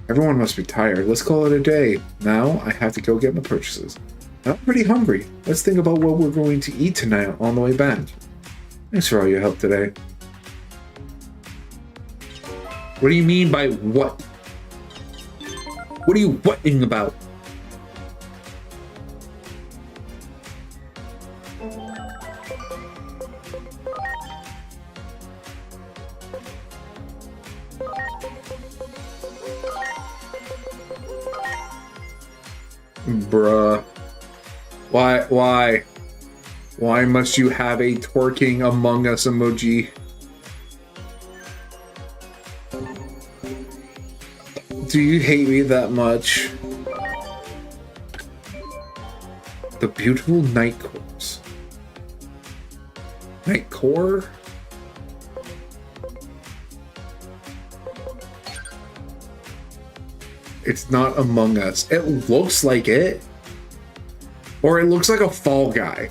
Everyone must be tired. Let's call it a day. Now I have to go get my purchases. I'm pretty hungry. Let's think about what we're going to eat tonight on the way back. Thanks for all your help today. What do you mean by what? What are you whatting about? Bruh. Why must you have a twerking Among Us emoji? Do you hate me that much? The beautiful Night Corpse. Night Core? It's not Among Us. It looks like it. Or it looks like a Fall Guy.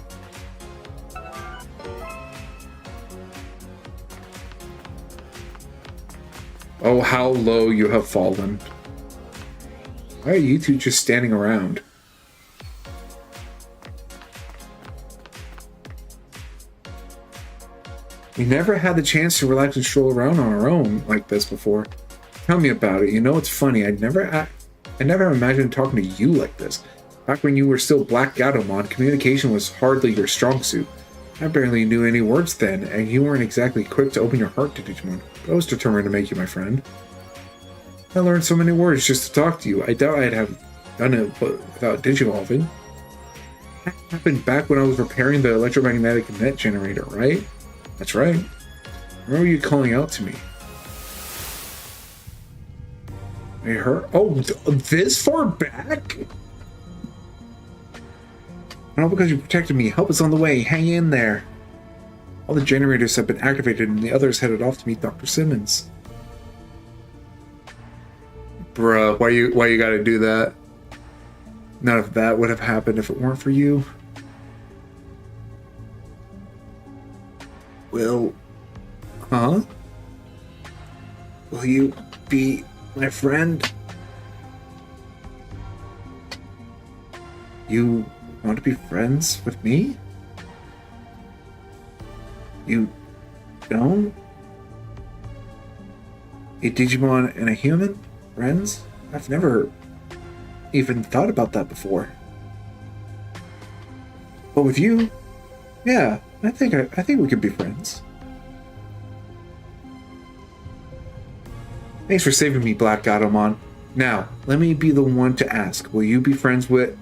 Oh, how low you have fallen. Why are you two just standing around? We never had the chance to relax and stroll around on our own like this before. Tell me about it. You know, it's funny. I never imagined talking to you like this. Back when you were still Black Gatomon, communication was hardly your strong suit. I barely knew any words then, and you weren't exactly quick to open your heart to Digimon. But I was determined to make you my friend. I learned so many words just to talk to you. I doubt I'd have done it without Digivolving. That happened back when I was repairing the electromagnetic net generator, right? That's right. I remember you calling out to me. I heard. Oh, this far back? All because you protected me. Help is on the way. Hang in there. All the generators have been activated and the others headed off to meet Dr. Simmons. Bruh, why you gotta do that? None of that would have happened if it weren't for you. Will... Huh? Will you be my friend? You want to be friends with me? You don't? A Digimon and a human? Friends? I've never even thought about that before. But with you, yeah, I think we could be friends. Thanks for saving me, Black Gatomon. Now, let me be the one to ask. Will you be friends with...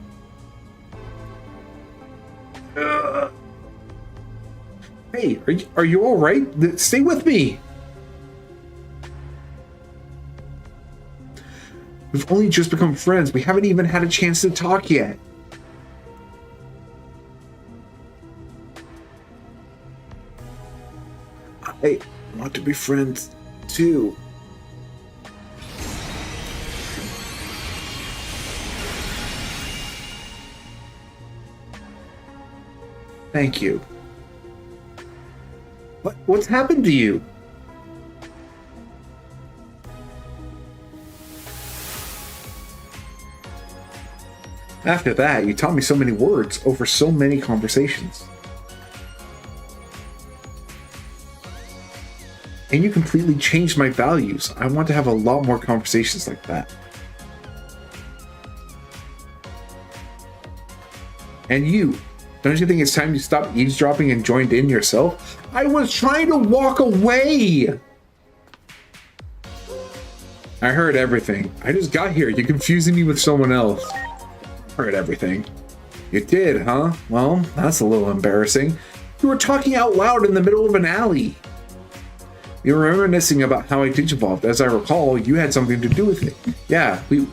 Hey, are you all right? Stay with me. We've only just become friends. We haven't even had a chance to talk yet. I want to be friends too. Thank you. What's happened to you? After that, you taught me so many words over so many conversations. And you completely changed my values. I want to have a lot more conversations like that. And you, don't you think it's time you stopped eavesdropping and joined in yourself? I was trying to walk away! I heard everything. I just got here. You're confusing me with someone else. Heard everything. You did, huh? Well, that's a little embarrassing. You were talking out loud in the middle of an alley. You were reminiscing about how I digivolved. As I recall, you had something to do with it. Yeah, we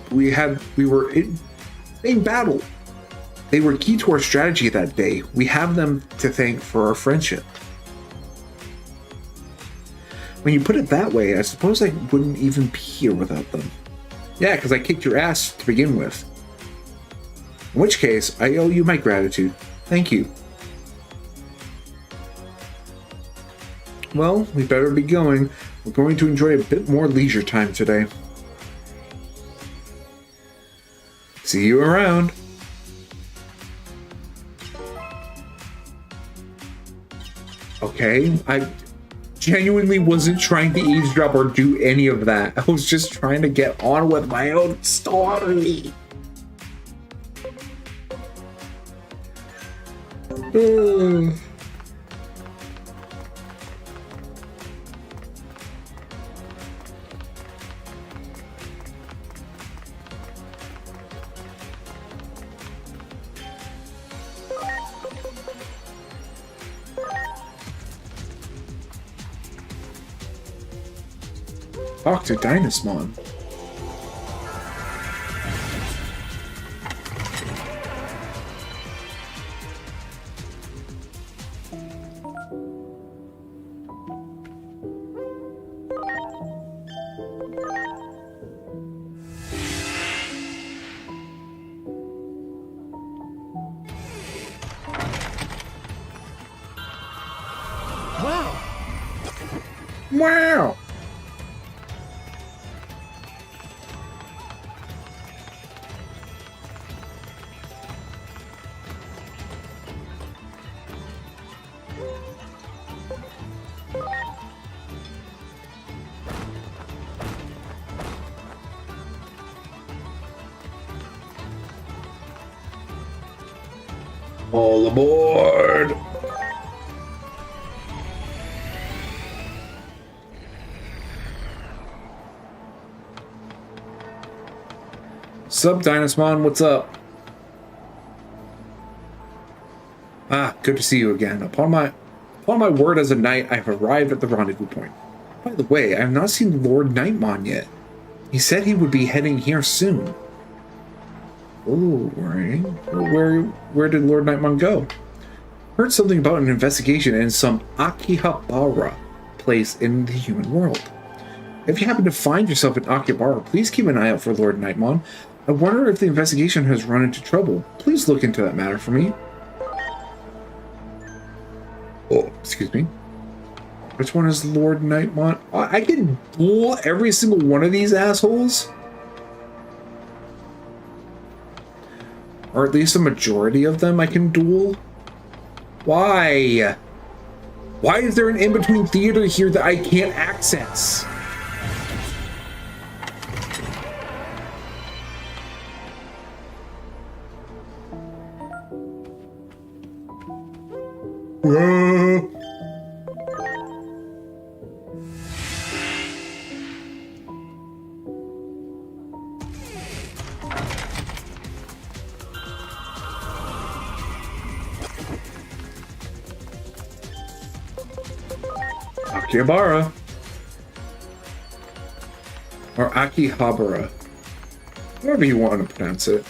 were in same battle. They were key to our strategy that day. We have them to thank for our friendship. When you put it that way, I suppose I wouldn't even be here without them. Yeah, because I kicked your ass to begin with. In which case, I owe you my gratitude. Thank you. Well, we better be going. We're going to enjoy a bit more leisure time today. See you around. Okay, I genuinely wasn't trying to eavesdrop or do any of that. I was just trying to get on with my own story. Talk to Dynasmon. Wow. Wow! All aboard! Sup, Dynasmon, what's up? Ah, good to see you again. Upon my word as a knight, I have arrived at the rendezvous point. By the way, I have not seen Lord Nightmon yet. He said he would be heading here soon. Oh, right. Where did Lord Nightmon go? Heard something about an investigation in some Akihabara place in the human world. If you happen to find yourself in Akihabara, please keep an eye out for Lord Nightmon. I wonder if the investigation has run into trouble. Please look into that matter for me. Oh, excuse me. Which one is Lord Nightmon? I can duel every single one of these assholes? Or at least a majority of them I can duel? Why? Why is there an in-between theater here that I can't access? Akihabara. Or Akihabara. However you want to pronounce it.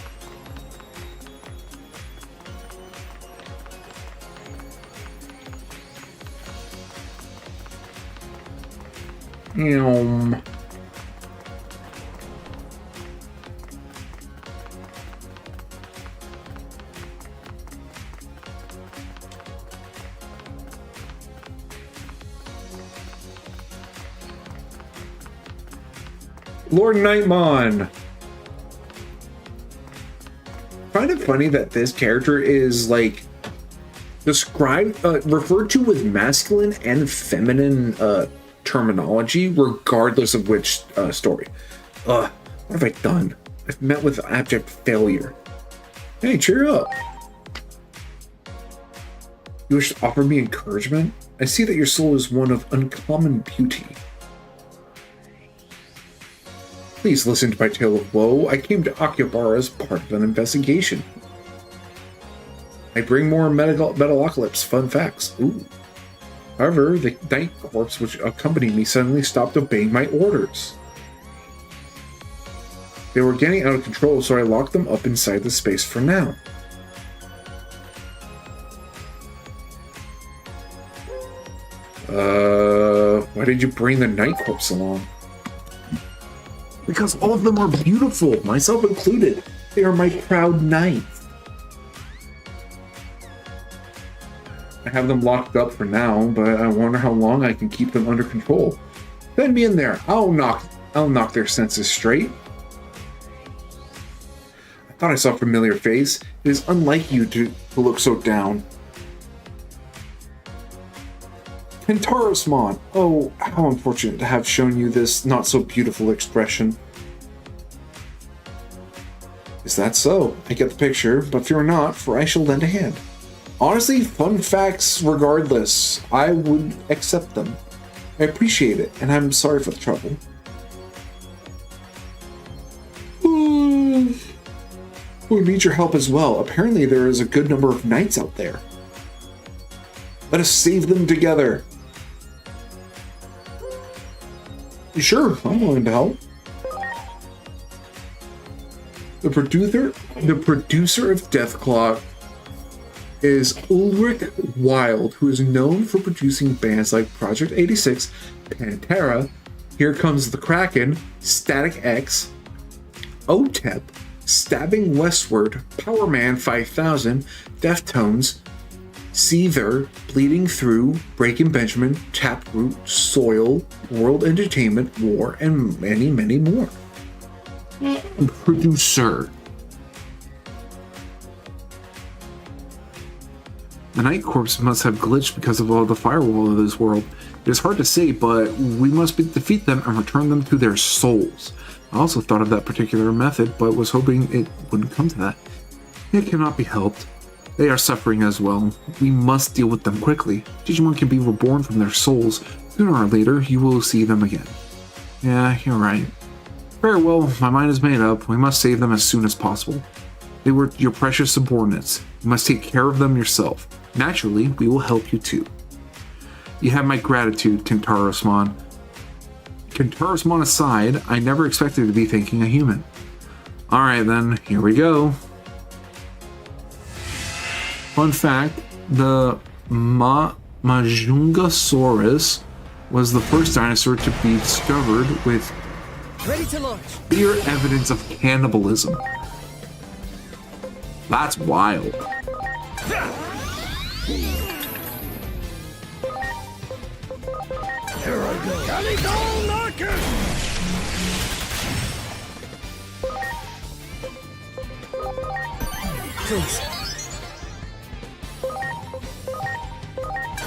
Lord Nightmon. Find it funny that this character is like referred to with masculine and feminine terminology, regardless of which story. What have I done? I've met with abject failure. Hey, cheer up. You wish to offer me encouragement? I see that your soul is one of uncommon beauty. Please listen to my tale of woe. I came to Akihabara as part of an investigation. I bring more Metalocalypse fun facts. Ooh. However, the Night Corps which accompanied me suddenly stopped obeying my orders. They were getting out of control, so I locked them up inside the space for now. Why did you bring the Night Corps along? Because all of them are beautiful, myself included. They are my proud knights. I have them locked up for now, but I wonder how long I can keep them under control. Send me in there. I'll knock their senses straight. I thought I saw a familiar face. It is unlike you to look so down. Kentarosmon! Oh, how unfortunate to have shown you this not-so-beautiful expression. Is that so? I get the picture, but fear not, for I shall lend a hand. Honestly, fun facts regardless. I would accept them. I appreciate it, and I'm sorry for the trouble. We need your help as well. Apparently there is a good number of knights out there. Let us save them together. Sure, I'm willing to help. The producer of Deathclaw is Ulrich Wild, who is known for producing bands like Project 86, Pantera, Here Comes the Kraken, Static X, OTEP, Stabbing Westward, Power Man 5000, Deftones, Seether, Bleeding Through, Breaking Benjamin, Taproot, Soil, World Entertainment, War, and many, many more. Producer. The Night Corps must have glitched because of all the firewall of this world. It is hard to say, but we must defeat them and return them to their souls. I also thought of that particular method, but was hoping it wouldn't come to that. It cannot be helped. They are suffering as well. We must deal with them quickly. Digimon can be reborn from their souls. Sooner or later, you will see them again. Yeah, you're right. Very well, my mind is made up. We must save them as soon as possible. They were your precious subordinates. You must take care of them yourself. Naturally, we will help you too. You have my gratitude, Kentarosmon. Kentaurosmon aside, I never expected to be thinking a human. Alright then, here we go. Fun fact, the Majungasaurus was the first dinosaur to be discovered with Ready to launch. clear evidence of cannibalism. That's wild. Here I go. Kalidol Narkin! Please.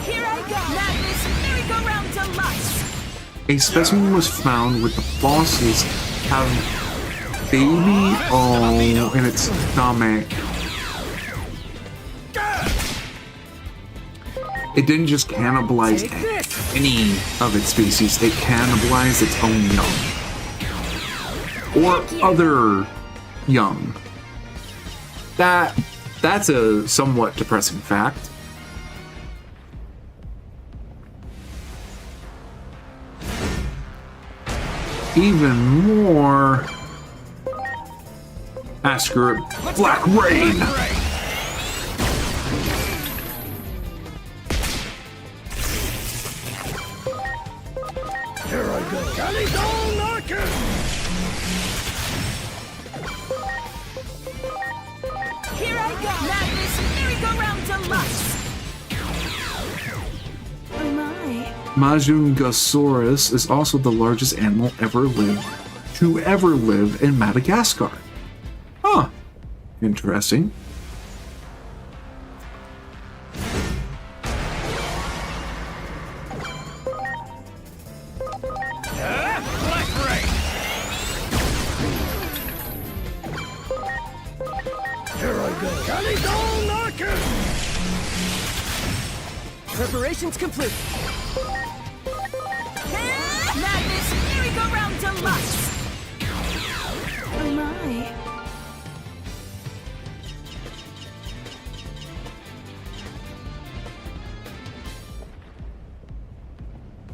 Here I go. Madness, merry-go-round to life. A specimen was found with the fossils having baby in its stomach. It didn't just cannibalize any of its species, it cannibalized its own young. Or other young. That's a somewhat depressing fact. Even more. Asker Black Rain. Here I go. Kalidol Narkin! Here I go. Madness, merry-go-round to life. Oh my. Majungasaurus is also the largest animal to ever live in Madagascar. Huh. Interesting. Black Ray! Here I go. Kalidol Narkin! Preparations complete. Madness, merry-go-round to life. Oh my.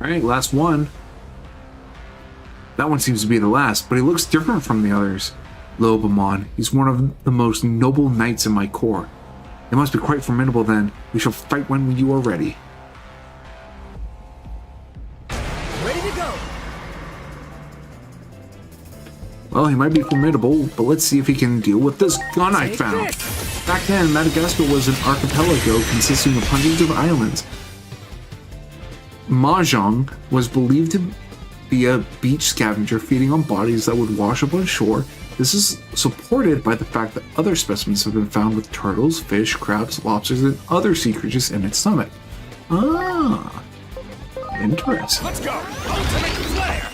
Alright, last one. That one seems to be the last, but he looks different from the others. Lobomon. He's one of the most noble knights in my corps. They must be quite formidable then. We shall fight when you are ready. Ready to go. Well, he might be formidable, but let's see if he can deal with this gun I found. this. Back then, Madagascar was an archipelago consisting of hundreds of islands. Mahjong was believed to be a beach scavenger feeding on bodies that would wash up on shore. This is supported by the fact that other specimens have been found with turtles, fish, crabs, lobsters, and other sea creatures in its stomach. Ah, interesting. Let's go! Ultimate Flare!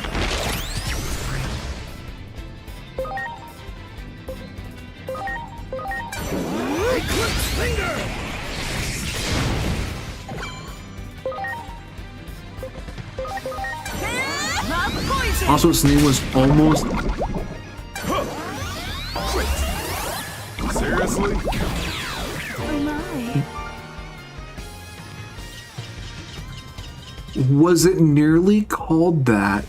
Eclipse Finger! Love poison. Also, its name was almost Seriously? Oh my. Was it nearly called that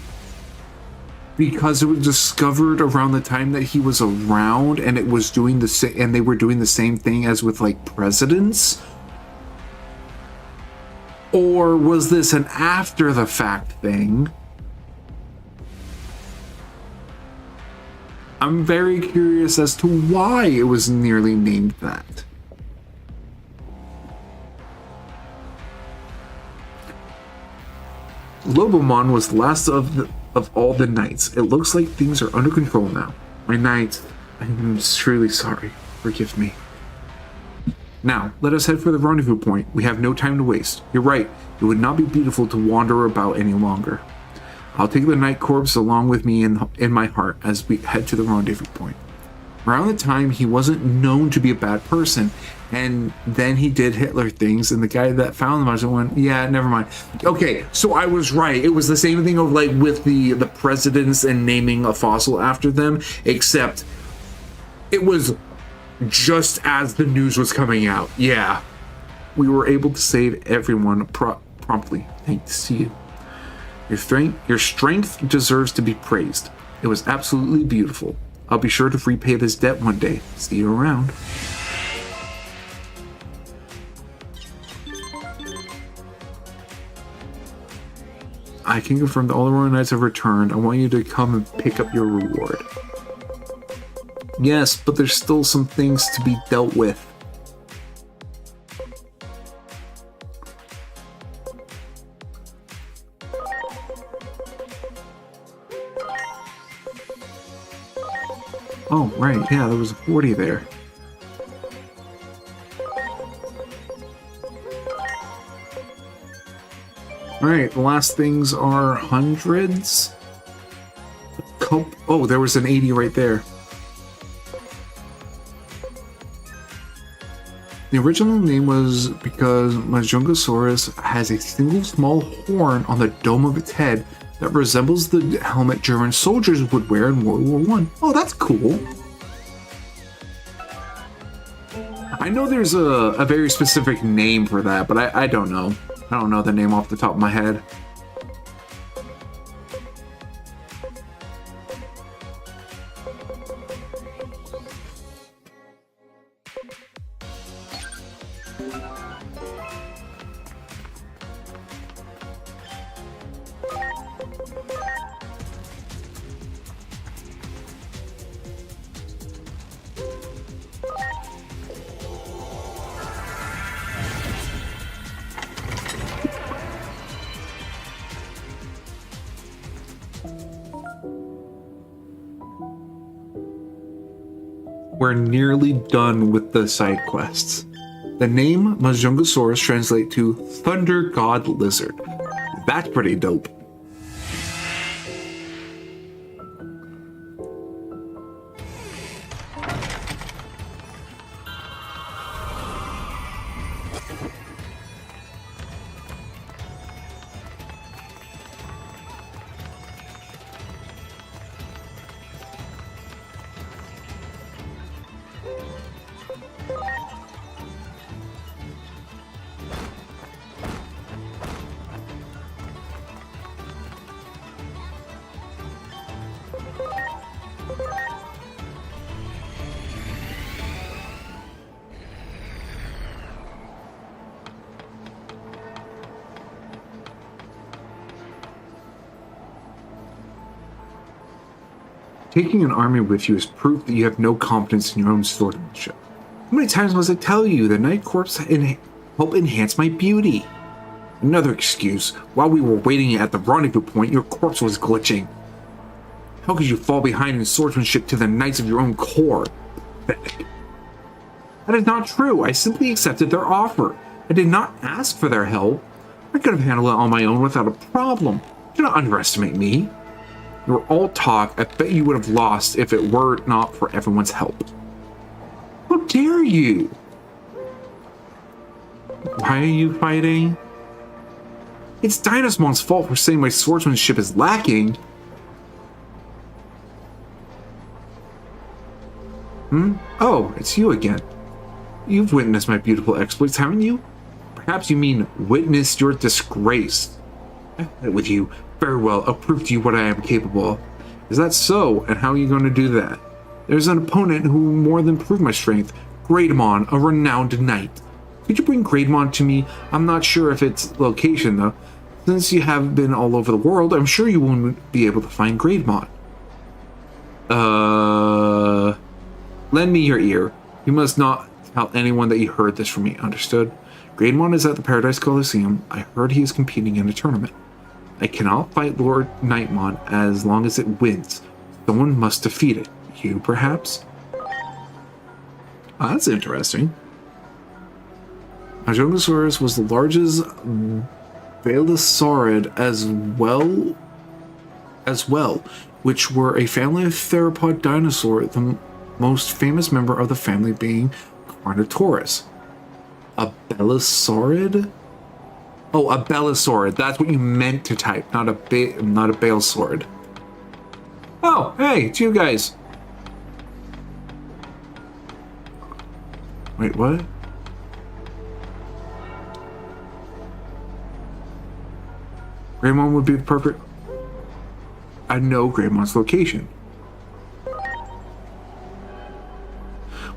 because it was discovered around the time that he was around and it was doing the same, and they were doing the same thing as with like presidents? Or was this an after the fact thing? I'm very curious as to why it was nearly named that. Lobomon was the last of all the knights. It looks like things are under control now. My knight, I'm truly sorry. Forgive me. Now, let us head for the rendezvous point. We have no time to waste. You're right. It would not be beautiful to wander about any longer. I'll take the Night Corpse along with me in my heart as we head to the rendezvous point. Around the time, he wasn't known to be a bad person, and then he did Hitler things, and the guy that found him, I was went, yeah, never mind. Okay, so I was right. It was the same thing of like with the presidents and naming a fossil after them, except it was just as the news was coming out. Yeah. We were able to save everyone promptly. Thanks to you. Your strength deserves to be praised. It was absolutely beautiful. I'll be sure to repay this debt one day. See you around. I can confirm that all the Royal Knights have returned. I want you to come and pick up your reward. Yes, but there's still some things to be dealt with. Oh, right, yeah, there was a 40 there. Alright, the last things are hundreds. Oh, there was an 80 right there. The original name was because Majungasaurus has a single small horn on the dome of its head that resembles the helmet German soldiers would wear in World War I. Oh, that's cool. I know there's a very specific name for that, but I don't know. I don't know the name off the top of my head. We're nearly done with the side quests. The name Majungasaurus translates to Thunder God Lizard. That's pretty dope. Taking an army with you is proof that you have no confidence in your own swordsmanship. How many times must I tell you the Night Corps help enhance my beauty? Another excuse. While we were waiting at the rendezvous point, your corpse was glitching. How could you fall behind in swordsmanship to the knights of your own corps? Pathetic. That is not true. I simply accepted their offer. I did not ask for their help. I could have handled it on my own without a problem. Do not underestimate me. You were all talk. I bet you would have lost if it were not for everyone's help. How dare you? Why are you fighting? It's Dynasmon's fault for saying my swordsmanship is lacking. Oh, it's you again. You've witnessed my beautiful exploits, haven't you? Perhaps you mean witnessed your disgrace. I fight with you. Very well, I'll prove to you what I am capable of. Is that so? And how are you going to do that? There's an opponent who more than proved my strength. Digimon, a renowned knight. Could you bring Digimon to me? I'm not sure if its location, though. Since you have been all over the world, I'm sure you won't be able to find Digimon. Lend me your ear. You must not tell anyone that you heard this from me, understood? Digimon is at the Paradise Coliseum. I heard he is competing in a tournament. I cannot fight Lord Nightmon as long as it wins. Someone must defeat it. You, perhaps? That's interesting. Majungasaurus was the largest Velociraptor as well, which were a family of theropod dinosaur, the most famous member of the family being Carnotaurus. A Belisaurid? Oh, a Belisaurid. That's what you meant to type, not a Balesaurid. Oh, hey, it's you guys. Wait, what? Greymon would be the perfect... I know Greymon's location.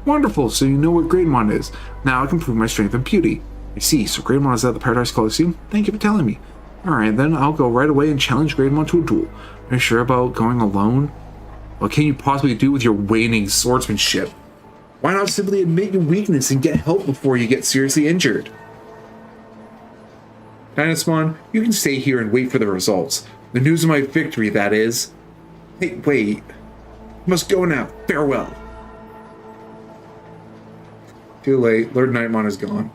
Wonderful, so you know where Greymon is. Now I can prove my strength and beauty. I see, so Greymon is at the Paradise Coliseum? Thank you for telling me. Alright, then I'll go right away and challenge Greymon to a duel. Are you sure about going alone? What can you possibly do with your waning swordsmanship? Why not simply admit your weakness and get help before you get seriously injured? Dynasmon, you can stay here and wait for the results. The news of my victory, that is. Hey, wait. You must go now. Farewell. Too late. Lord Nightmon is gone.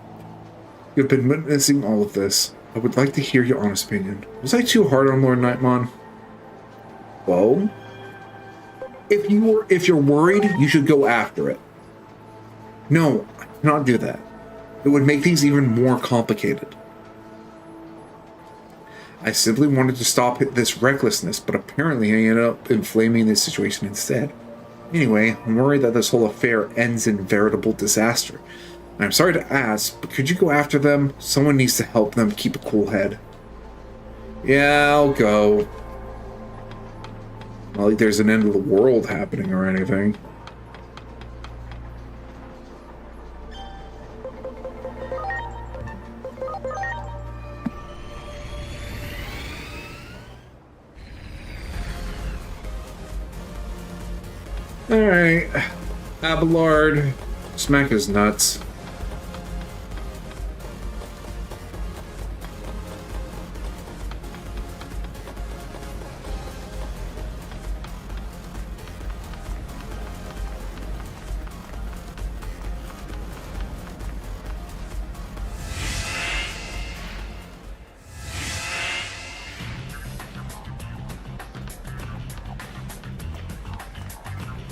You've been witnessing all of this. I would like to hear your honest opinion. Was I too hard on Lord Nightmon? Well, if you're worried, you should go after it. No, I cannot do that. It would make things even more complicated. I simply wanted to stop this recklessness, but apparently I ended up inflaming the situation instead. Anyway, I'm worried that this whole affair ends in veritable disaster. I'm sorry to ask, but could you go after them? Someone needs to help them keep a cool head. Yeah, I'll go. Not like there's an end of the world happening or anything. Alright. Abelard. Smack his nuts.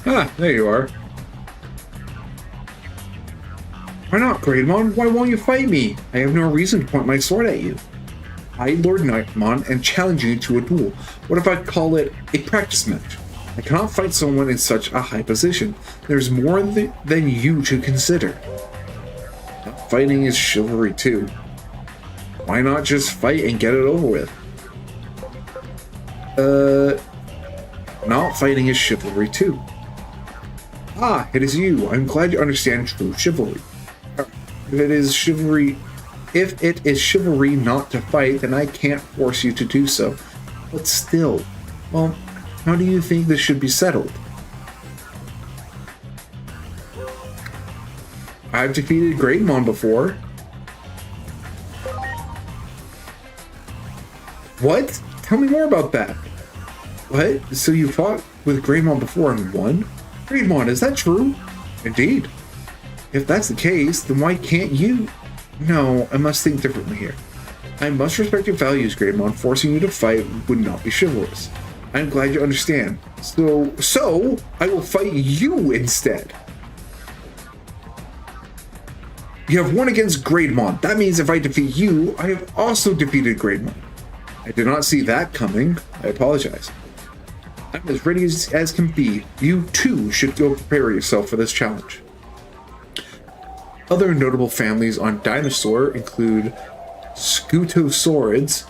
Ah, there you are. Why not, Greymon? Why won't you fight me? I have no reason to point my sword at you. I, Lord Nightmon, and challenge you to a duel. What if I call it a practice match? I cannot fight someone in such a high position. There's more than you to consider. Fighting is chivalry too. Why not just fight and get it over with? Not fighting is chivalry too. Ah, it is you. I'm glad you understand true chivalry. If it is chivalry not to fight, then I can't force you to do so. But still, well, how do you think this should be settled? I've defeated Greymon before. What? Tell me more about that. What? So you fought with Greymon before and won? Greymon, is that true? Indeed. If that's the case, then why can't you? No, I must think differently here. I must respect your values, Greymon. Forcing you to fight would not be chivalrous. I'm glad you understand. So I will fight you instead. You have won against Greymon. That means if I defeat you, I have also defeated Greymon. I did not see that coming. I apologize. I'm as ready as can be. You too should go prepare yourself for this challenge. Other notable families on Dinosaur include Scutosaurids,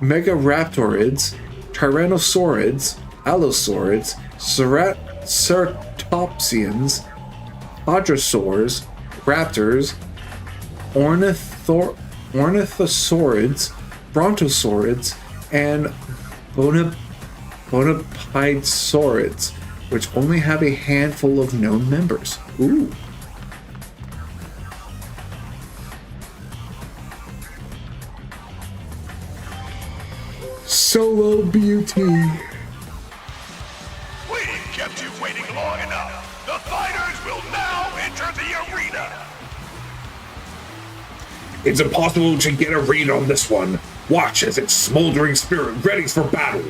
Megaraptorids, Tyrannosaurids, Allosaurids, Ceratopsians, Hadrosaurs, Raptors, Ornithosaurids, Brontosaurids, and Bonapidesaurids, which only have a handful of known members. Ooh. Solo beauty. We kept you waiting long enough. The fighters will now enter the arena. It's impossible to get a read on this one. Watch as its smoldering spirit readies for battle.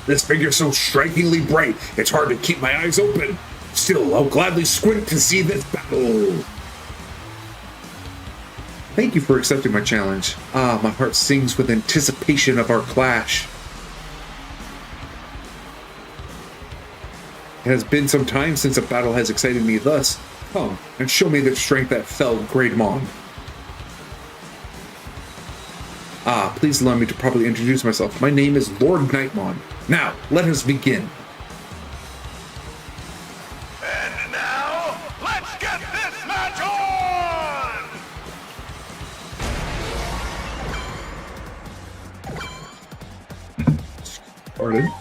This figure's so strikingly bright, it's hard to keep my eyes open. Still, I'll gladly squint to see this battle. Thank you for accepting my challenge. Ah, my heart sings with anticipation of our clash. It has been some time since a battle has excited me thus. Come and show me the strength that felled Greymon. Please allow me to properly introduce myself. My name is Lord Nightmon. Now, let us begin. And now, let's get this match on! Pardon?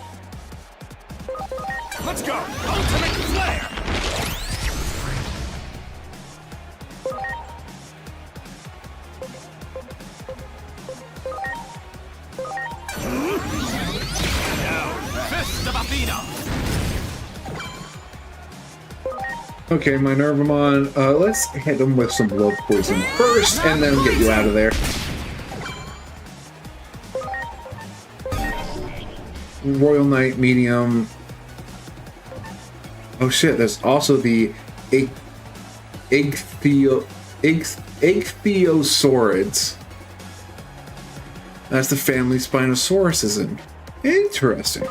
Let's go! Ultimate Flare! Fist of Athena! Okay, my Nervamon, let's hit him with some love poison first, and then get you out of there. Royal Knight, medium. Oh shit, there's also the Ichthyosaurids. That's the family Spinosaurus is in. Interesting.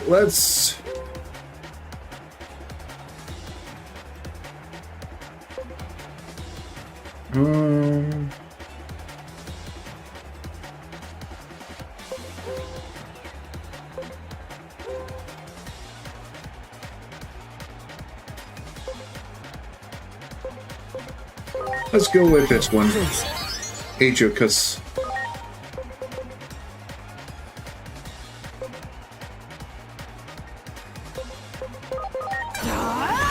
Let's... Let's go with this one. Ajokus.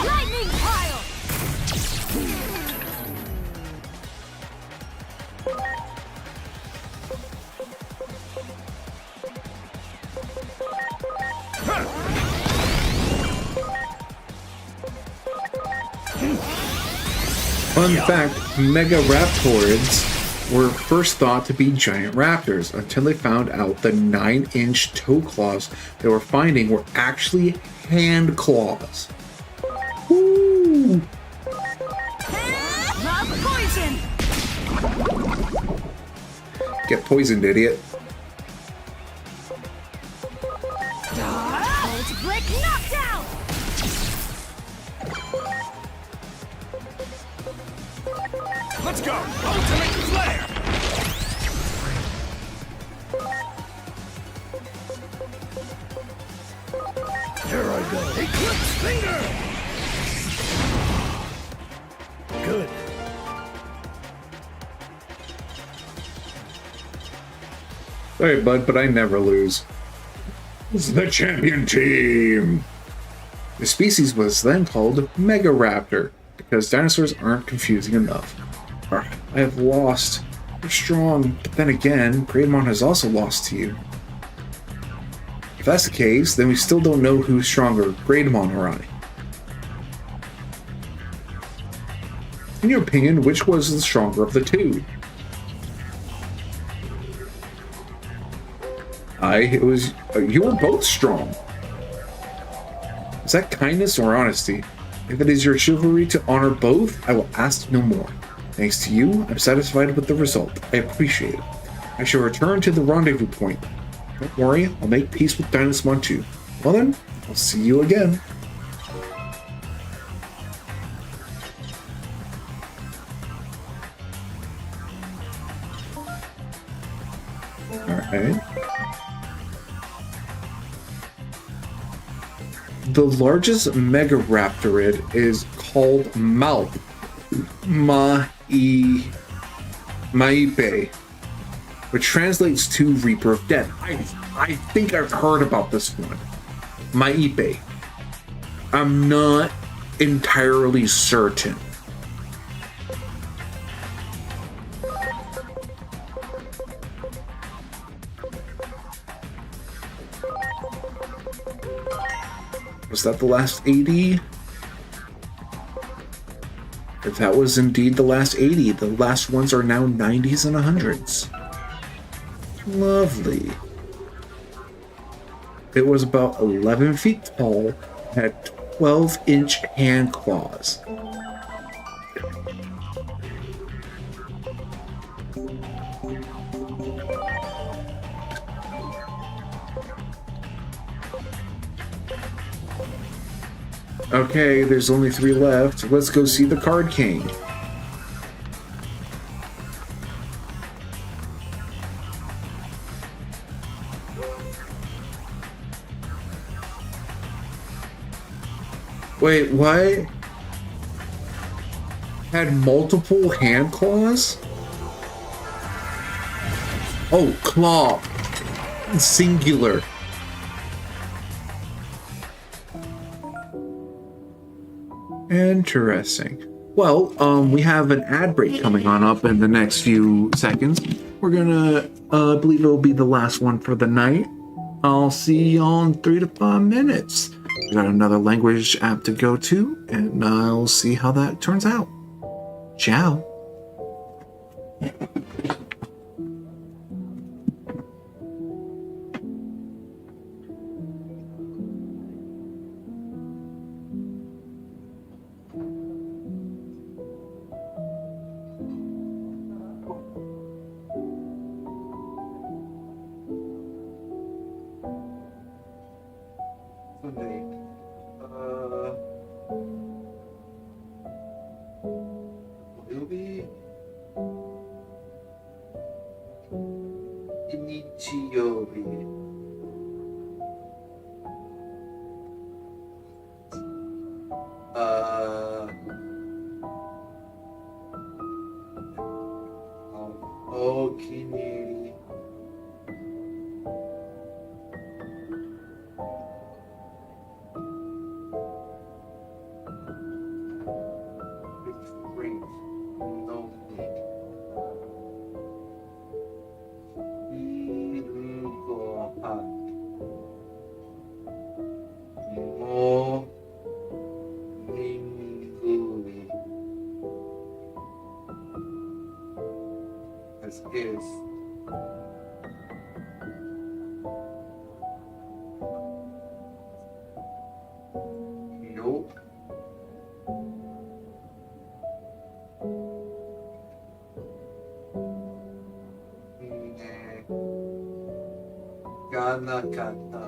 Lightning pile! Fun fact, Mega Raptorids were first thought to be giant raptors until they found out the 9-inch toe claws they were finding were actually hand claws. Woo! Love poison! Get poisoned, idiot. Cold brick knockdown! Let's go! Ultimate Flare! Here I go. Eclipse Finger! Good. Sorry, bud, but I never lose. This is the champion team. The species was then called Megaraptor because dinosaurs aren't confusing enough. I have lost. You're strong, but then again, Greymon has also lost to you. If that's the case, then we still don't know who's stronger, Greymon or I. In your opinion, which was the stronger of the two? You were both strong. Is that kindness or honesty? If it is your chivalry to honor both, I will ask no more. Thanks to you, I'm satisfied with the result. I appreciate it. I shall return to the rendezvous point. Don't worry, I'll make peace with Dinosaur too. Well then, I'll see you again. Alright. The largest Megaraptorid is called Maipe, which translates to Reaper of Death. I think I've heard about this one. Maipe. I'm not entirely certain. Was that the last 80? If that was indeed the last 80, the last ones are now 90s and 100s. Lovely. It was about 11 feet tall, had 12-inch hand claws. Okay, there's only 3 left. Let's go see the Card King. Wait, what? Had multiple hand claws? Oh, claw. Singular. Interesting. Well, we have an ad break coming on up in the next few seconds. We're gonna, I believe it'll be the last one for the night. I'll see y'all in 3 to 5 minutes. We got another language app to go to, and I'll see how that turns out. Ciao. Sunday. It'll be Inichiyobi. Okiniri. Is nope. Ganakata.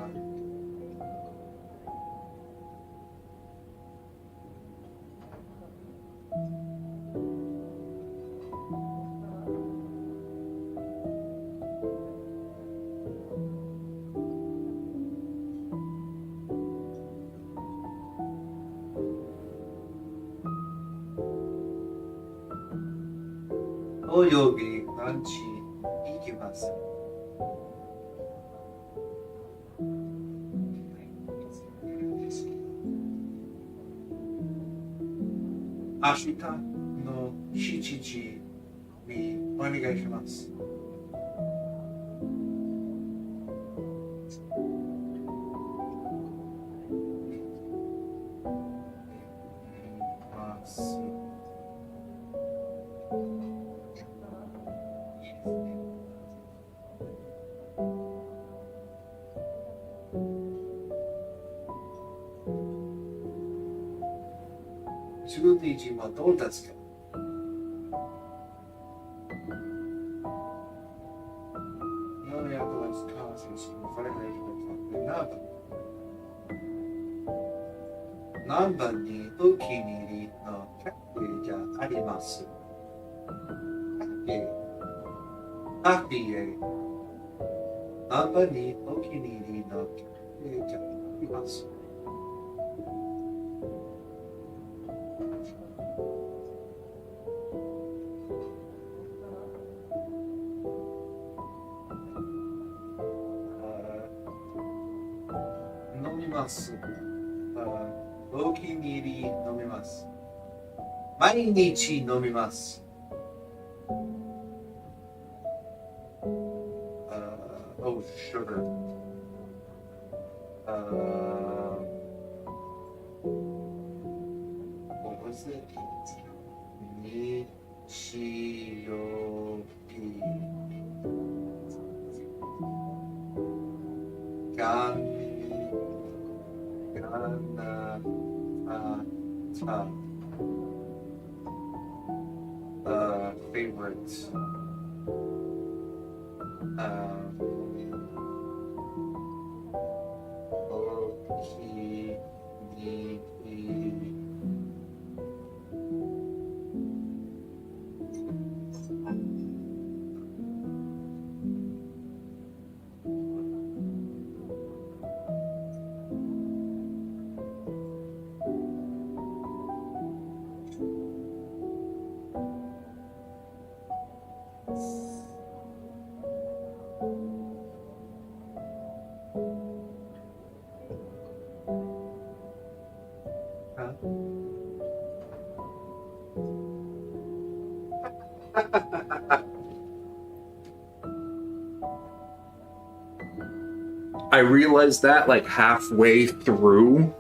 Oyobi nanchi ikimasu. Ashita no shichichi ni onegai shimasu. Digimon どうですか何やとですか先生もこれがいいこと何番にお気に入りのカフェじゃありますカフェへ何番にお気に入りのカフェじゃありますお気に入り飲みます。毎日飲みます。Oh, sugar. What was it? 日曜日。Favorites. I realized that like halfway through.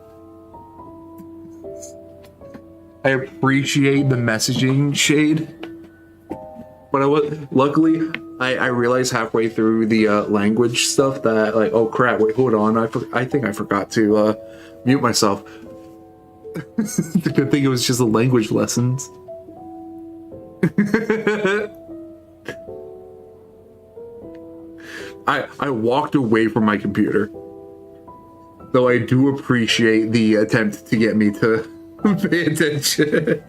I appreciate the messaging shade, but luckily I realized halfway through the language stuff that like, oh crap, wait, hold on, I think I forgot to mute myself. The good thing it was just the language lessons. I walked away from my computer, though I do appreciate the attempt to get me to pay attention.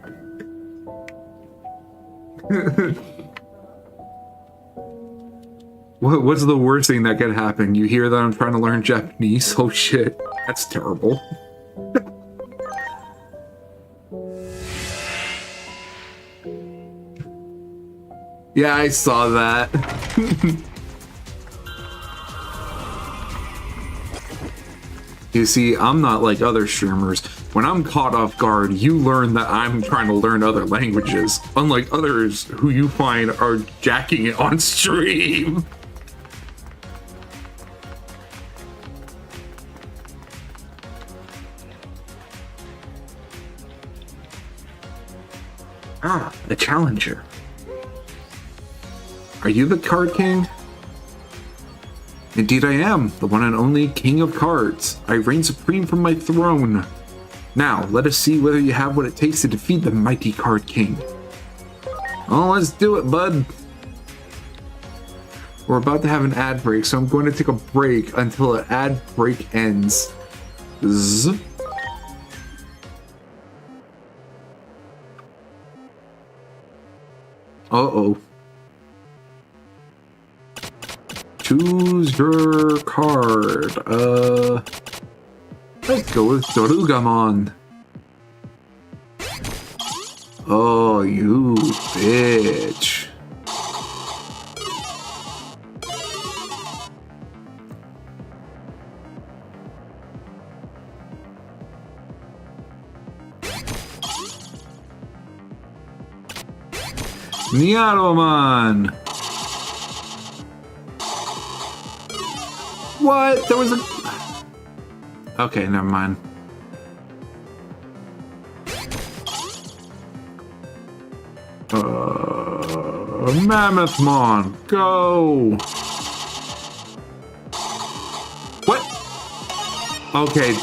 What's the worst thing that could happen? You hear that I'm trying to learn Japanese? Oh shit, that's terrible. Yeah, I saw that. You see, I'm not like other streamers. When I'm caught off guard, you learn that I'm trying to learn other languages, unlike others who you find are jacking it on stream. Ah, the challenger. Are you the card king? Indeed I am, the one and only king of cards. I reign supreme from my throne. Now, let us see whether you have what it takes to defeat the mighty card king. Oh, let's do it, bud. We're about to have an ad break, so I'm going to take a break until the ad break ends. Zzz. Uh-oh. Choose your card. Let's go with Dorugamon. Oh, you bitch. Niaromon. What? There was a... Okay, never mind. Mammothmon, go! What? Okay.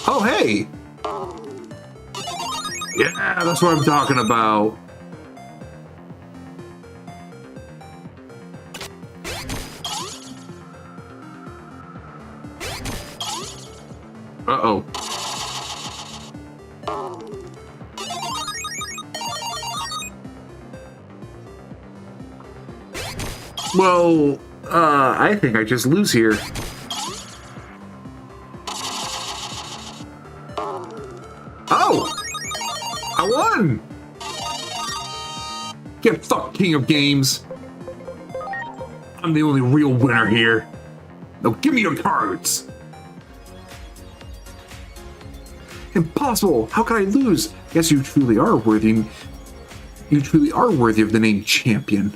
Oh, hey! Yeah, that's what I'm talking about. Uh-oh. Well, I think I just lose here. Oh! I won! Get fucked, King of Games. I'm the only real winner here. Now give me your cards! Impossible! How could I lose? Guess you truly are worthy. You truly are worthy of the name champion.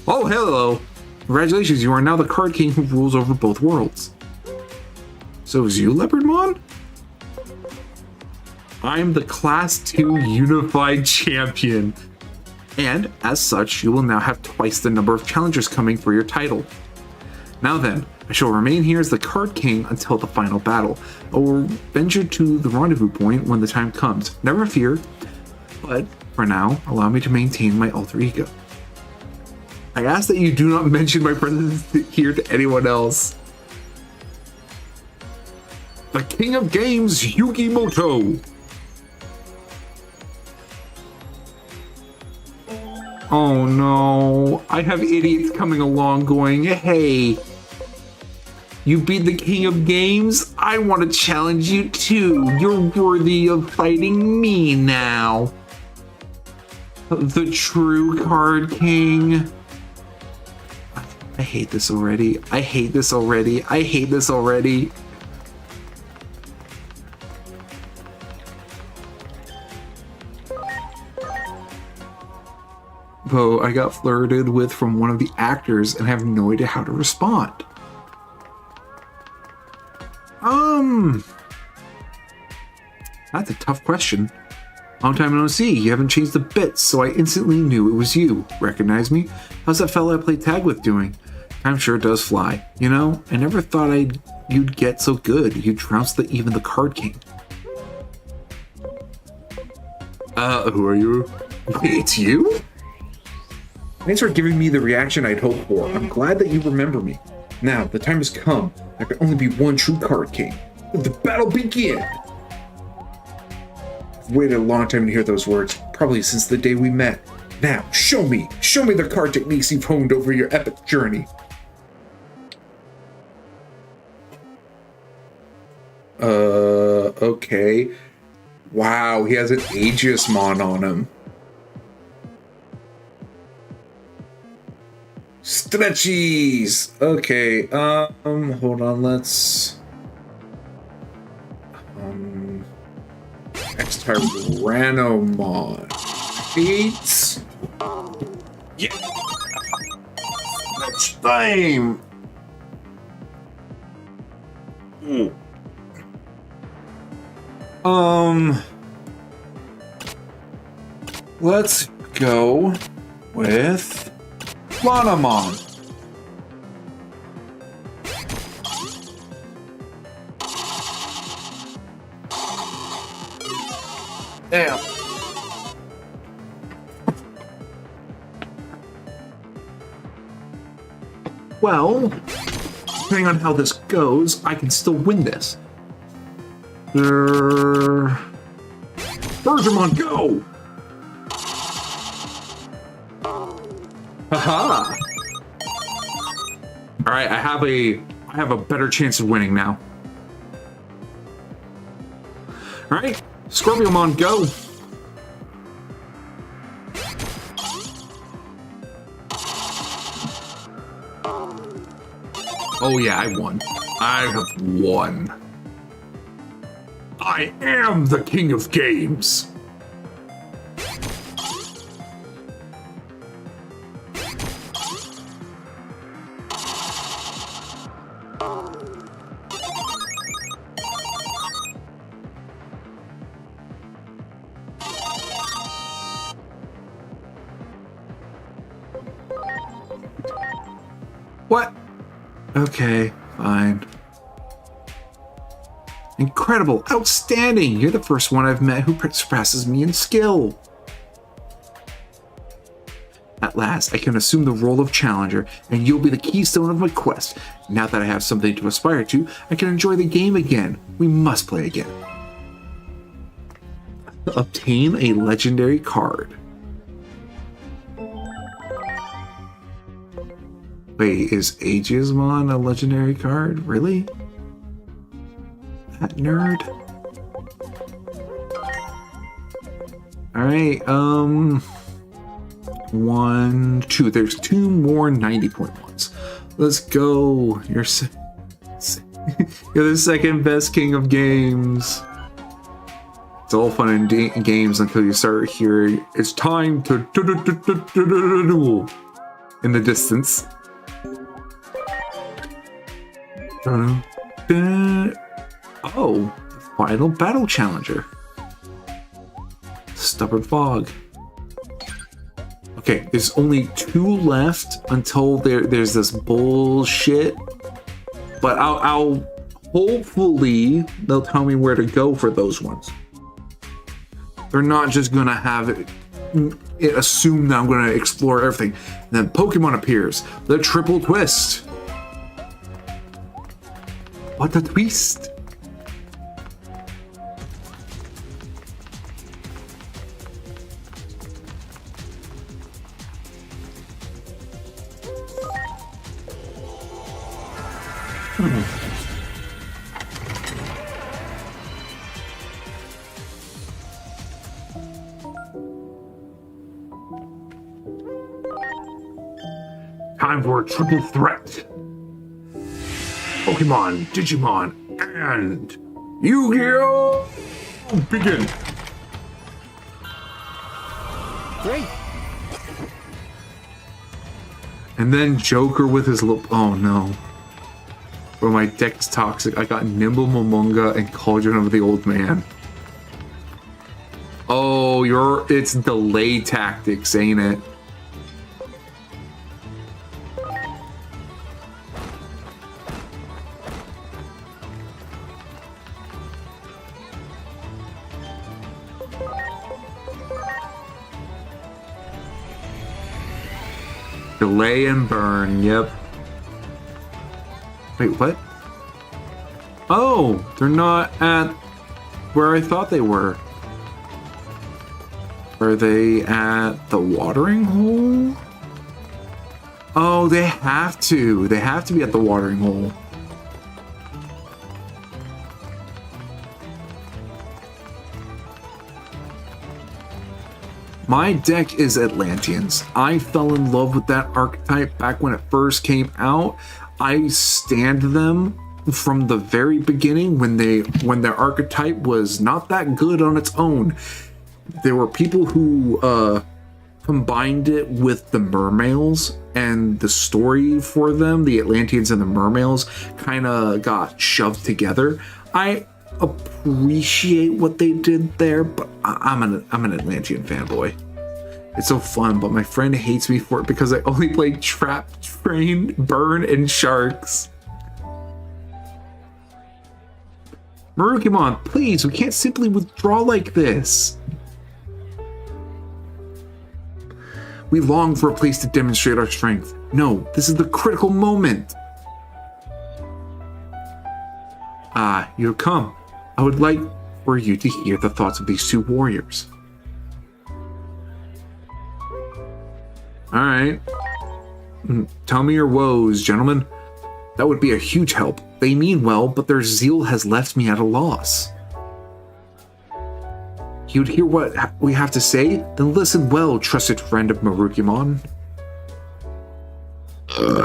Oh, hello! Congratulations, you are now the card king who rules over both worlds. So is you, Leopardmon? I'm the Class 2 Unified Champion. And, as such, you will now have twice the number of challengers coming for your title. Now then, I shall remain here as the card king until the final battle. I will venture to the rendezvous point when the time comes. Never fear, but for now, allow me to maintain my alter ego. I ask that you do not mention my presence here to anyone else. The King of Games, Yugimoto. Oh no, I have idiots coming along going, hey, you beat the King of Games? I want to challenge you too. You're worthy of fighting me now. The true card king. I hate this already. I hate this already. I hate this already. though I got flirted with from one of the actors and have no idea how to respond. That's a tough question. Long time no see. You haven't changed a bit, so I instantly knew it was you. Recognize me? How's that fella I played tag with doing? Time sure does fly. You know, I never thought you'd get so good. You trounced even the card king. Who are you? Wait, it's you? Thanks for giving me the reaction I'd hoped for. I'm glad that you remember me. Now, the time has come. There can only be one true card king. Let the battle begin! I've waited a long time to hear those words, probably since the day we met. Now, show me the card techniques you've honed over your epic journey. Okay. Wow, he has an Aegismon on him. Stretchies! Okay, hold on, let's... X-Tyrannomon. 8. Yeah. Next time. Let's go with Lanamon. Damn. Well, depending on how this goes, I can still win this. Bergermon, go! Haha! Alright, I have a better chance of winning now. Alright, Scorpiomon, go! Oh yeah, I won. I have won. I am the king of games. What? Okay, fine. Incredible, outstanding! You're the first one I've met who surpasses me in skill. At last, I can assume the role of challenger, and you'll be the keystone of my quest. Now that I have something to aspire to, I can enjoy the game again. We must play again. Obtain a legendary card. Wait, is Aegismon a legendary card? Really? That nerd? Alright, 1, 2. There's 2 more 90-point ones. Let's go. You're the second best king of games. It's all fun and games until you start hearing it's time to duel in the distance. Oh, final battle challenger. Stubborn Fog. Okay, there's only 2 left until there's this bullshit. But I'll hopefully they'll tell me where to go for those ones. They're not just gonna have it assume that I'm gonna explore everything. And then Pokemon appears. The triple twist. What a twist! Time for a triple threat. Pokemon, Digimon, and Yu-Gi-Oh! Begin. Great. And then Joker with his little... Oh, no. Bro, my deck's toxic. I got Nimble Momonga and Cauldron of the Old Man. Oh, it's delay tactics, ain't it? Delay and burn, yep. Wait, what? Oh, they're not at where I thought they were. Are they at the watering hole? Oh, they have to. They have to be at the watering hole. My deck is Atlanteans. I fell in love with that archetype back when it first came out. I stand them from the very beginning when their archetype was not that good on its own. There were people who combined it with the mermaids, and the story for them, the Atlanteans and the mermaids, kind of got shoved together. I appreciate what they did there, but I'm an Atlantean fanboy. It's so fun, but my friend hates me for it because I only play Trap, Train, Burn, and Sharks. Marukimon, please, we can't simply withdraw like this. We long for a place to demonstrate our strength. No, this is the critical moment. Ah, you have come. I would like for you to hear the thoughts of these two warriors. Alright. Tell me your woes, gentlemen. That would be a huge help. They mean well, but their zeal has left me at a loss. You'd hear what we have to say? Then listen well, trusted friend of Marukimon.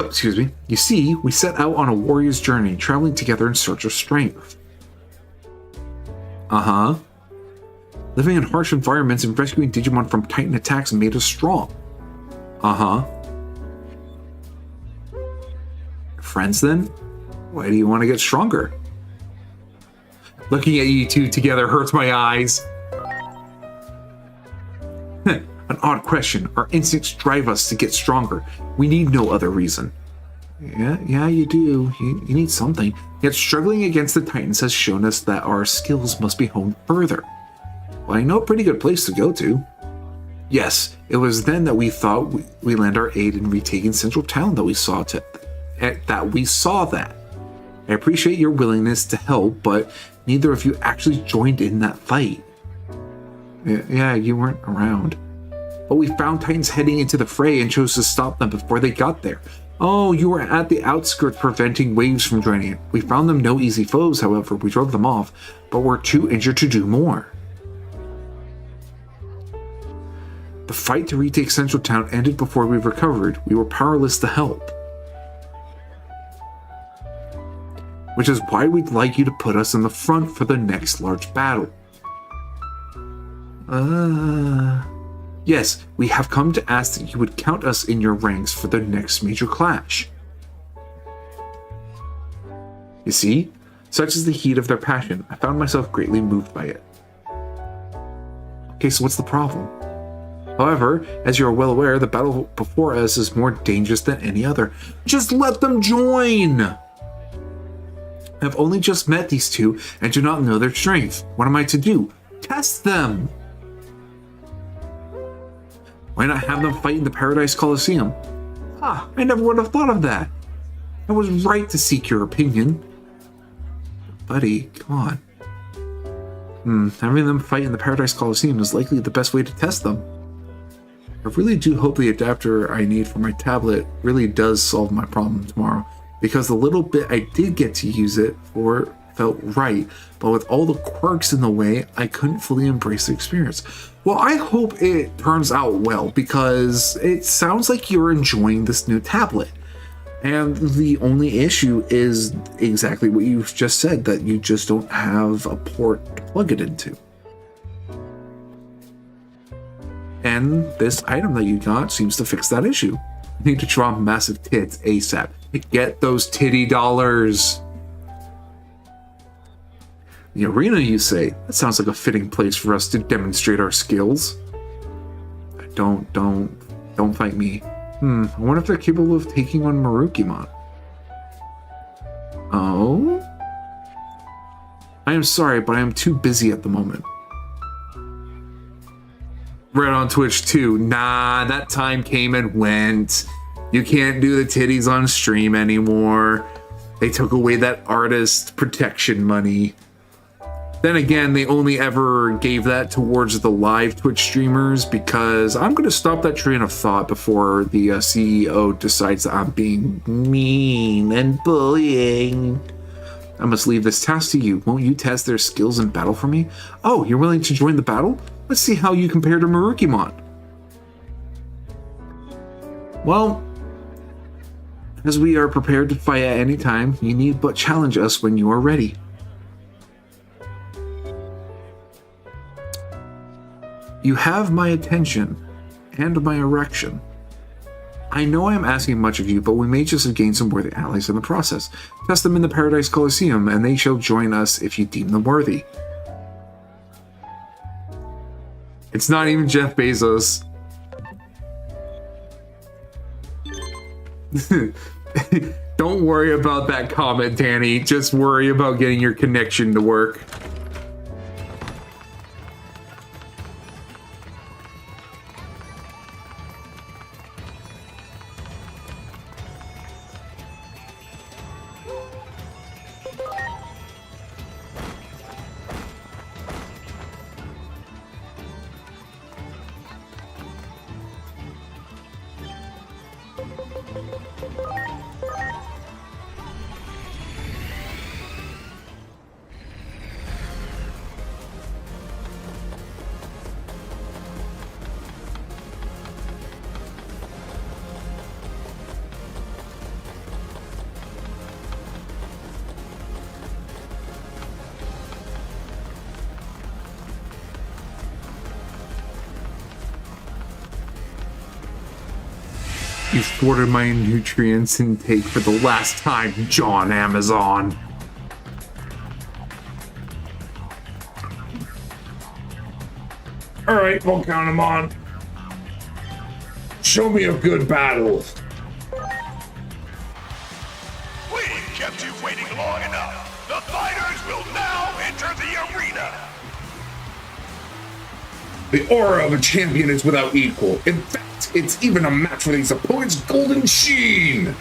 Excuse me. You see, we set out on a warrior's journey, traveling together in search of strength. Uh-huh. Living in harsh environments and rescuing Digimon from Titan attacks made us strong. Uh-huh. Friends, then? Why do you want to get stronger? Looking at you two together hurts my eyes. An odd question. Our instincts drive us to get stronger. We need no other reason. Yeah, you do. You need something. Yet struggling against the Titans has shown us that our skills must be honed further. Well, I know a pretty good place to go to. Yes, it was then that we thought we lend our aid in retaking Central Town that we saw that. I appreciate your willingness to help, but neither of you actually joined in that fight. Yeah, you weren't around. But we found Titans heading into the fray and chose to stop them before they got there. Oh, you were at the outskirts preventing waves from joining it. We found them no easy foes, however. We drove them off, but were too injured to do more. The fight to retake Central Town ended before we recovered. We were powerless to help. Which is why we'd like you to put us in the front for the next large battle. Yes, we have come to ask that you would count us in your ranks for the next major clash. You see, such is the heat of their passion. I found myself greatly moved by it. Okay, so what's the problem? However, as you are well aware, the battle before us is more dangerous than any other. Just let them join! I've only just met these two and do not know their strength. What am I to do? Test them! Why not have them fight in the Paradise Coliseum? I never would have thought of that. I was right to seek your opinion. Buddy, come on. Having them fight in the Paradise Coliseum is likely the best way to test them. I really do hope the adapter I need for my tablet really does solve my problem tomorrow, because the little bit I did get to use it for felt right, but with all the quirks in the way, I couldn't fully embrace the experience. Well, I hope it turns out well, because it sounds like you're enjoying this new tablet. And the only issue is exactly what you just said, that you just don't have a port to plug it into. And this item that you got seems to fix that issue. I need to draw massive tits ASAP. Get those titty dollars. The arena, you say? That sounds like a fitting place for us to demonstrate our skills. Don't fight me. I wonder if they're capable of taking on Marukimon. Oh? I am sorry, but I am too busy at the moment. Right on Twitch too. Nah, that time came and went. You can't do the titties on stream anymore. They took away that artist protection money. Then again, they only ever gave that towards the live Twitch streamers because I'm going to stop that train of thought before the CEO decides that I'm being mean and bullying. I must leave this task to you. Won't you test their skills in battle for me? Oh, you're willing to join the battle? Let's see how you compare to Marukimon. Well, as we are prepared to fight at any time, you need but challenge us when you are ready. You have my attention and my erection. I know I am asking much of you, but we may just have gained some worthy allies in the process. Test them in the Paradise Coliseum, and they shall join us if you deem them worthy. It's not even Jeff Bezos. Don't worry about that comment, Danny. Just worry about getting your connection to work. You thwarted my nutrients intake for the last time, John Amazon. Alright, we'll count them on. Show me a good battle. We've kept you waiting long enough. The fighters will now enter the arena. The aura of a champion is without equal. In fact, it's even a match for his opponent's golden sheen.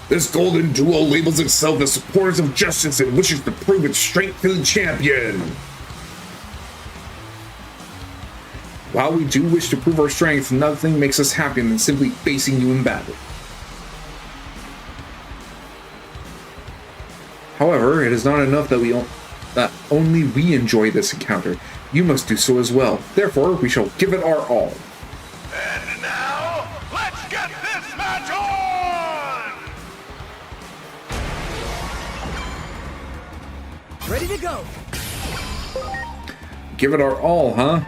This golden duo labels itself as supporters of justice and wishes to prove its strength to the champion. While we do wish to prove our strength, nothing makes us happier than simply facing you in battle. However, it is not enough that only we enjoy this encounter. You must do so as well. Therefore, we shall give it our all. And now, let's get this match on! Ready to go. Give it our all, huh?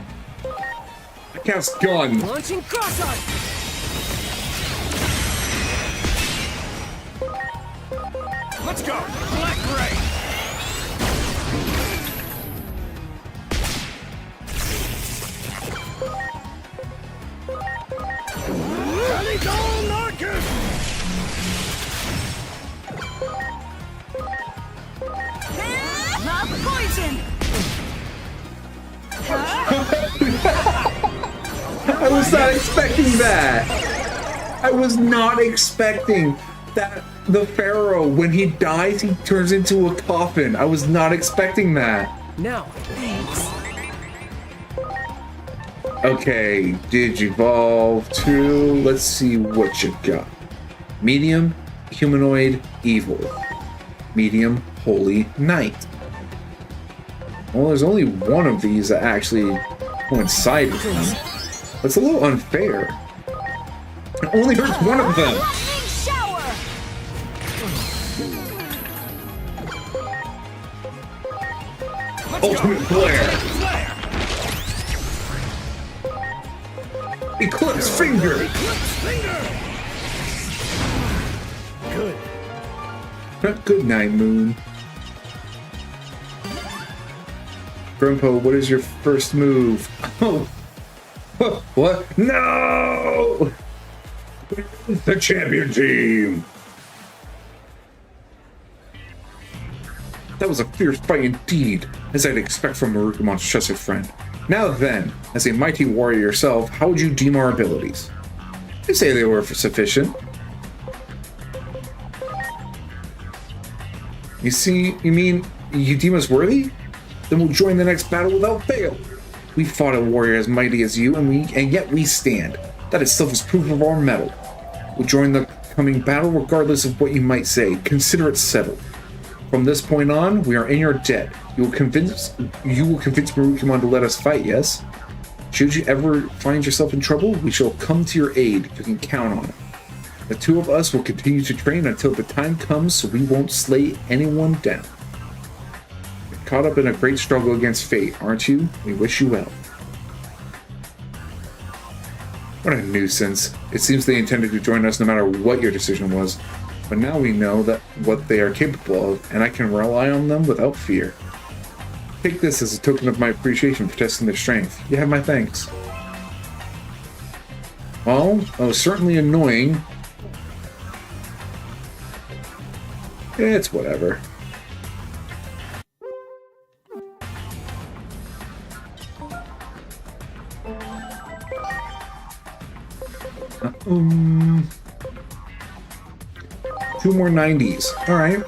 I cast gun. Launching cross arm. Let's go! Black Ray! Love poison. I was not expecting that. I was not expecting that the Pharaoh, when he dies, he turns into a coffin. I was not expecting that. Now, thanks. Okay, Digivolve to, let's see what you got. Medium, humanoid, evil. Medium, holy knight. Well, there's only one of these that actually coincide with them. That's a little unfair. It only hurts one of them. Lightning shower. Ultimate flare. Eclipse Finger! Good. Good night, Moon. Grandpa, what is your first move? Oh! What? No! The champion team! That was a fierce fight indeed, as I'd expect from Marukumon's trusted friend. Now then, as a mighty warrior yourself, how would you deem our abilities? I'd say they were sufficient. You mean you deem us worthy? Then we'll join the next battle without fail. We fought a warrior as mighty as you, and yet we stand. That itself is proof of our mettle. We'll join the coming battle regardless of what you might say. Consider it settled. From this point on, we are in your debt. You will convince Marukumon to let us fight, yes? Should you ever find yourself in trouble, we shall come to your aid. You can count on it. The two of us will continue to train until the time comes so we won't slay anyone down. You're caught up in a great struggle against fate, aren't you? We wish you well. What a nuisance. It seems they intended to join us no matter what your decision was. But now we know that what they are capable of, and I can rely on them without fear. Take this as a token of my appreciation for testing their strength. You have my thanks. Well, that was certainly annoying. It's whatever. Two more 90s. Alright.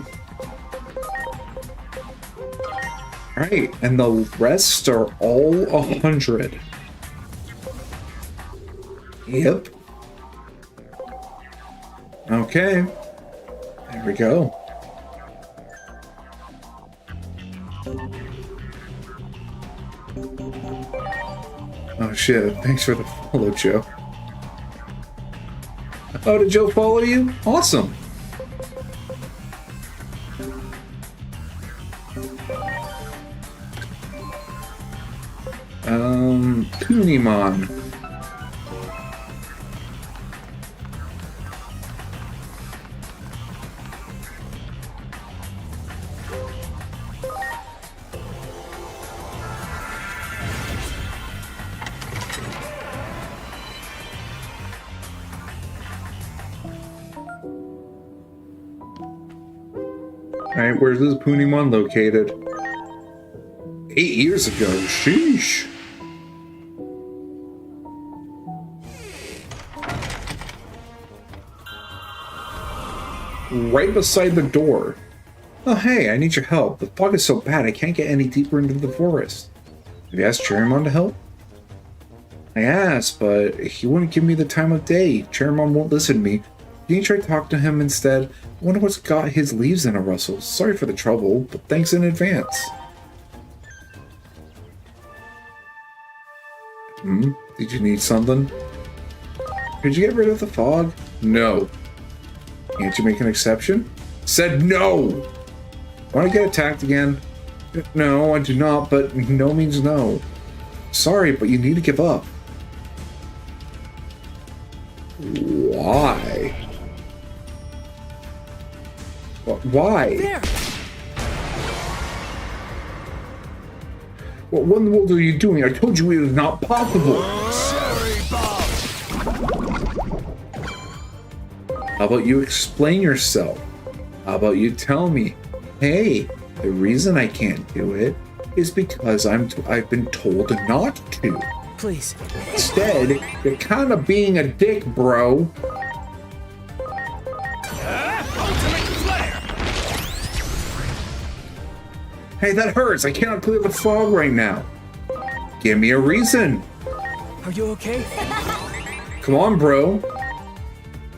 Alright, and the rest are all 100. Yep. Okay. There we go. Oh shit, thanks for the follow, Joe. Oh, did Joe follow you? Awesome. Digimon. Alright, where's this Punimon located? 8 years ago, sheesh. Right beside the door. Oh hey, I need your help. The fog is so bad I can't get any deeper into the forest. Have you asked Cherrymon to help? I asked, but he wouldn't give me the time of day. Cherrymon won't listen to me. Can you try to talk to him instead? I wonder what's got his leaves in a rustle. Sorry for the trouble, but thanks in advance. Did you need something? Could you get rid of the fog? No. Can't you make an exception? Said no! Want to get attacked again? No, I do not, but no means no. Sorry, but you need to give up. Why? Why? There. What in the world are you doing? I told you it was not possible. How about you explain yourself? How about you tell me, hey, the reason I can't do it is because I've been told not to. Please. Instead, you're kind of being a dick, bro. Hey, that hurts. I cannot clear the fog right now. Give me a reason. Are you okay? Come on, bro.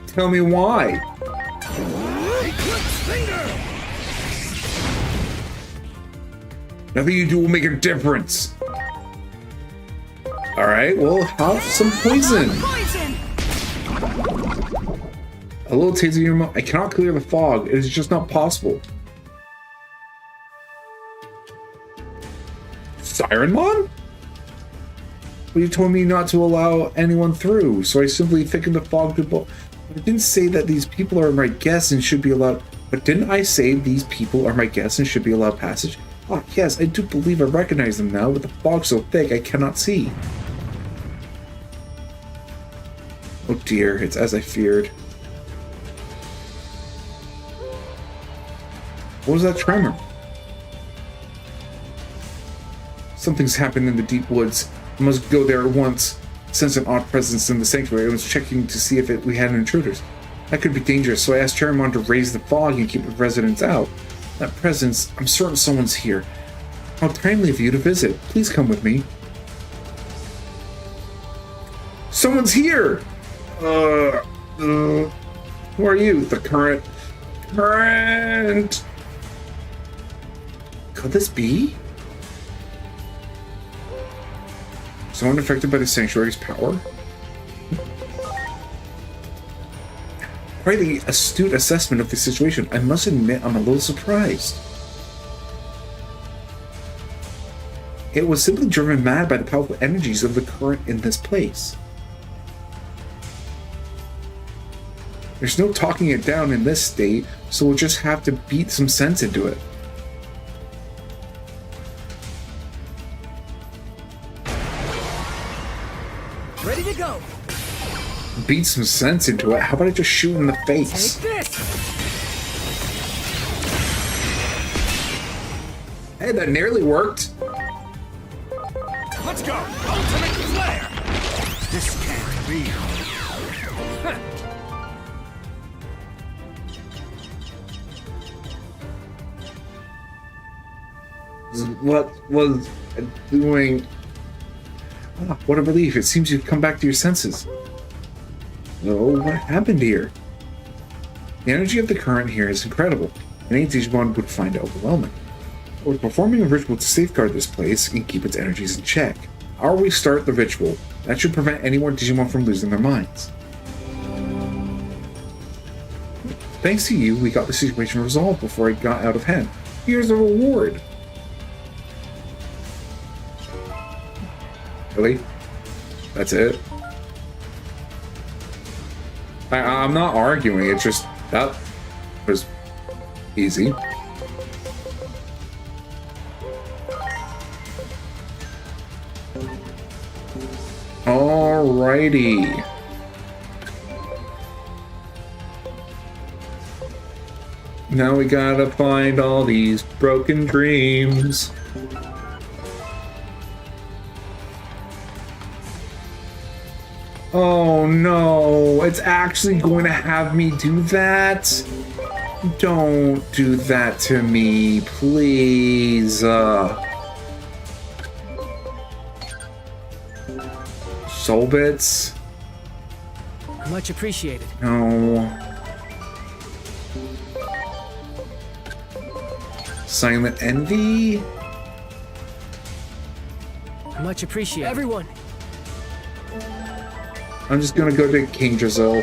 Tell me why. Nothing you do will make a difference. Alright, well, have some poison. Poison! A little taste of your mouth. I cannot clear the fog. It is just not possible. Sirenmon? But you told me not to allow anyone through, so I simply thickened the fog to blow. I didn't say that these people are my guests and should be allowed. But didn't I say these people are my guests and should be allowed passage? Oh, yes, I do believe I recognize them now, with the fog so thick I cannot see. Oh dear, it's as I feared. What was that tremor? Something's happened in the deep woods. I must go there at once. Sense an odd presence in the sanctuary. I was checking to see if we had intruders. That could be dangerous, so I asked Chairmon to raise the fog and keep the residents out. That presence, I'm certain someone's here. How timely of you to visit. Please come with me. Someone's here! Who are you? The current. Could this be? Someone affected by the sanctuary's power? Quite the astute assessment of the situation. I must admit I'm a little surprised. It was simply driven mad by the powerful energies of the current in this place. There's no talking it down in this state, so we'll just have to beat some sense into it. Ready to go. Beat some sense into it? How about I just shoot in the face? Take this. Hey, that nearly worked. Let's go! Ultimate Flare! This can't be. What was doing? Ah, what a relief. It seems you've come back to your senses. Oh, what happened here? The energy of the current here is incredible, and any Digimon would find it overwhelming. We're performing a ritual to safeguard this place and keep its energies in check. I'll restart the ritual. That should prevent any more Digimon from losing their minds. Thanks to you, we got the situation resolved before it got out of hand. Here's a reward. Really? That's it? I'm not arguing, it's just that was easy. Alrighty. Now we gotta find all these broken dreams. Oh no, it's actually going to have me do that? Don't do that to me, please. Soul bits? Much appreciated. No. Silent Envy? Much appreciated. Everyone. I'm just gonna go to King Drizzle.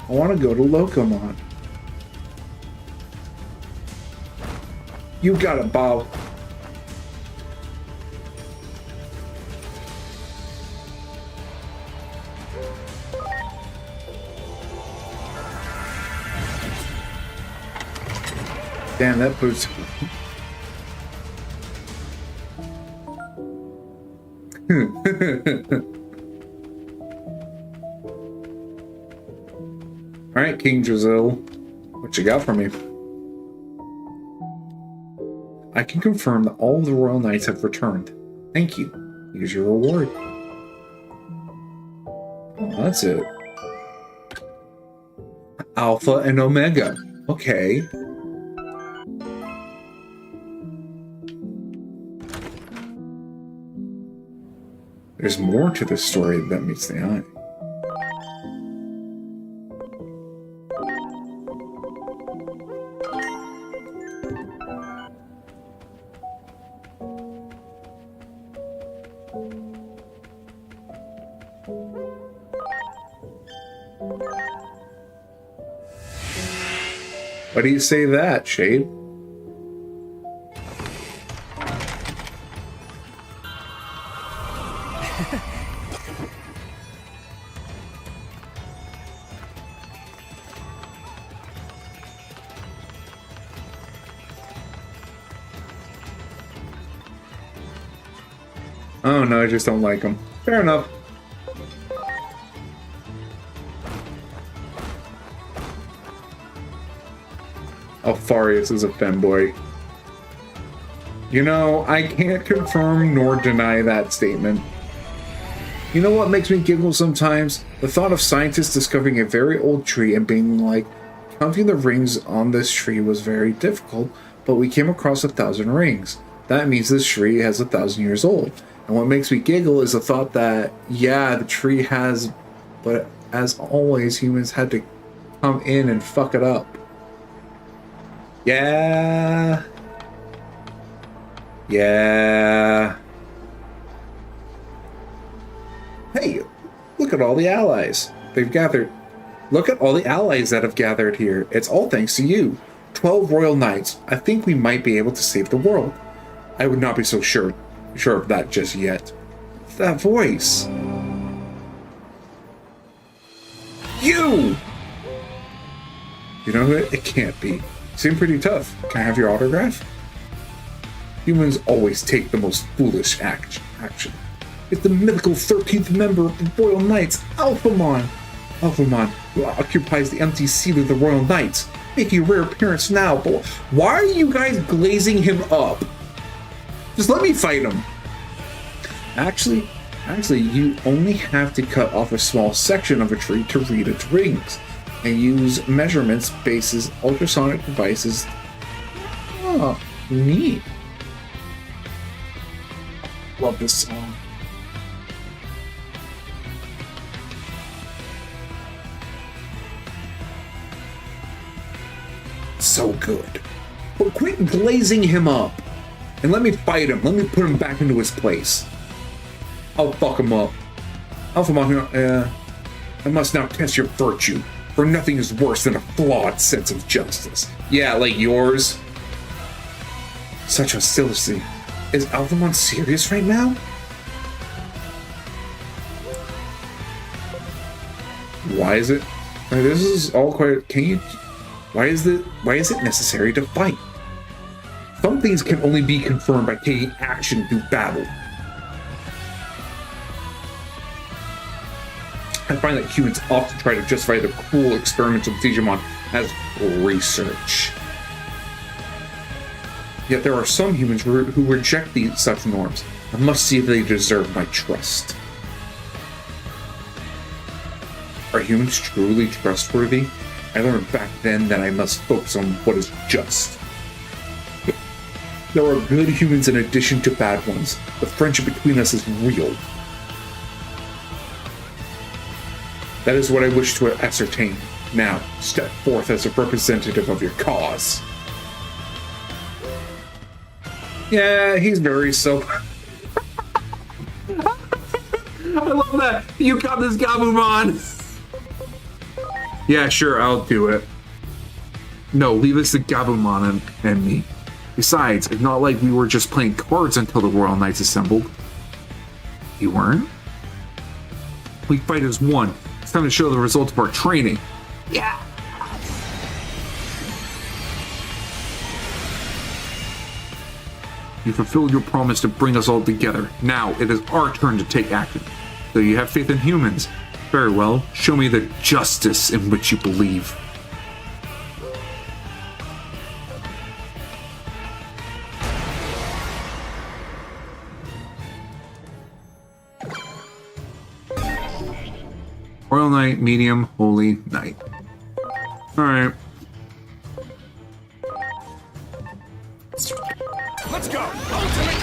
I want to go to Locomon. You got it, Bob. Damn, that puts. Alright, King Drizzle. What you got for me? I can confirm that all of the Royal Knights have returned. Thank you. Here's your reward. Oh, that's it. Alpha and Omega. Okay. There's more to this story than meets the eye. Why do you say that, Shade? Oh no, I just don't like him. Fair enough. Alfarius is a femboy. You know, I can't confirm nor deny that statement. You know what makes me giggle sometimes? The thought of scientists discovering a very old tree and being like, counting the rings on this tree was very difficult, but we came across 1,000 rings. That means this tree has 1,000 years old. And what makes me giggle is the thought that, yeah, the tree has, but as always, humans had to come in and fuck it up. Yeah. Yeah. Hey, look at all the allies. They've gathered. Look at all the allies that have gathered here. It's all thanks to you. 12 royal knights. I think we might be able to save the world. I would not be so sure of that just yet. That voice. You! You know who it can't be. Seem pretty tough. Can I have your autograph? Humans always take the most foolish action. It's the mythical 13th member of the Royal Knights, Alphamon. Alphamon, who occupies the empty seat of the Royal Knights, making a rare appearance now. But why are you guys glazing him up? Just let me fight him. Actually, you only have to cut off a small section of a tree to read its rings, and use measurements, bases, ultrasonic devices. Oh, neat. Love this song. So good. But quit glazing him up. And let me fight him. Let me put him back into his place. I'll fuck him up. Alphamon, I must now test your virtue, for nothing is worse than a flawed sense of justice. Yeah, like yours. Such hostility. Is Alphamon serious right now? Why is it? This is all quite. Can you? Why is it necessary to fight? Some things can only be confirmed by taking action through battle. I find that humans often try to justify the cruel experiments of Digimon as research. Yet there are some humans who reject such norms. I must see if they deserve my trust. Are humans truly trustworthy? I learned back then that I must focus on what is just. There are good humans in addition to bad ones. The friendship between us is real. That is what I wish to ascertain. Now, step forth as a representative of your cause. Yeah, he's very so. I love that. You got this, Gabumon. Yeah, sure, I'll do it. No, leave this to Gabumon and me. Besides, it's not like we were just playing cards until the Royal Knights assembled. You weren't? We fight as one. It's time to show the results of our training. Yeah! You fulfilled your promise to bring us all together. Now, it is our turn to take action. So you have faith in humans. Very well. Show me the justice in which you believe. Royal Knight, medium, holy knight. Alright. Let's go! Ultimate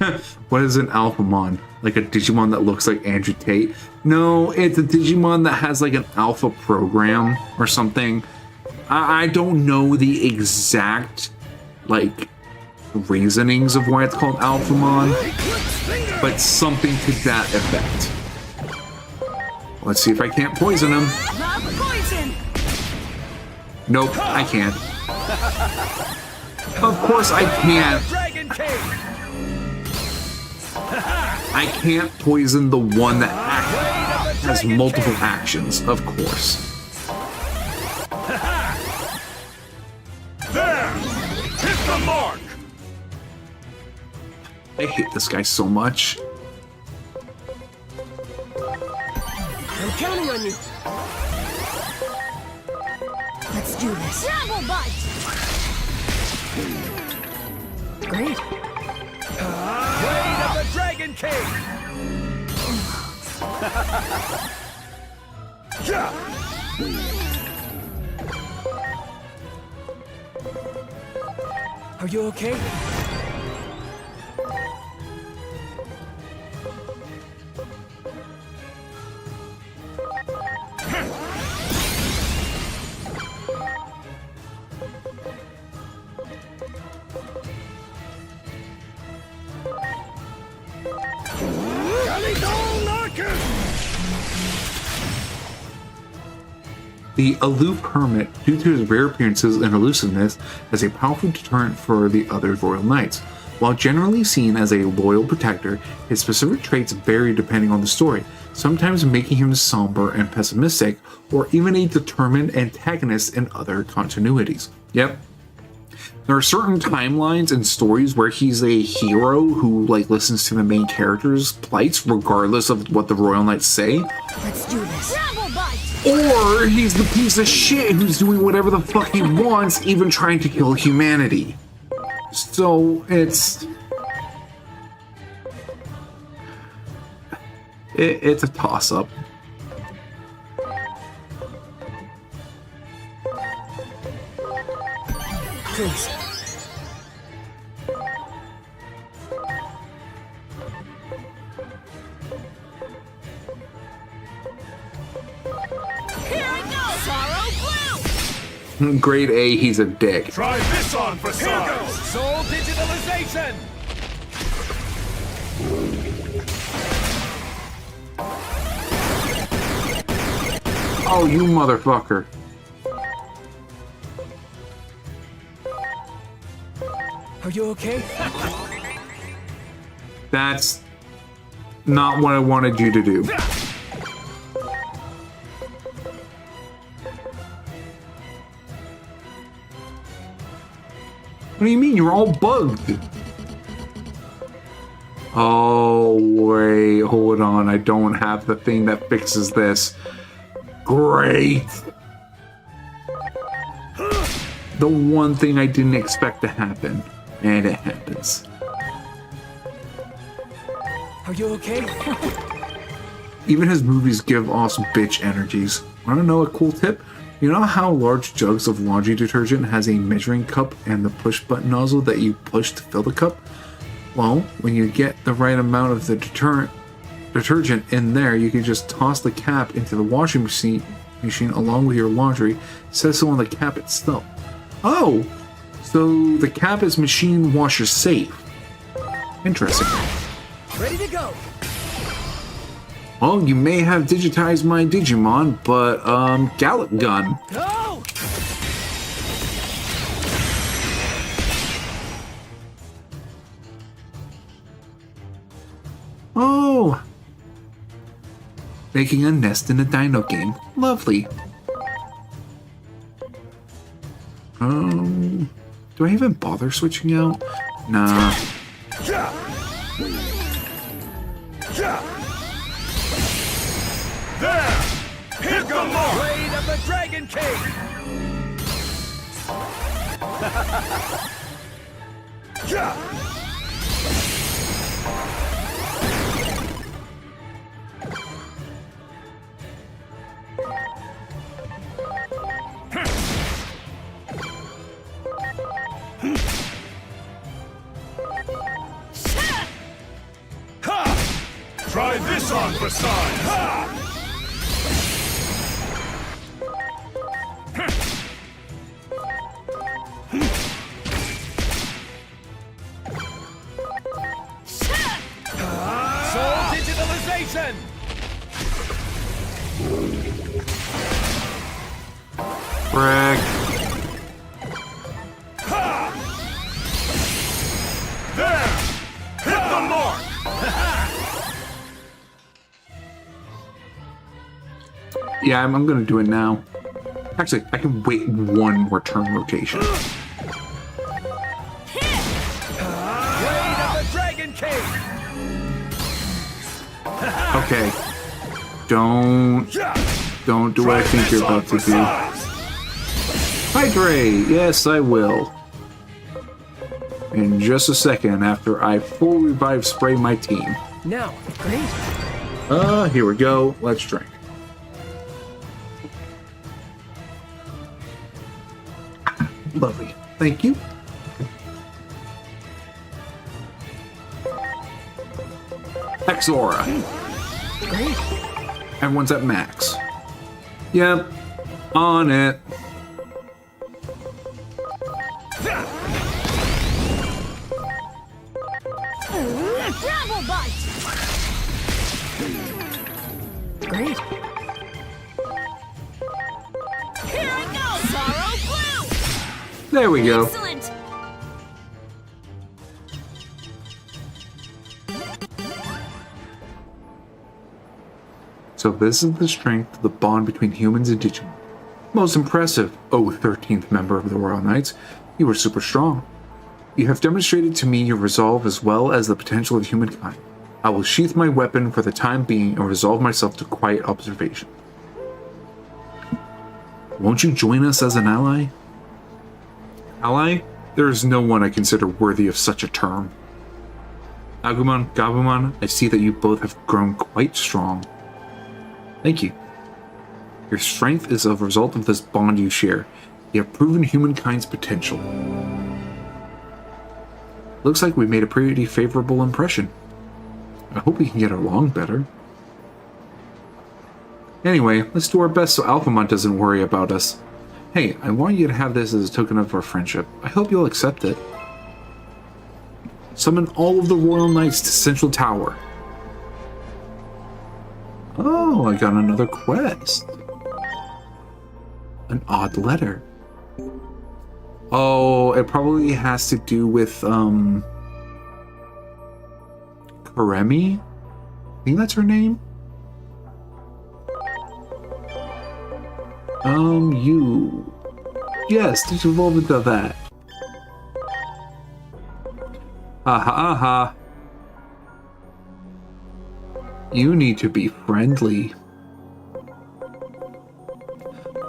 Flare! What is an Alphamon? Like a Digimon that looks like Andrew Tate? No, it's a Digimon that has like an alpha program or something. I don't know the exact like reasonings of why it's called Alphamon, but something to that effect. Let's see if I can't poison him. Love poison. Nope, I can't. Of course I can't. Dragon King! I can't poison the one that has multiple actions, of course. There! Hit the mark! I hate this guy so much. I'm counting on you. Let's do this. Travel bite. Great. Blade of the Dragon King! Yeah! Are you okay? The aloof hermit, due to his rare appearances and elusiveness, is a powerful deterrent for the other royal knights. While generally seen as a loyal protector, his specific traits vary depending on the story, sometimes making him somber and pessimistic, or even a determined antagonist in other continuities. Yep. There are certain timelines and stories where he's a hero who listens to the main character's plights regardless of what the royal knights say. Let's do this. Travel bite. Or he's the piece of shit who's doing whatever the fuck he wants, even trying to kill humanity. So it's a toss-up. Please. Here it goes. Sorrow blue. Grade A, he's a dick. Try this on for size! Soul digitalization! Oh, you motherfucker. Are you okay? That's not what I wanted you to do. What do you mean? You're all bugged. Oh, wait. Hold on. I don't have the thing that fixes this. Great. The one thing I didn't expect to happen. And it happens. Are you okay? Even his movies give off some bitch energies. Wanna know a cool tip? You know how large jugs of laundry detergent has a measuring cup and the push button nozzle that you push to fill the cup? Well, when you get the right amount of the detergent in there, you can just toss the cap into the washing machine along with your laundry. It says so on the cap itself. Oh, so the cap is machine washer safe. Interesting. Ready to go. Well, you may have digitized my Digimon, but Gallop Gun. Go! Oh! Making a nest in a dino game. Lovely. Do I even bother switching out? Nah. Yeah! Yeah! There! Hit the mark! Blade of the Dragon King! Yeah! Ha! Try this on for size! Ha! Soul digitalization! Frick. Yeah, I'm gonna do it now. Actually, I can wait one more turn rotation. Okay. Don't do what I think you're about to do. Hydrate! Yes, I will. In just a second after I full revive spray my team. Now, great. Here we go. Let's drink. Lovely. Thank you. X-Aura. Great. Everyone's at max. Yep. On it. Travel bite. Great. Here I go, Sorrow Blue. There we go. Excellent. So this is the strength of the bond between humans and Digimon. Most impressive, oh 13th member of the Royal Knights. You were super strong. You have demonstrated to me your resolve as well as the potential of humankind. I will sheath my weapon for the time being and resolve myself to quiet observation. Won't you join us as an ally? Ally? There is no one I consider worthy of such a term. Agumon, Gabumon, I see that you both have grown quite strong. Thank you. Your strength is a result of this bond you share. You have proven humankind's potential. Looks like we made a pretty favorable impression. I hope we can get along better. Anyway, let's do our best so Alphamon doesn't worry about us. Hey, I want you to have this as a token of our friendship. I hope you'll accept it. Summon all of the Royal Knights to Central Tower. Oh, I got another quest. An odd letter. Oh, it probably has to do with, Karemi? I think that's her name? You. Yes, just evolve into that. Aha. You need to be friendly.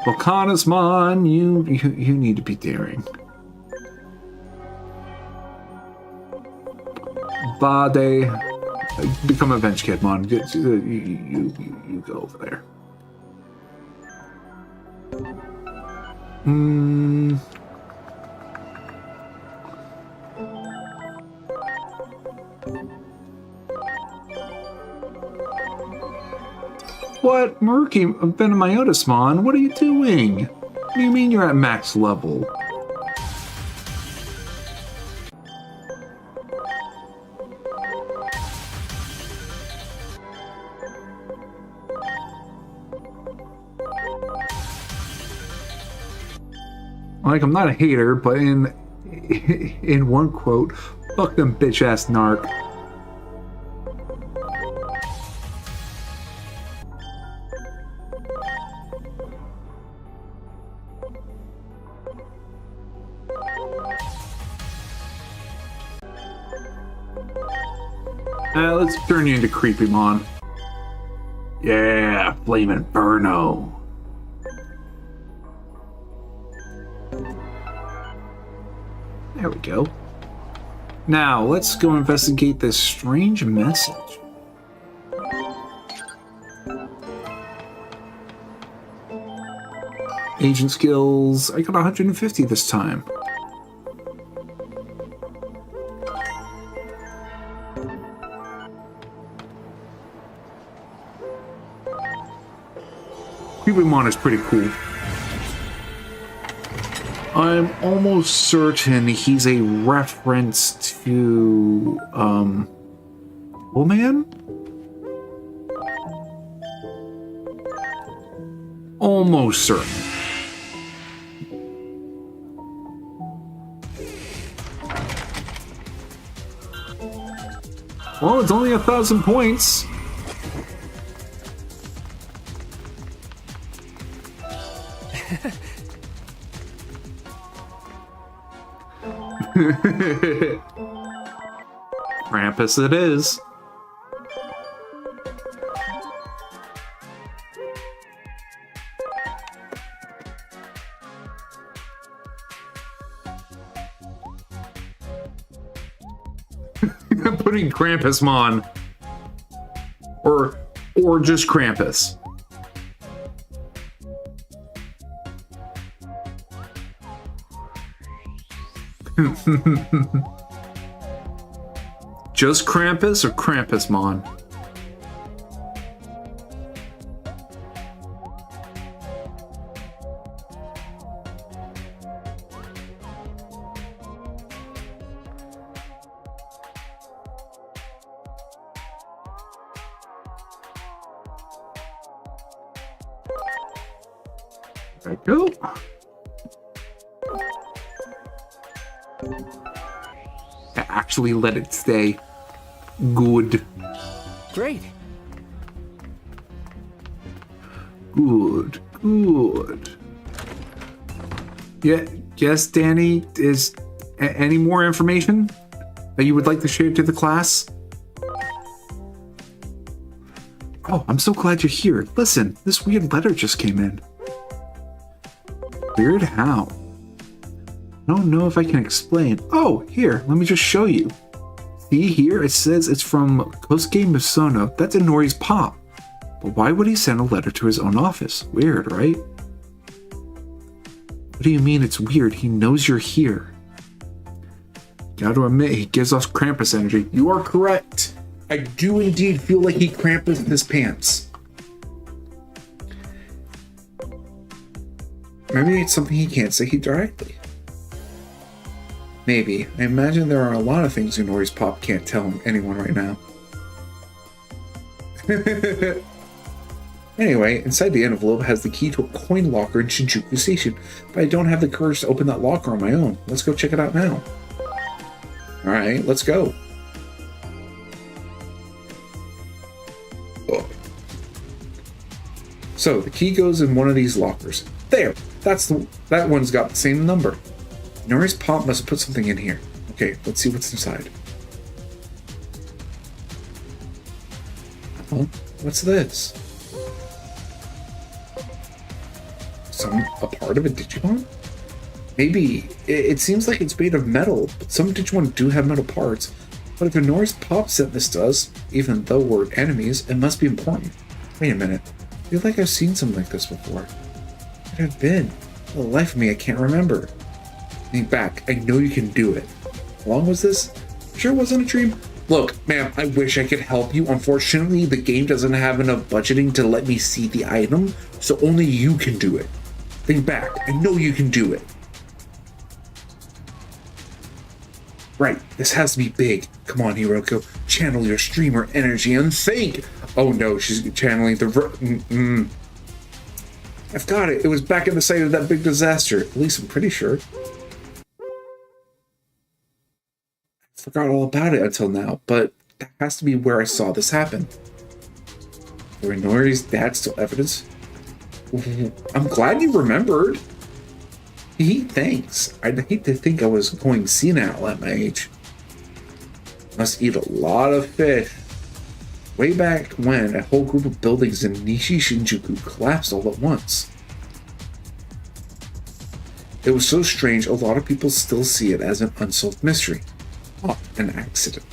Volcanismon, you need to be daring. Vade, become a Venge Kidmon. You go over there. What? Murky Venomiotismon, what are you doing? What do you mean you're at max level? Like, I'm not a hater, but in one quote, fuck them bitch-ass narc. Let's turn you into Creepymon. Yeah, Flame Inferno. There we go. Now, let's go investigate this strange message. Agent skills. I got 150 this time. Creepymon is pretty cool. I'm almost certain he's a reference to, Woman? Almost certain. Well, it's only 1,000 points. Krampus it is. I'm putting Krampusmon. Or just Krampus. Just Krampus or Krampusmon? There we go. I actually let it stay. Good. Great. Good. Good. Yeah. Yes, Danny. Is any more information that you would like to share to the class? Oh, I'm so glad you're here. Listen, this weird letter just came in. Weird how? I don't know if I can explain. Oh, here, let me just show you. See here, it says it's from Kosuke Misono. That's Inori's pop. But why would he send a letter to his own office? Weird, right? What do you mean it's weird? He knows you're here. Gotta admit, he gives off Krampus energy. You are correct. I do indeed feel like he Krampus his pants. Maybe it's something he can't say directly. Maybe. I imagine there are a lot of things Inori's pop can't tell anyone right now. Anyway, inside the envelope has the key to a coin locker in Shinjuku Station, but I don't have the courage to open that locker on my own. Let's go check it out now. Alright, let's go. Oh. So, the key goes in one of these lockers. There! That one's got the same number. Inori's pop must have put something in here. Okay, let's see what's inside. Oh, what's this? A part of a Digimon? Maybe. It seems like it's made of metal, but some Digimon do have metal parts. But if Inori's pop sent this to us, even though we're enemies, it must be important. Wait a minute. I feel like I've seen something like this before. What could it have been? For the life of me, I can't remember. Think back. I know you can do it. How long was this? Sure it wasn't a dream? Look, ma'am, I wish I could help you. Unfortunately, the game doesn't have enough budgeting to let me see the item, so only you can do it. Think back. I know you can do it. Right, this has to be big. Come on, Hiroko. Channel your streamer energy and think. Oh no, she's channeling the... I've got it. It was back at the site of that big disaster. At least I'm pretty sure. I forgot all about it until now, but that has to be where I saw this happen. Were Inori's dad still evidence? I'm glad you remembered. Thanks. I'd hate to think I was going senile at my age. Must eat a lot of fish. Way back when, a whole group of buildings in Nishi Shinjuku collapsed all at once. It was so strange, a lot of people still see it as an unsolved mystery. Not an accident.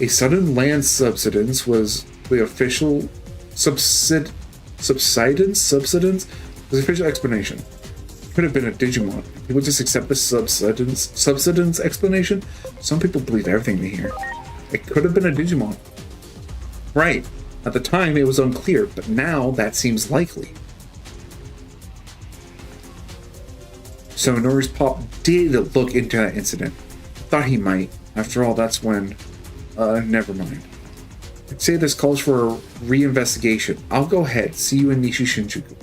A sudden land subsidence was the official subsidence was the official explanation. It could have been a Digimon. People just accept the subsidence explanation. Some people believe everything they hear. It could have been a Digimon. Right. At the time it was unclear, but now that seems likely. So Inori's pop did look into that incident. Thought he might. After all, that's when... never mind. I'd say this calls for a reinvestigation. I'll go ahead. See you in Nishi Shinjuku.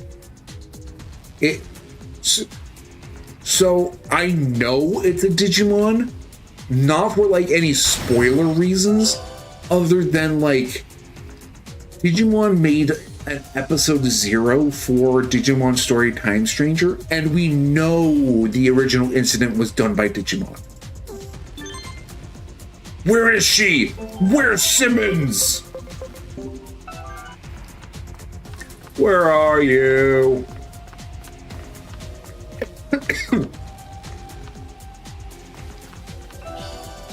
So I know it's a Digimon, not for like any spoiler reasons, other than like Digimon made an episode 0 for Digimon Story Time Stranger, and we know the original incident was done by Digimon. Where is she? Where's Simmons? Where are you?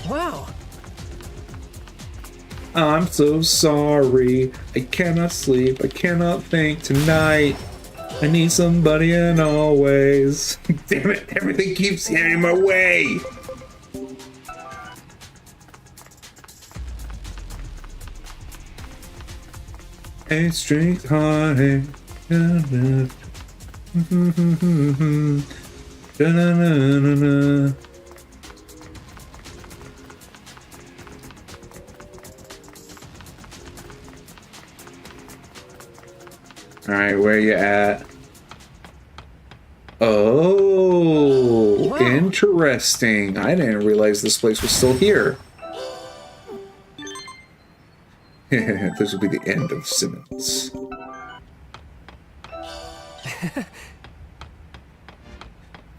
Wow. I'm so sorry. I cannot sleep. I cannot think tonight. I need somebody and always. Damn it, everything keeps getting in my way. A strength heartache. Da-na-na-na-na. All right, where you at? Oh, Wow. interesting. I didn't realize this place was still here. This will be the end of Simmons.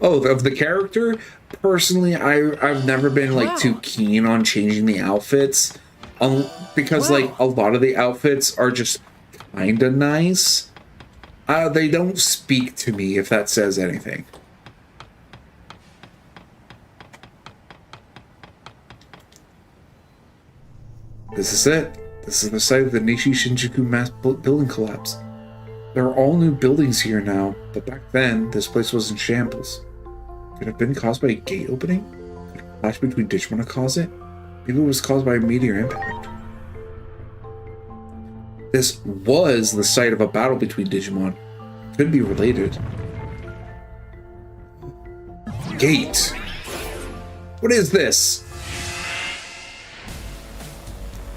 Oh, of the character? Personally, I've never been like too keen on changing the outfits. Because like a lot of the outfits are just kinda nice. They don't speak to me, if that says anything. This is it. This is the site of the Nishi Shinjuku mass building collapse. There are all new buildings here now, but back then, this place was in shambles. Could it have been caused by a gate opening? Could a clash between Digimon have caused it? Maybe it was caused by a meteor impact. This was the site of a battle between Digimon. Could be related. Gate. What is this?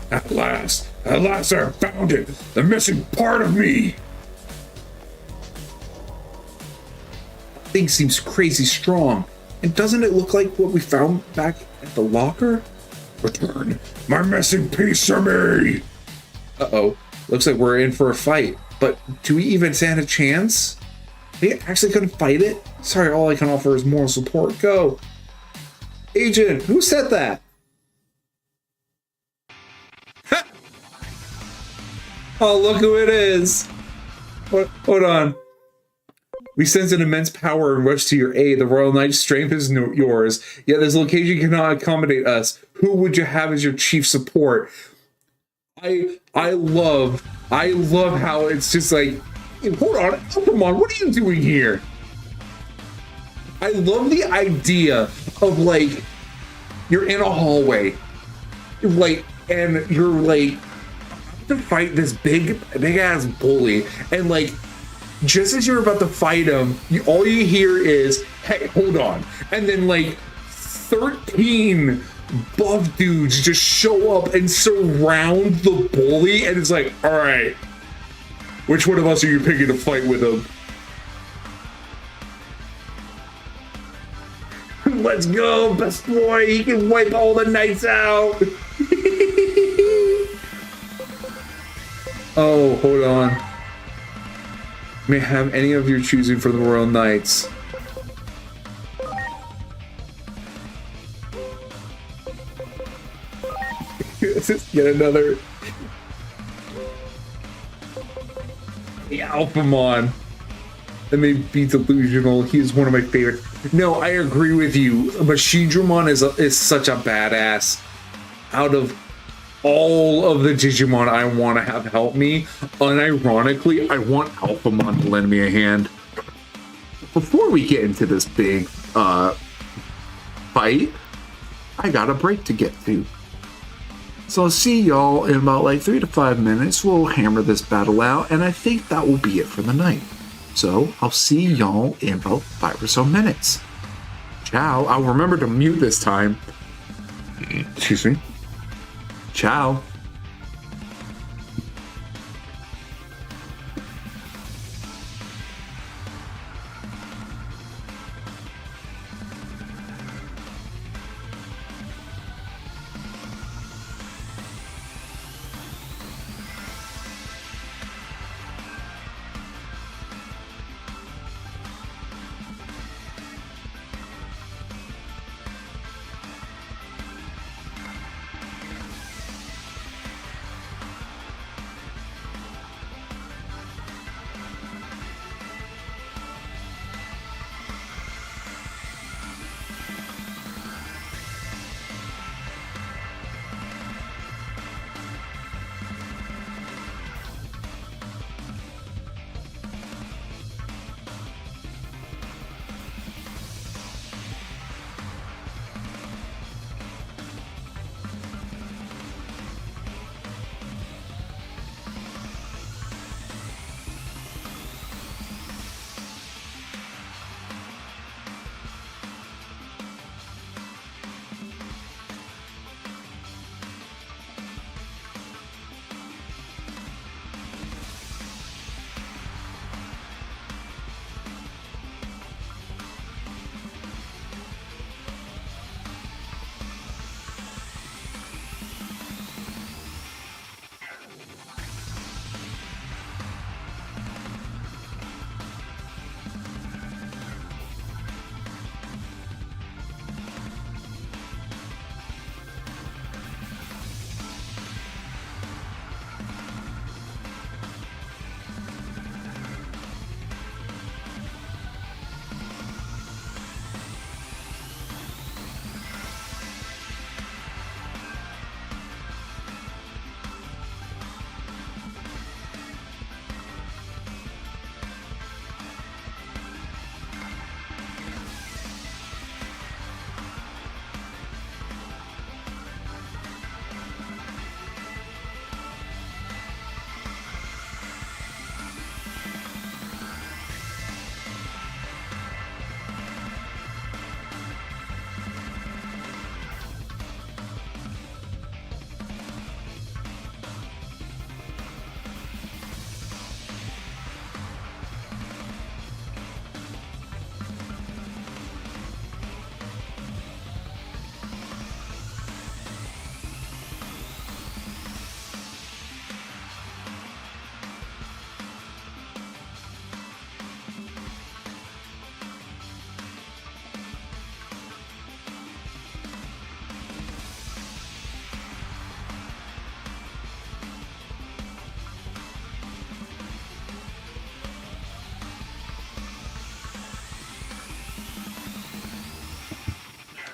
At last I have found it! The missing part of me! Thing seems crazy strong. And doesn't it look like what we found back at the locker? Return my missing piece of me! Uh-oh. Looks like we're in for a fight. But do we even stand a chance? We actually couldn't fight it? Sorry, all I can offer is moral support. Go! Agent, who said that? Ha! Oh, look who it is! What? Hold on. We sense an immense power and rush to your aid. The Royal Knight's strength is yours. Yet this location cannot accommodate us. Who would you have as your chief support? I love how it's just like, hey, hold on, come on, what are you doing here? I love the idea of like, you're in a hallway, like, and you're like, to fight this big ass bully, and like, just as you're about to fight him, all you hear is, hey, hold on, and then like 13 buff dudes just show up and surround the bully, and it's like, all right, which one of us are you picking to fight with him? Let's go, best boy. He can wipe all the knights out. Oh, hold on. May have any of your choosing for the Royal Knights. This is yet another. The Alphamon. That may be delusional. He is one of my favorites. No, I agree with you. Machine is such a badass. Out of all of the Digimon I want to have help me, unironically, I want Alphamon to lend me a hand. Before we get into this big fight, I got a break to get to. So I'll see y'all in about like 3 to 5 minutes. We'll hammer this battle out, and I think that will be it for the night. So I'll see y'all in about 5 or so minutes. Ciao. I'll remember to mute this time. Excuse me. Ciao.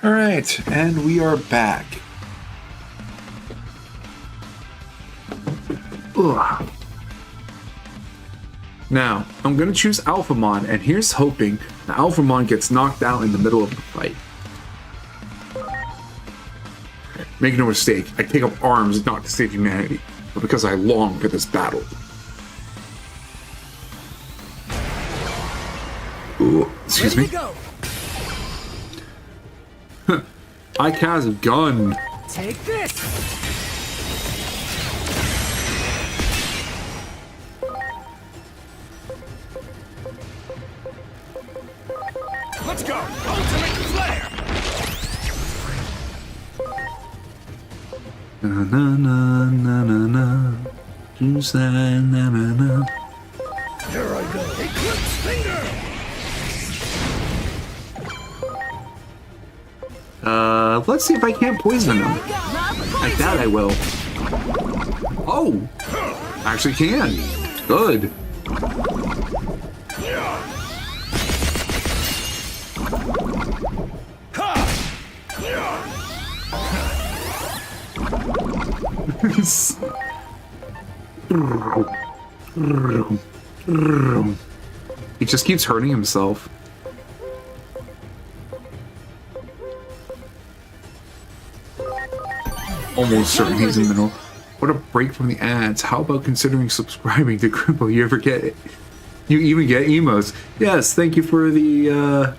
Alright, and we are back. Ugh. Now, I'm gonna choose Alphamon, and here's hoping the Alphamon gets knocked out in the middle of the fight. Make no mistake, I take up arms not to save humanity, but because I long for this battle. Ooh, excuse Ready me. to go. I cast a gun. Take this. Let's go! Ultimate Flare! Na na na na na na. Choose that, na na na. Here I go! Eclipse Finger! Let's see if I can't poison him. I doubt I will. Oh! I actually can. Good. He just keeps hurting himself. Almost certain he's in the middle. What a break from the ads. How about considering subscribing to Grippo? You ever get it? You even get emotes. Yes, thank you for the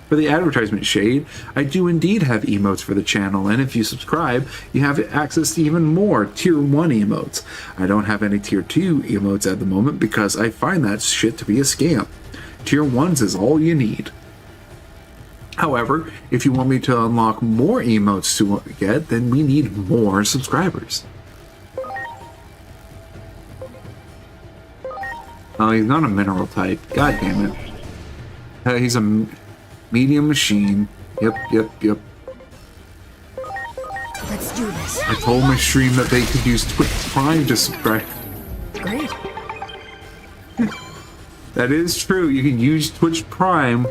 advertisement, Shade. I do indeed have emotes for the channel, and if you subscribe, you have access to even more Tier 1 emotes. I don't have any Tier 2 emotes at the moment because I find that shit to be a scam. Tier 1s is all you need. However, if you want me to unlock more emotes to get, then we need more subscribers. Oh, he's not a mineral type. God damn it. He's a medium machine. Yep. Let's do this. I told my stream that they could use Twitch Prime to subscribe. Great. That is true. You can use Twitch Prime.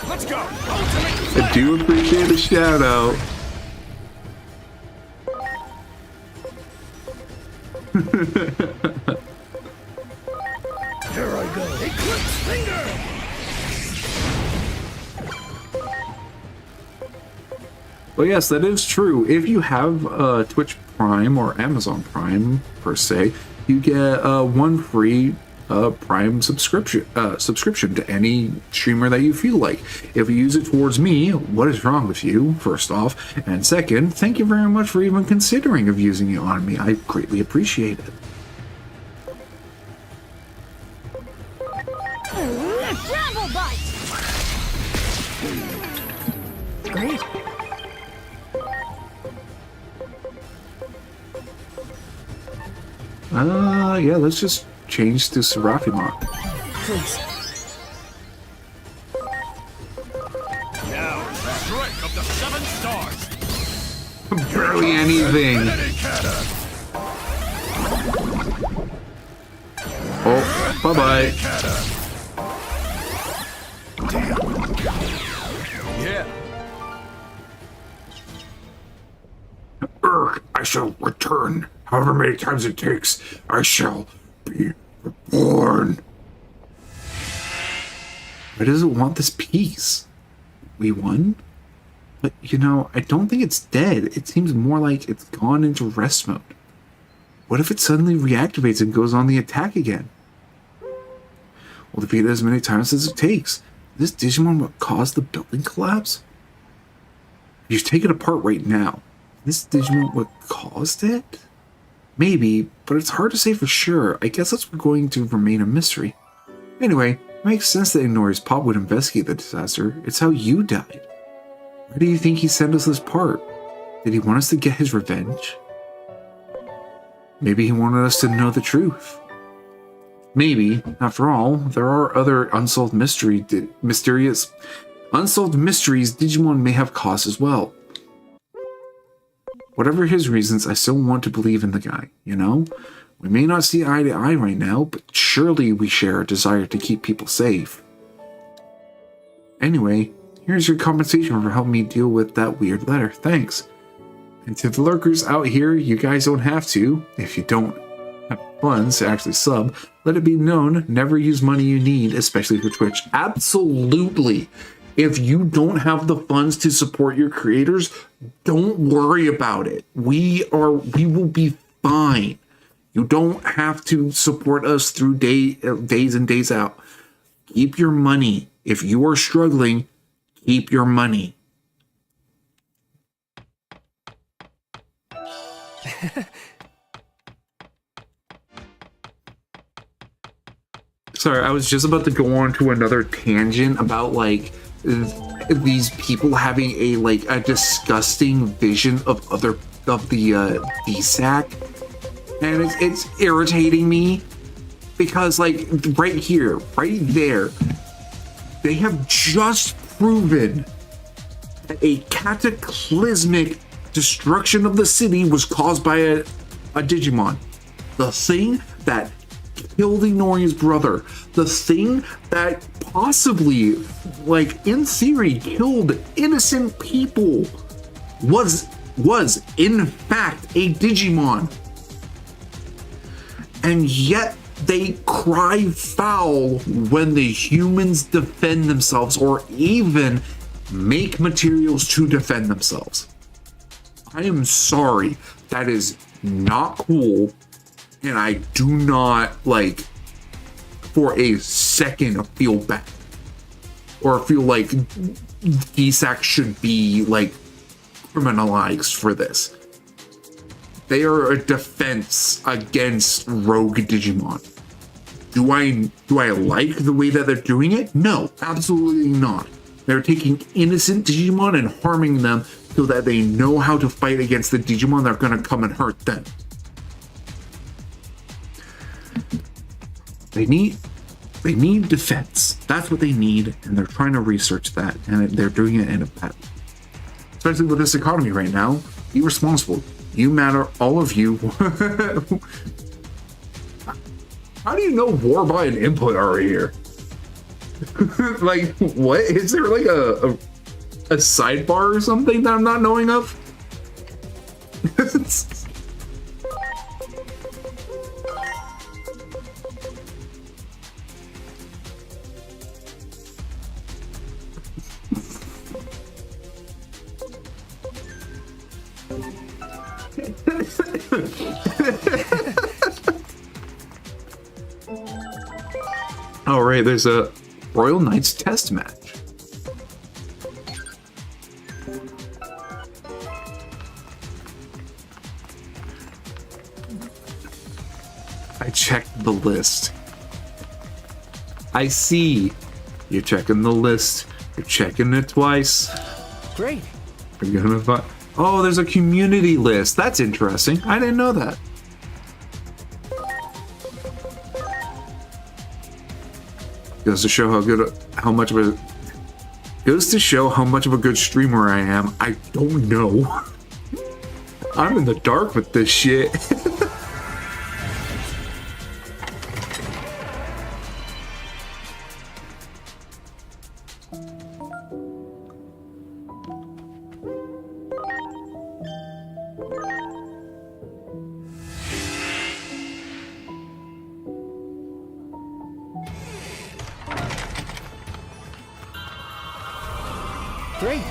Let's go! Ultimate I do appreciate a shout out. Here I go! Eclipse Finger! Well, yes, that is true. If you have Twitch Prime or Amazon Prime, per se, you get one free Prime subscription to any streamer that you feel like. If you use it towards me, what is wrong with you, first off? And second, thank you very much for even considering of using it on me. I greatly appreciate it. Travel bite! Great. Yeah, let's just change to Seraphimon. Please. Now, strike of the 7 stars! Barely anything. Oh, bye-bye. Yeah. I shall return. However many times it takes, I shall be reborn. Why does it want this piece? We won? But, you know, I don't think it's dead. It seems more like it's gone into rest mode. What if it suddenly reactivates and goes on the attack again? We'll defeat it as many times as it takes. Is this Digimon what caused the building collapse? You take it apart right now. Is this Digimon what caused it? Maybe, but it's hard to say for sure. I guess that's going to remain a mystery. Anyway, it makes sense that Ignore's Pop would investigate the disaster. It's how you died. Why do you think he sent us this part? Did he want us to get his revenge? Maybe he wanted us to know the truth. Maybe, after all, there are other unsolved mysteries Digimon may have caused as well. Whatever his reasons, I still want to believe in the guy, you know? We may not see eye to eye right now, but surely we share a desire to keep people safe. Anyway, here's your compensation for helping me deal with that weird letter. Thanks. And to the lurkers out here, you guys don't have to. If you don't have funds to actually sub, let it be known, never use money you need, especially for Twitch. Absolutely. If you don't have the funds to support your creators, don't worry about it. We will be fine. You don't have to support us through days and days out. Keep your money. If you are struggling, keep your money. Sorry, I was just about to go on to another tangent about like these people having a disgusting vision of the DSAC, and it's irritating me because like right here, right there, they have just proven that a cataclysmic destruction of the city was caused by a Digimon. The thing that killed Inori's brother, the thing that possibly, like in theory, killed innocent people was in fact a Digimon. And yet they cry foul when the humans defend themselves or even make materials to defend themselves. I am sorry, that is not cool, and I do not like for a second feel bad or feel like DSAC should be like criminalized for this. They are a defense against rogue Digimon. Do I like the way that they're doing it? No, absolutely not. They're taking innocent Digimon and harming them so that they know how to fight against the Digimon that are going to come and hurt them. They need defense. That's what they need, and they're trying to research that, and they're doing it in a bad way. Especially with this economy right now. Be responsible. You matter, all of you. How do you know war buy and input are here? Like, what? Is there like a sidebar or something that I'm not knowing of? All right, there's a Royal Knights test match. I checked the list. I see. You're checking the list. You're checking it twice. Great. You're gonna find. Oh, there's a community list. That's interesting. I didn't know that. Goes to show how much of a good streamer I am. I don't know. I'm in the dark with this shit. Great.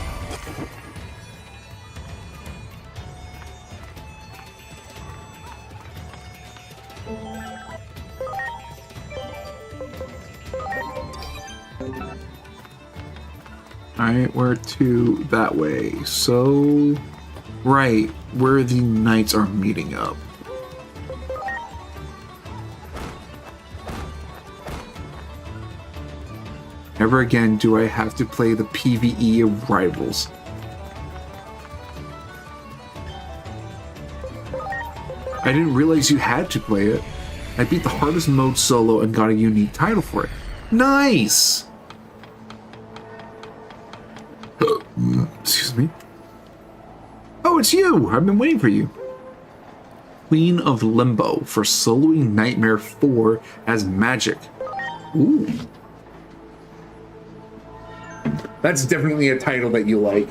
Alright, we're to that way. So, right, where the knights are meeting up. Never again do I have to play the PvE of rivals. I didn't realize you had to play it. I beat the hardest mode solo and got a unique title for it. Nice! Excuse me. Oh, it's you! I've been waiting for you. Queen of Limbo for soloing Nightmare 4 as Magic. Ooh. That's definitely a title that you like.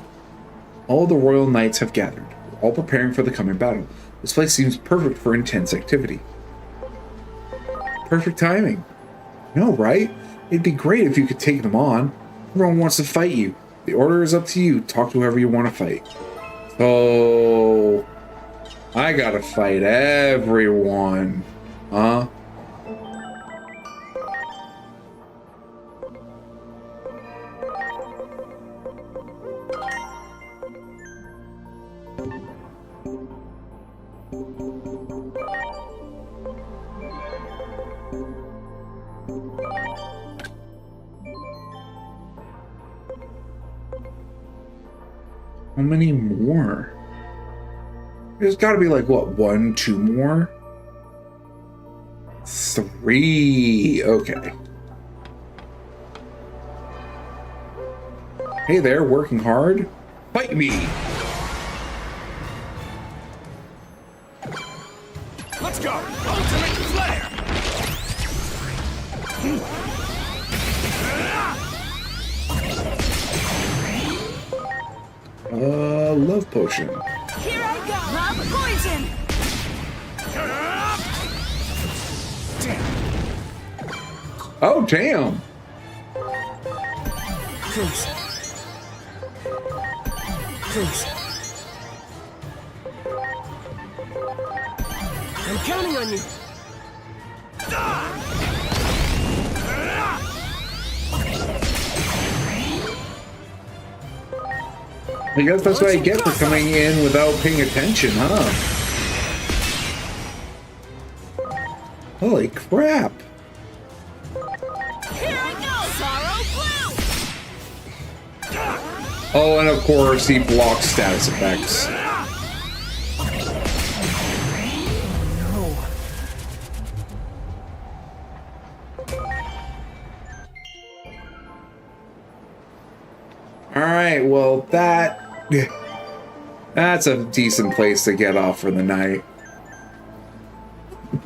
All the royal knights have gathered, all preparing for the coming battle. This place seems perfect for intense activity. Perfect timing. No, right? It'd be great if you could take them on. Everyone wants to fight you. The order is up to you. Talk to whoever you want to fight. So, I gotta fight everyone. Huh? How many more? There's got to be like, what, 1, 2 more? 3. Okay. Hey there, working hard? Fight me! Let's go! Ultimate Flare! Love potion. Here I go. Love poison. Oh, damn! Please. Please. I'm counting on you. I guess that's what I get for coming in without paying attention, huh? Holy crap! Here I go. Sorrow blue. Oh, and of course he blocks status effects. Alright, well that's a decent place to get off for the night.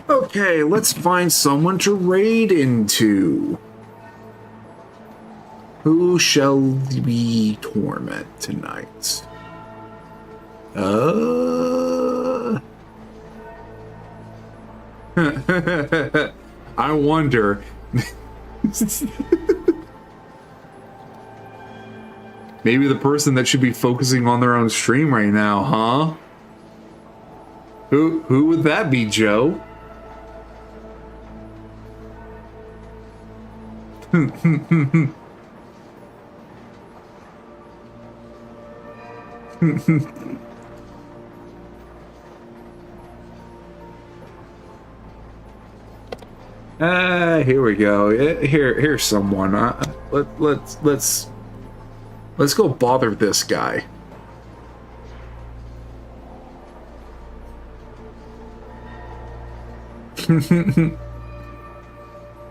Okay, let's find someone to raid into. Who shall we torment tonight? I wonder. Maybe the person that should be focusing on their own stream right now, huh? Who would that be, Joe? Here we go. Here's someone. Let's go bother this guy.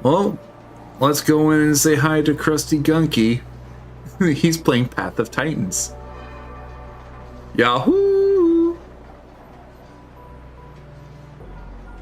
Well, let's go in and say hi to Krusty Gunky. He's playing Path of Titans. Yahoo!